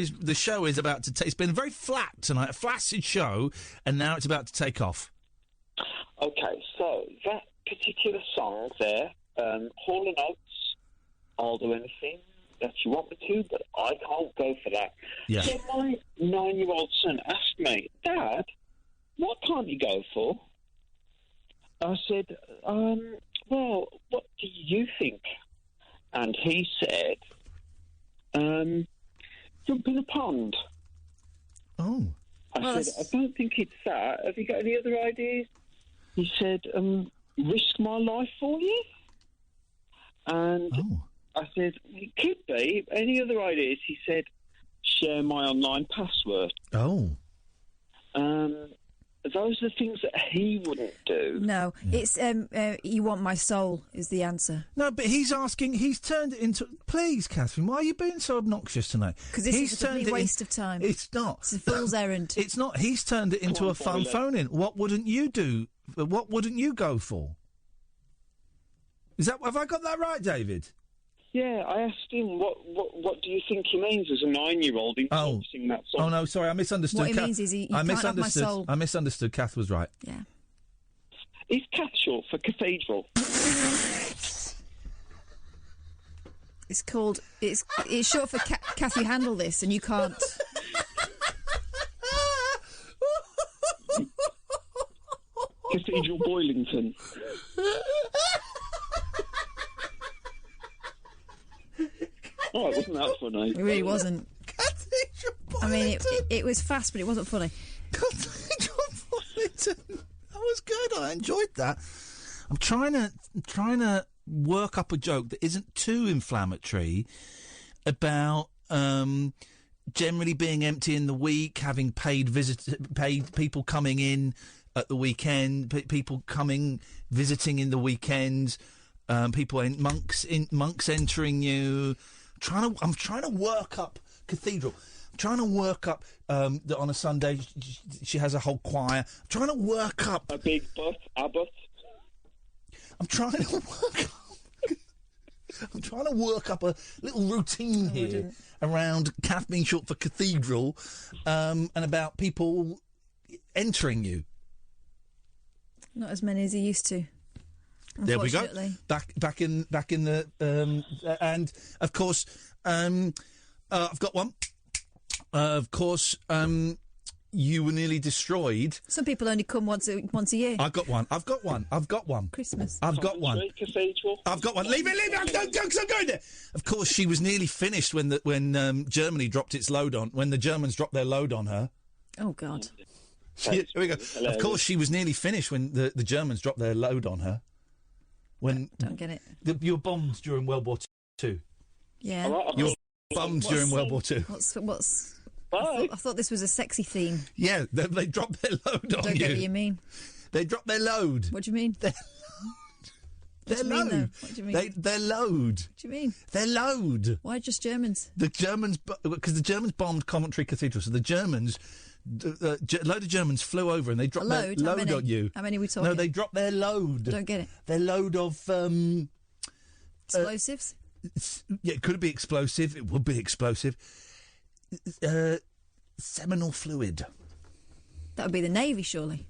is about to... it's been very flat tonight, a flaccid show, and now it's about to take off. Okay, so that particular song there, Hall & Oates, I'll do anything that you want me to, but I can't go for that. Yeah. So my 9-year-old son asked me, Dad, what can't you go for? I said, well, what do you think? And he said, jump in a pond. Oh. I said, I don't think it's that. Have you got any other ideas? He said, risk my life for you? And I said, it could be. Any other ideas? He said, share my online password. Oh. Those are the things that he wouldn't do. No, it's you want my soul is the answer. No, but he's turned it into... Please, Catherine, why are you being so obnoxious tonight? Because this is a complete waste of time. It's not. It's a fool's errand. It's not. He's turned it into a fun phone-in. What wouldn't you do? What wouldn't you go for? Have I got that right, David? Yeah, I asked him, what do you think he means as a 9-year-old sing that song? Oh, no, sorry, I misunderstood. What he means is he can't have my soul. I misunderstood. Kath was right. Yeah. Is Kath short for Cathedral? It's called... It's short for Kath, you handle this, and you can't... Cathedral Boylington. Oh, it wasn't that funny. It really wasn't. I mean, it was fast, but it wasn't funny. Cathedral Boylington. That was good. I enjoyed that. I'm trying to work up a joke that isn't too inflammatory about generally being empty in the week, having paid people coming in at the weekend, people visiting in the weekend, monks entering you. I'm trying to work up Cathedral. I'm trying to work up that on a Sunday she has a whole choir. I'm trying to work up a big butt, abbot. I'm trying to work up a little routine here around Kath being short for Cathedral, and about people entering you. Not as many as he used to. There we go. Back in the and of course I've got one. Of course, you were nearly destroyed. Some people only come once a year. I've got one. Christmas. I've got one. Cathedral. I've got one. Leave it. I'm going there. Of course, she was nearly finished when Germany dropped its load on. When the Germans dropped their load on her. Oh God. Here we go. Of course, she was nearly finished when the Germans dropped their load on her. When don't get it. You were bombed during World War II. Yeah. You were bombed during World War II. What's? I thought this was a sexy theme. Yeah, they dropped their load on you. Don't get what you mean. They dropped their load. What do you mean? Their load. What do you mean? Their load. What do you mean? Their load. Why just Germans? Because the Germans bombed Coventry Cathedral, so the Germans... a load of Germans flew over and they dropped their load on you. How many are we talking? No, they dropped their load. Don't get it. Their load of... explosives? Yeah, could it be explosive? It would be explosive. Seminal fluid. That would be the Navy, surely.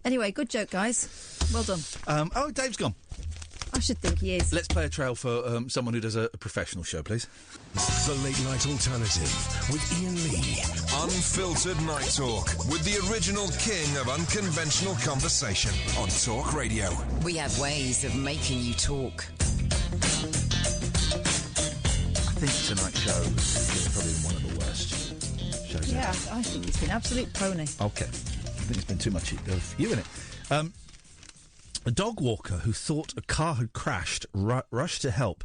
Anyway, good joke, guys. Well done. Dave's gone. I should think he is. Let's play a trail for someone who does a professional show, please. The Late Night Alternative with Iain Lee. Unfiltered Night Talk with the original king of unconventional conversation on Talk Radio. We have ways of making you talk. I think tonight's show is probably one of the worst shows Yeah, ever. I think it's been absolute pony. Okay. I think it's been too much of you in it. A dog walker who thought a car had crashed rushed to help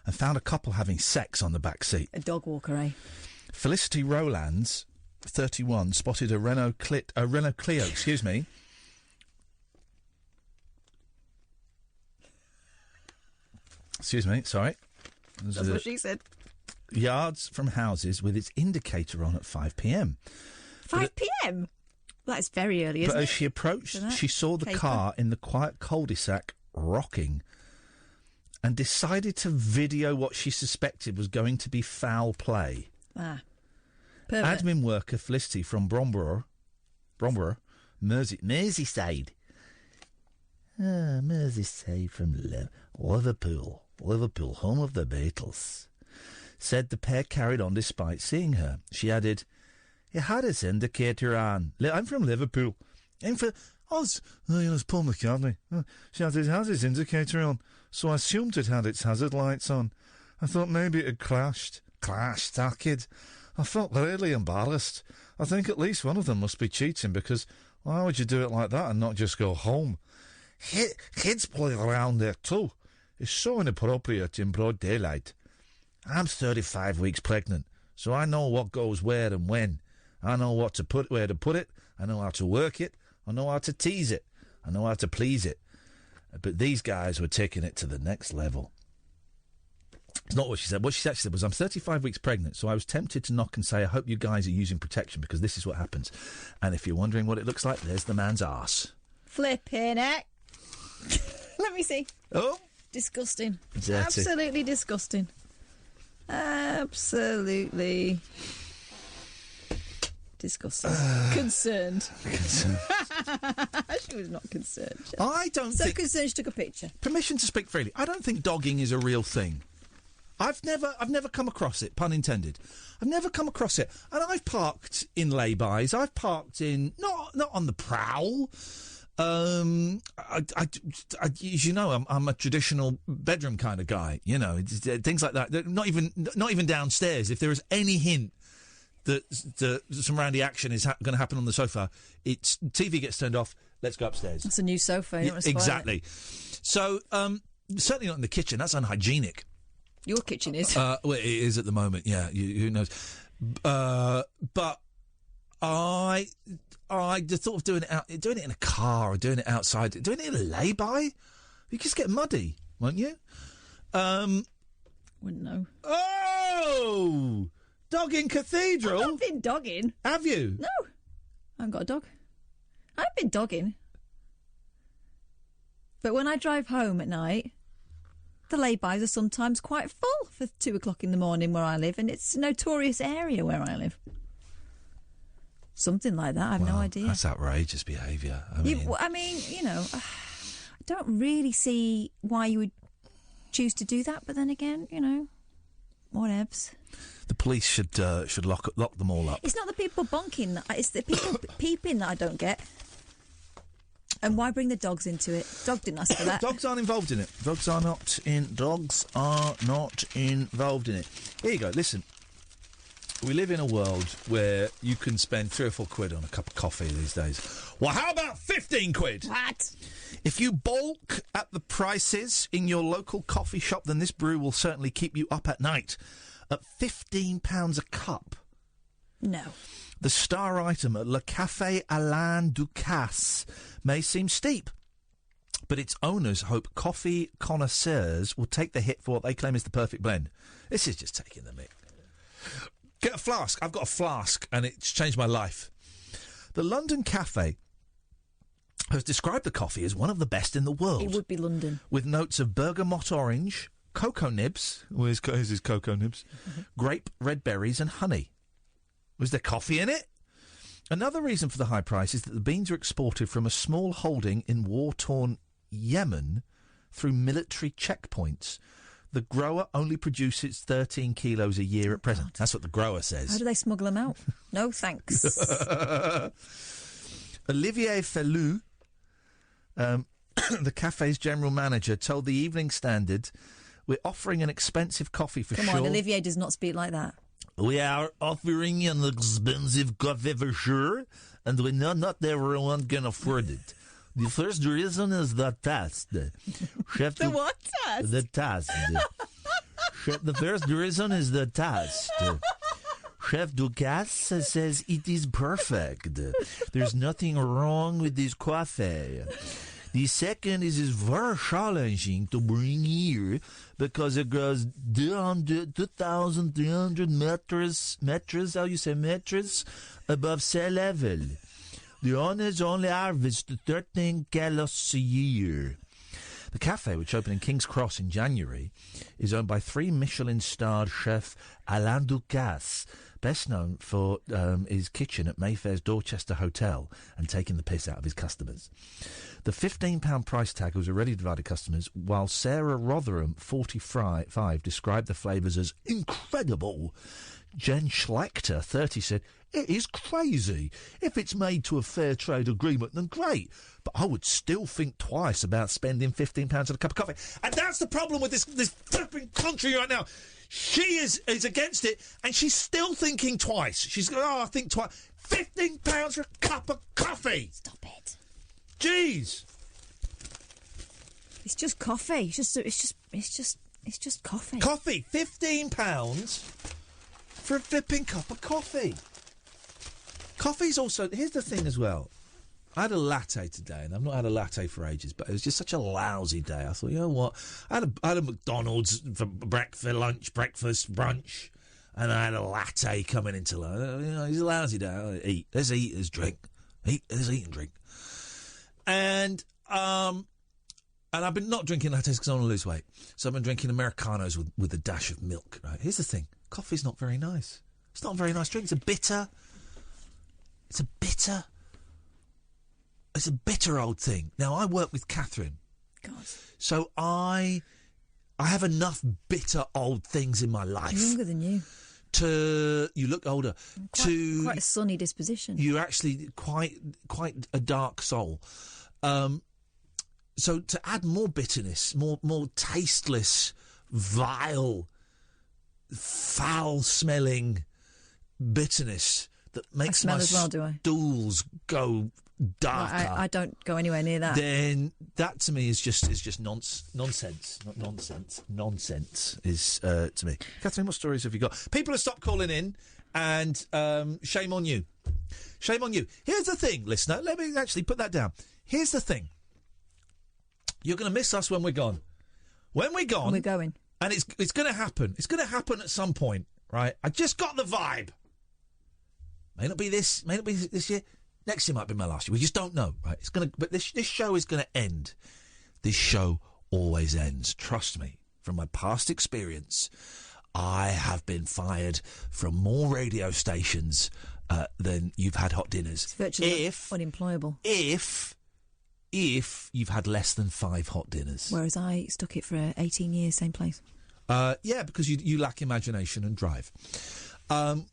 and found a couple having sex on the back seat. A dog walker, eh? Felicity Rowlands, 31, spotted a Renault Clio, excuse me. Excuse me, sorry. That's what she said. Yards from houses with its indicator on at 5 p.m. 5 p.m? That's very early, isn't But it? as she approached, For that she saw the caper. car in the quiet cul-de-sac rocking and decided to video what she suspected was going to be foul play. Ah. Pervert. Admin worker Felicity from Bromborough, Merseyside. Merseyside from Liverpool, home of the Beatles, said the pair carried on despite seeing her. She added, "He had his indicator on. I'm from Liverpool. I'm for us. It's Paul McCartney. She had his indicator on, so I assumed it had its hazard lights on. I thought maybe it had crashed. That kid. I felt really embarrassed. I think at least one of them must be cheating, because why would you do it like that and not just go home? Kids play around there too. It's so inappropriate in broad daylight. I'm 35 weeks pregnant, so I know what goes where and when. I know where to put it. I know how to work it. I know how to tease it. I know how to please it. But these guys were taking it to the next level. It's not what she said. What she actually said was, I'm 35 weeks pregnant, so I was tempted to knock and say, I hope you guys are using protection, because this is what happens. And if you're wondering what it looks like, there's the man's arse. Flipping it. Let me see. Oh. Disgusting. Dirty. Absolutely disgusting. Absolutely disgusting. Concerned. She was not concerned. I don't think... So concerned she took a picture. Permission to speak freely. I don't think dogging is a real thing. I've never come across it, pun intended. I've never come across it. And I've parked in lay-bys. I've parked in... Not on the prowl. As you know, I'm a traditional bedroom kind of guy. You know, things like that. Not even downstairs. If there is any hint that some roundy action is going to happen on the sofa, it's TV gets turned off. Let's go upstairs. It's a new sofa. You don't want to spoil exactly. it. So certainly not in the kitchen. That's unhygienic. Your kitchen is. Well, it is at the moment. Yeah, who knows? But I just thought of doing it in a car or doing it outside, doing it in a lay-by. You just get muddy, won't you? Wouldn't know. Oh, dogging Cathedral. I've not been dogging. Have you? No, I haven't got a dog. I've been dogging, but when I drive home at night, the lay-bys are sometimes quite full for 2 o'clock in the morning where I live, and it's a notorious area where I live. Something like that. I've no idea. That's outrageous behaviour. I mean, you know, I don't really see why you would choose to do that. But then again, you know, whatevs. The police should lock them all up. It's not the people bonking. It's the people peeping that I don't get. And why bring the dogs into it? Dog didn't ask for that. Dogs aren't involved in it. Dogs are not involved in it. Here you go. Listen. We live in a world where you can spend 3 or 4 quid on a cup of coffee these days. Well, how about 15 quid? What? If you balk at the prices in your local coffee shop, then this brew will certainly keep you up at night. At £15 a cup. No. The star item at Le Café Alain Ducasse may seem steep, but its owners hope coffee connoisseurs will take the hit for what they claim is the perfect blend. This is just taking the mick. Get a flask. I've got a flask, and it's changed my life. The London Cafe has described the coffee as one of the best in the world. It would be London. With notes of bergamot orange, cocoa nibs. Where's his cocoa nibs? Grape, red berries, and honey. Was there coffee in it? Another reason for the high price is that the beans are exported from a small holding in war-torn Yemen through military checkpoints. The grower only produces 13 kilos a year at present. That's what the grower says. How do they smuggle them out? No, thanks. Olivier Fellou, the cafe's general manager, told the Evening Standard, "We're offering an expensive coffee for sure." Come on, Olivier does not speak like that. "We are offering an expensive coffee for sure, and we know not everyone can afford it. The first reason is the taste." The what taste? The taste. The first reason is the taste. Chef Ducasse says it is perfect. There's nothing wrong with this coffee. The second is very challenging to bring here because it goes 2,300 meters, how you say meters, above sea level. The owners only harvest 13 kilos a year. The cafe, which opened in King's Cross in January, is owned by 3 Michelin-starred chef Alain Ducasse, best known for his kitchen at Mayfair's Dorchester Hotel and taking the piss out of his customers. The £15 price tag was already divided customers, while Sarah Rotherham, 45, described the flavours as incredible. Jen Schlechter, 30, said, "It is crazy. If it's made to a fair trade agreement, then great. But I would still think twice about spending £15 on a cup of coffee." And that's the problem with this flipping country right now. She is against it, and she's still thinking twice. She's going, I think twice. £15 for a cup of coffee. Stop it. Jeez. It's just coffee. It's just coffee. Coffee. £15 for a flipping cup of coffee. Coffee's also... Here's the thing as well. I had a latte today, and I've not had a latte for ages, but it was just such a lousy day. I thought, you know what? I had a McDonald's for breakfast, lunch, breakfast, brunch, and I had a latte coming into lunch. You know, it's a lousy day. Let's eat, let's drink. Let's eat and drink. And I've been not drinking lattes because I want to lose weight. So I've been drinking Americanos with a dash of milk. Right? Here's the thing. Coffee's not very nice. It's not a very nice drink. It's a bitter old thing. Now, I work with Catherine. God. So I have enough bitter old things in my life. I'm younger than you. You look older. Quite a sunny disposition. You're actually quite a dark soul. So to add more bitterness, more tasteless, vile, foul-smelling bitterness that makes my stools go darker. I don't go anywhere near that. Then that to me is just nonsense. Not nonsense. Nonsense is to me. Catherine, what stories have you got? People have stopped calling in, and shame on you. Shame on you. Here's the thing, listener. Let me actually put that down. Here's the thing. You're going to miss us when we're gone. When we're gone, we're going, and it's going to happen. It's going to happen at some point, right? I just got the vibe. May not be this year. Next year might be my last year. We just don't know, right? But this show is going to end. This show always ends. Trust me. From my past experience, I have been fired from more radio stations than you've had hot dinners. It's virtually unemployable. If you've had less than 5 hot dinners. Whereas I stuck it for 18 years, same place. Yeah, because you lack imagination and drive.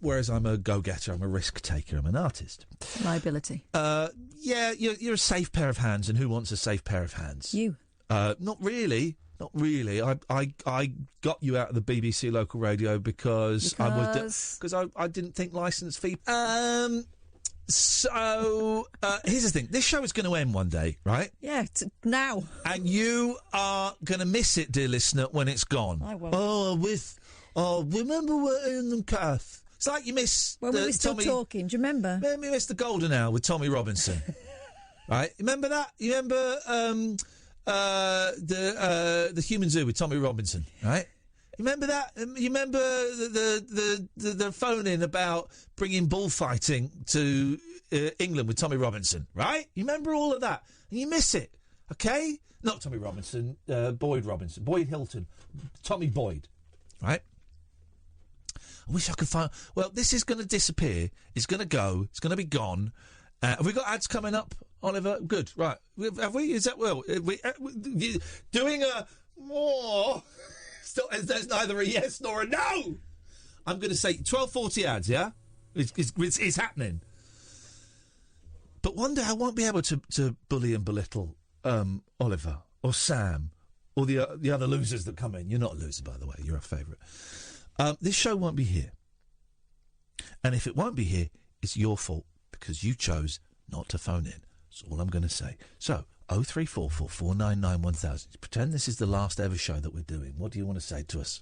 Whereas I'm a go-getter, I'm a risk-taker, I'm an artist. Liability. Yeah, you're a safe pair of hands, and who wants a safe pair of hands? You. Not really. I got you out of the BBC local radio because I didn't think licence fee. So here's the thing. This show is going to end one day, right? Yeah, now. And you are going to miss it, dear listener, when it's gone. I won't. Remember Iain and Kath? It's like you miss... When we were still talking, do you remember? We missed the golden hour with Tommy Robinson. Right? Remember that? You remember the Human Zoo with Tommy Robinson, right? Remember that? You remember the phone-in about bringing bullfighting to England with Tommy Robinson, right? You remember all of that? And you miss it, okay? Not Tommy Robinson, Boyd Hilton, Tommy Boyd, right? I wish I could find... Well, this is going to disappear. It's going to go. It's going to be gone. Have we got ads coming up Oliver? Good, right. Have we? Is that well? Doing a more? There's neither a yes nor a no. I'm going to say 12:40 ads. Yeah, it's happening. But one day I won't be able to bully and belittle Oliver or Sam or the other losers that come in. You're not a loser, by the way. You're a favourite. This show won't be here. And if it won't be here, it's your fault because you chose not to phone in. That's all I'm going to say. So, 0344 499 1000. Pretend this is the last ever show that we're doing. What do you want to say to us?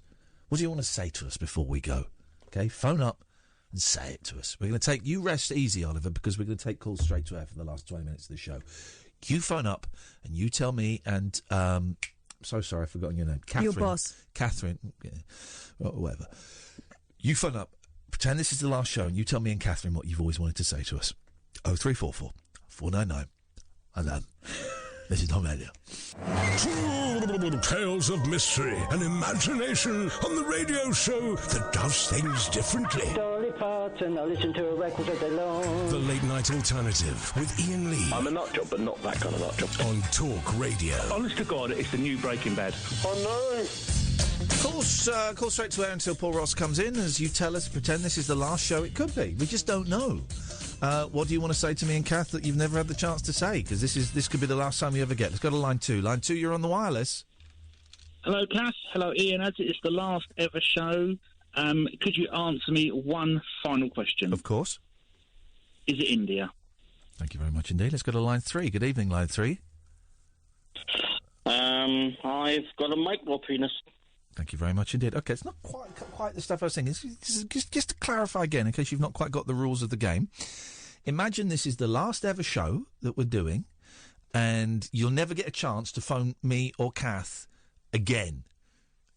What do you want to say to us before we go? Okay, phone up and say it to us. We're going to take... You rest easy, Oliver, because we're going to take calls straight to air for the last 20 minutes of the show. You phone up and you tell me and... so sorry, I've forgotten your name. Catherine. Your boss. Catherine. Yeah, whatever. You phone up, pretend this is the last show, and you tell me and Catherine what you've always wanted to say to us. 0344 499 1000. This is Tom Radio. Tales of mystery and imagination on the radio show that does things differently. Dolly Parton, I listen to a record all day long. The Late Night Alternative with Iain Lee. I'm a nut job, but not that kind of nut job. On Talk Radio. Honest to God, it's the new Breaking Bad. Oh no! Call straight to air until Paul Ross comes in as you tell us, pretend this is the last show. It could be. We just don't know. What do you want to say to me and Kath that you've never had the chance to say? Because this could be the last time you ever get. Let's go to line 2. Line 2, you're on the wireless. Hello, Kath. Hello, Ian. As it is the last ever show, could you answer me one final question? Of course. Is it India? Thank you very much indeed. Let's go to line 3. Good evening, line 3. I've got a micro penis. Thank you very much indeed. OK, it's not quite the stuff I was saying. Just to clarify again, in case you've not quite got the rules of the game, imagine this is the last ever show that we're doing, and you'll never get a chance to phone me or Kath again.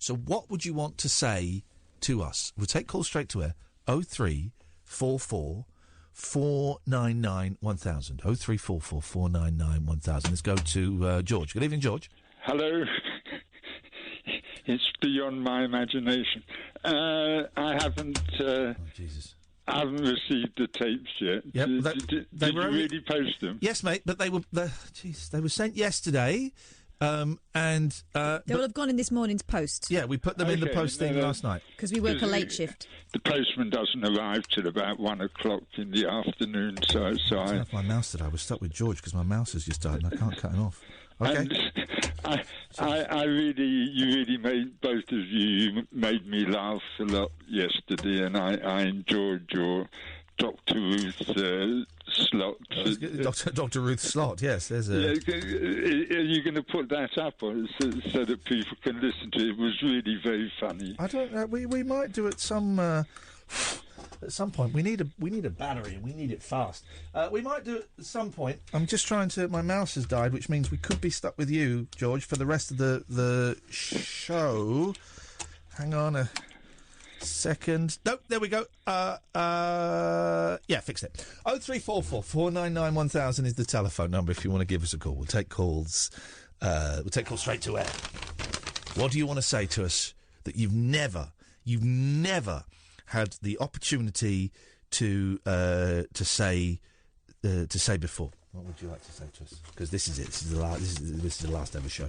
So what would you want to say to us? We'll take calls straight to air. 0344 499 1000. 0344 499 1000. Let's go to George. Good evening, George. Hello. It's beyond my imagination. I haven't. Jesus. I haven't received the tapes yet. Yep, did you really post them? Yes, mate. But they were. They were sent yesterday, and they will have gone in this morning's post. Yeah, we put them in the post thing last night because we work a late shift. The postman doesn't arrive till about 1 o'clock in the afternoon. So I have my mouse today. I was stuck with George because my mouse has just died and I can't cut him off. Okay. And you really made, both of you made me laugh a lot yesterday, and I enjoyed your Dr. Ruth slot. Dr. Ruth slot, yes. There's a. Yeah, are you going to put that up so that people can listen to it? It was really very funny. I don't know. We might do it some. At some point, we need a battery and we need it fast. We might do it at some point. I'm just trying to. My mouse has died, which means we could be stuck with you, George, for the rest of the show. Hang on a second. Nope, there we go. Yeah, fixed it. 0344 499 1000 is the telephone number if you want to give us a call. We'll take calls. We'll take calls straight to air. What do you want to say to us that you've never had the opportunity to say before? What would you like to say to us? Because this is it. This is the last ever show.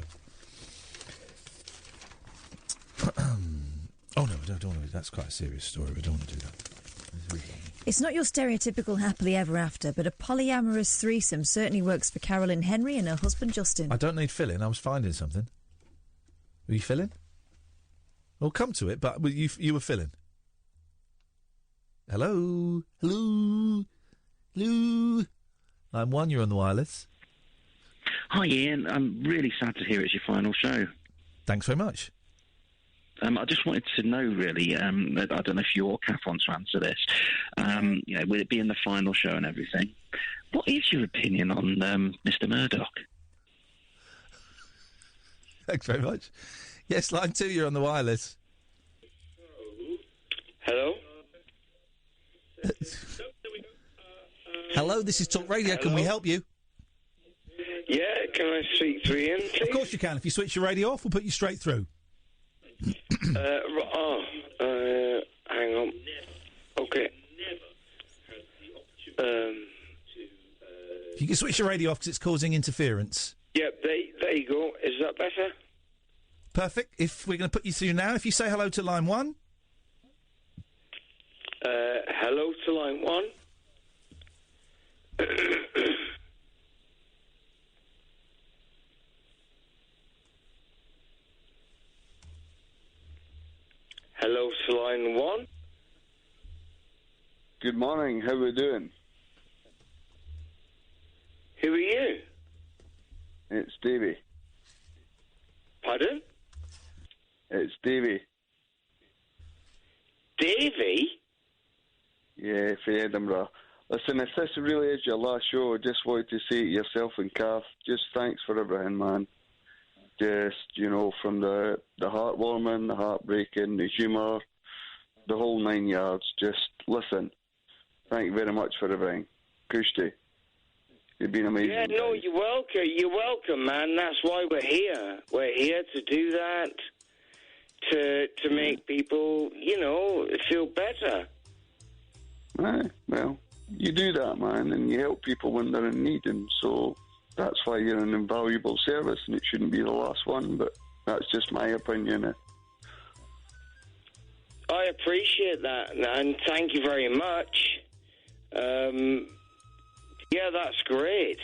Oh no, I don't want to. That's quite a serious story. We don't want to do that. It's not your stereotypical happily ever after, but a polyamorous threesome certainly works for Carolyn Henry and her husband Justin. I don't need filling. I was finding something. Were you filling? We'll come to it, but you were filling. Hello? Hello? Line 1, you're on the wireless. Hi, Ian. I'm really sad to hear it's your final show. Thanks very much. I just wanted to know, really, I don't know if you or Kath wants to answer this, with it being the final show and everything, what is your opinion on Mr. Murdoch? Thanks very much. Yes, line 2, you're on the wireless. Hello? Hello, this is Talk Radio. Can we help you? Yeah, can I speak to Ian, please? Of course you can. If you switch your radio off, we'll put you straight through. Hang on. Okay. If you can switch your radio off because it's causing interference. Yep, there you go. Is that better? Perfect. If we're going to put you through now, if you say hello to line 1. Hello to line 1. Hello to line 1. Good morning. How are we doing? Who are you? It's Davy. Pardon? It's Davy. Davy? Yeah, for Edinburgh. Listen, if this really is your last show, I just wanted to say to yourself and Kath, just thanks for everything, man. Just, from the heartwarming, the heartbreaking, the humour, the whole 9 yards. Just listen. Thank you very much for everything. Kushti. You've been amazing. Yeah, no, you're welcome. You're welcome, man. That's why we're here. We're here to do that, to make people, feel better. Right, well, you do that, man, and you help people when they're in need, and so that's why you're an invaluable service, and it shouldn't be the last one, but that's just my opinion. I appreciate that, and thank you very much. Yeah, that's great.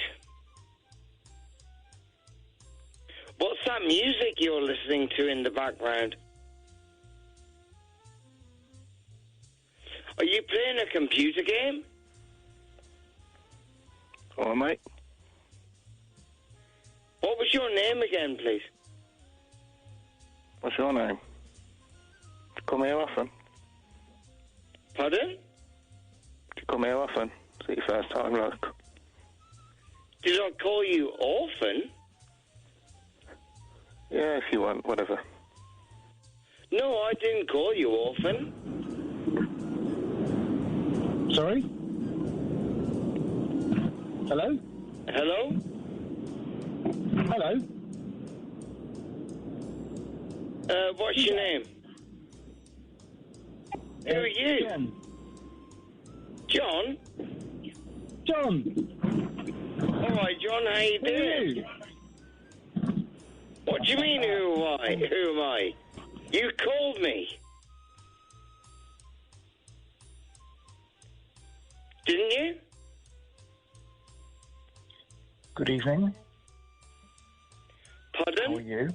What's that music you're listening to in the background? Are you playing a computer game? Oh, mate. What was your name again, please? What's your name? You come here often? Pardon? You come here often? Is it your first time, like? Did I call you orphan? Yeah, if you want, whatever. No, I didn't call you orphan. Sorry? Hello? Hello? Hello? What's your name? Who are you? John? John? All right, John, how you doing? What do you mean, who am I? Who am I? You called me. Didn't you? Good evening. Pardon? How are you?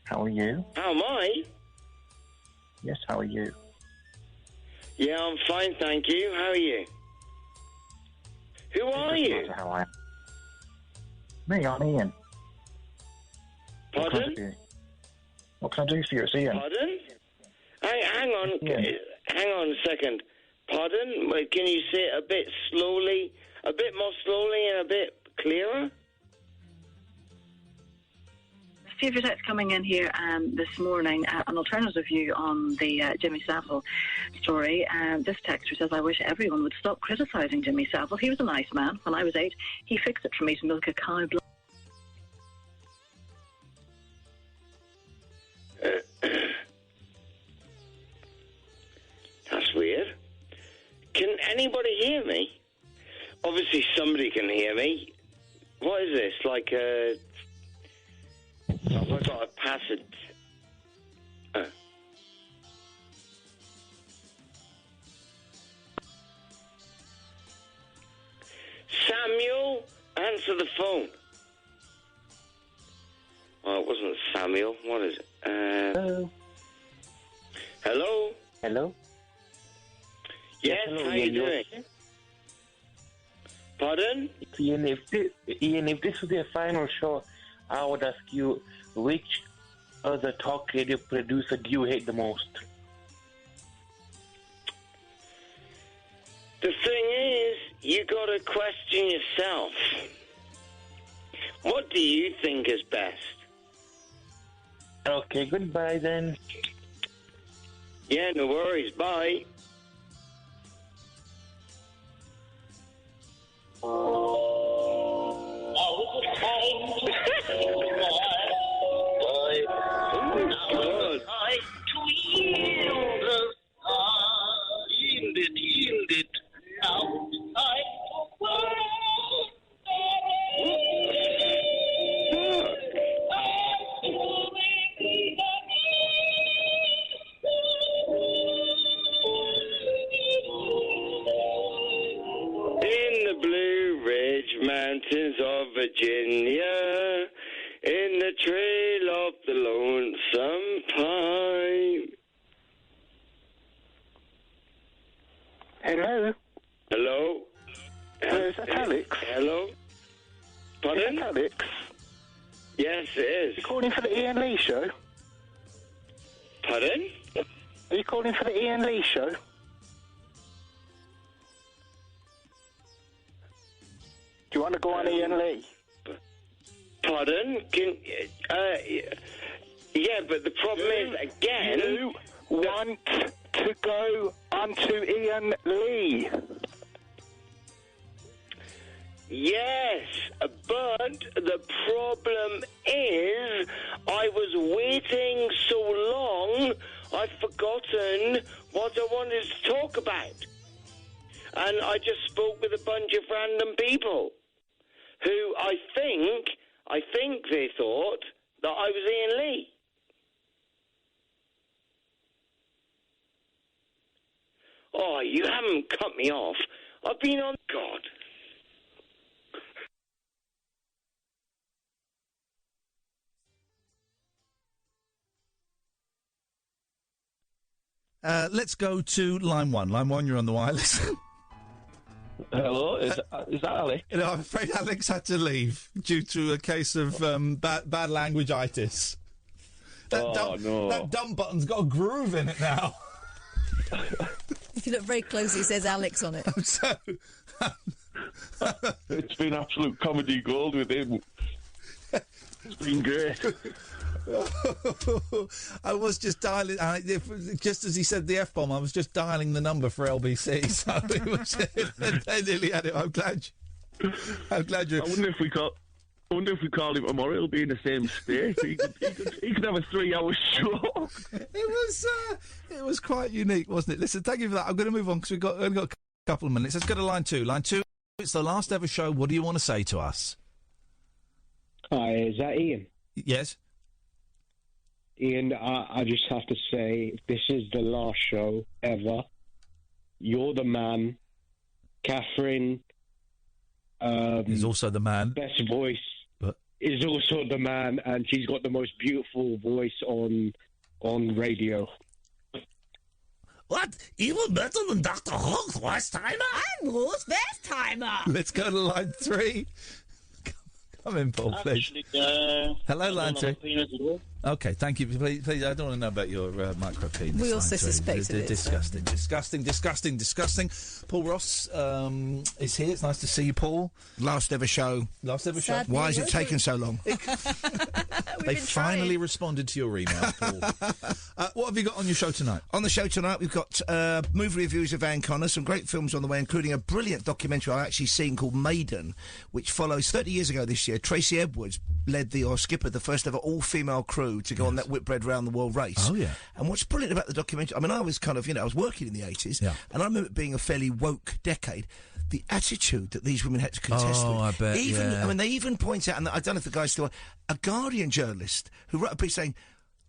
How are you? How am I? Yes, how are you? Yeah, I'm fine, thank you. How are you? Who are you? How I am. Me, I'm Ian. Pardon? What can I do for you? It's Ian. Pardon? Hang on. Hang on a second. Pardon? Wait, can you say it a bit slowly? A bit more slowly and a bit clearer? A few of your texts coming in here this morning, an alternative view on the Jimmy Savile story. This texter says, I wish everyone would stop criticising Jimmy Savile. He was a nice man. When I was 8, he fixed it for me to milk a cow. That's weird. Can anybody hear me? Obviously somebody can hear me. What is this? Like a... Have I got a passage? Samuel, answer the phone. Oh, it wasn't Samuel. What is it? Hello. Hello? Hello? Yes, hello, how are you doing? Pardon? Ian, if this was your final show, I would ask you, which other talk radio producer do you hate the most? The thing is, you got to question yourself. What do you think is best? Okay, goodbye then. Yeah, no worries. Bye. Yield it. Now time to work. Virginia, in the trail of the lonesome pine. Hello? Hello? Hello, is that Alex? Hello? Pardon? Is that Alex? Yes, it is. You calling for the Iain Lee show? Pardon? Are you calling for the Iain Lee show? Do you want to go on Iain Lee? Pardon? Yeah, but the problem is, again... You want to go onto Iain Lee? Yes, but the problem is I was waiting so long I've forgotten what I wanted to talk about. And I just spoke with a bunch of random people who I think they thought that I was Iain Lee. Oh, you haven't cut me off. I've been on... God. Let's go to line one. Line one, you're on the wireless. Hello, is that Alex? No, I'm afraid Alex had to leave due to a case of bad language-itis. That dump button's got a groove in it now. If you look very closely, it says Alex on it. It's been absolute comedy gold with him. It's been great. I was just dialing, just as he said the F-bomb, I was just dialing the number for LBC, so it was, they nearly had it. I'm glad you... I wonder if we call him tomorrow, he'll be in the same state. He could have a 3-hour show. It was quite unique, wasn't it? Listen, thank you for that. I'm going to move on because we've only got a couple of minutes. Let's go to line two. Line two, it's the last ever show. What do you want to say to us? Hi, is that Ian? Yes. Ian, I just have to say, this is the last show ever. You're the man. Katherine is also the man. Best voice is also the man, and she's got the most beautiful voice on radio. What? Even better than Dr. Hook's voice timer? I'm Ruth's best timer. Let's go to line three. Come in, Paul, please. Hello, line three. Okay, thank you. Please, I don't want to know about your micro-penis. We also suspected it. Disgusting. Paul Ross is here. It's nice to see you, Paul. Last ever show. Sadly, why has it taken so long? They finally responded to your email, Paul. What have you got on your show tonight? On the show tonight, we've got movie reviews of Anne Connor, some great films on the way, including a brilliant documentary I've actually seen called Maiden, which follows 30 years ago this year. Tracy Edwards skippered the first ever all-female crew to go on that Whitbread round the world race. Oh, yeah. And what's brilliant about the documentary, I mean, I was kind of, I was working in the 80s, and I remember it being a fairly woke decade. The attitude that these women had to contest with. I bet, I mean, they even point out, and I don't know if the guy's still... A Guardian journalist who wrote a piece saying,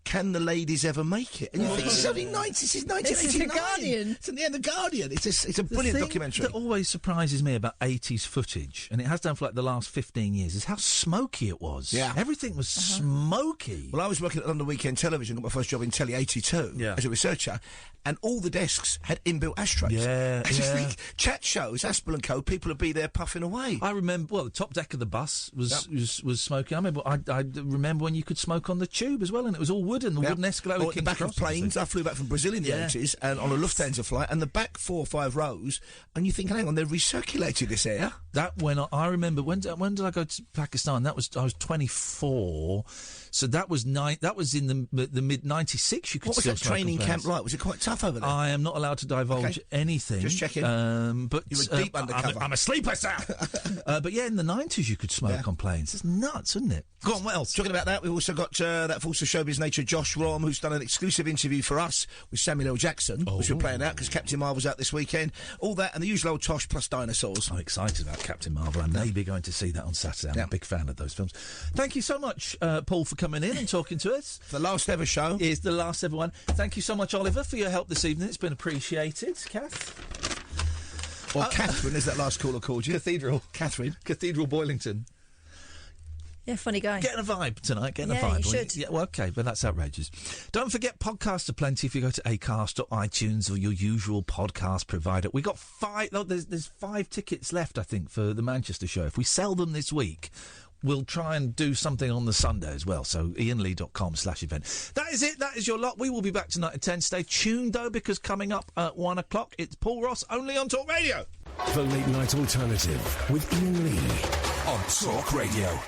can the ladies ever make it? And you think, this is only 1989. This is The Guardian. It's in the end, The Guardian. It's a brilliant documentary. That always surprises me about 80s footage, and it has done for like the last 15 years, is how smoky it was. Yeah. Everything was smoky. Well, I was working at London Weekend Television, got my first job in Telly 82 as a researcher, and all the desks had inbuilt ashtrays. Yeah, I just think, chat shows, Aspel and Co, people would be there puffing away. I remember, the top deck of the bus was smoking. I remember when you could smoke on the tube as well, and it was all wooden, wooden escalator. Or at the back of planes. I flew back from Brazil in the 80s, and on a Lufthansa flight, and the back 4 or 5 rows, and you think, hang on, they've recirculated this air. That when I remember, when did I go to Pakistan? I was 24. So that was in the mid '96. You could. What was still that training smoke on camp like? Was it quite tough over there? I am not allowed to divulge anything. Just checking. But you were deep undercover. I'm a sleeper, sir. But yeah, in the '90s you could smoke on planes. It's nuts, isn't it? Go on. What else? Talking about that, we've also got that Force of Showbiz nature, Josh Rom, who's done an exclusive interview for us with Samuel L. Jackson, which we're playing out because Captain Marvel's out this weekend. All that and the usual old tosh plus dinosaurs. I'm excited about Captain Marvel. I may be going to see that on Saturday. I'm a big fan of those films. Thank you so much, Paul, for coming in and talking to us. The last ever show. Is the last ever one. Thank you so much, Oliver, for your help this evening. It's been appreciated. Kath? Or Catherine, as that last caller called you. Cathedral. Catherine. Cathedral Boylington. Yeah, funny guy. Getting a vibe tonight, getting a Yeah, vibe. you should. Yeah, well, OK, but that's outrageous. Don't forget, podcasts are plenty if you go to Acast or iTunes or your usual podcast provider. We got 5... Oh, there's 5 tickets left, I think, for the Manchester show. If we sell them this week, we'll try and do something on the Sunday as well. So iainlee.com/event. That is it. That is your lot. We will be back tonight at 10. Stay tuned, though, because coming up at 1 o'clock, it's Paul Ross, only on Talk Radio. The Late Night Alternative with Iain Lee on Talk Radio.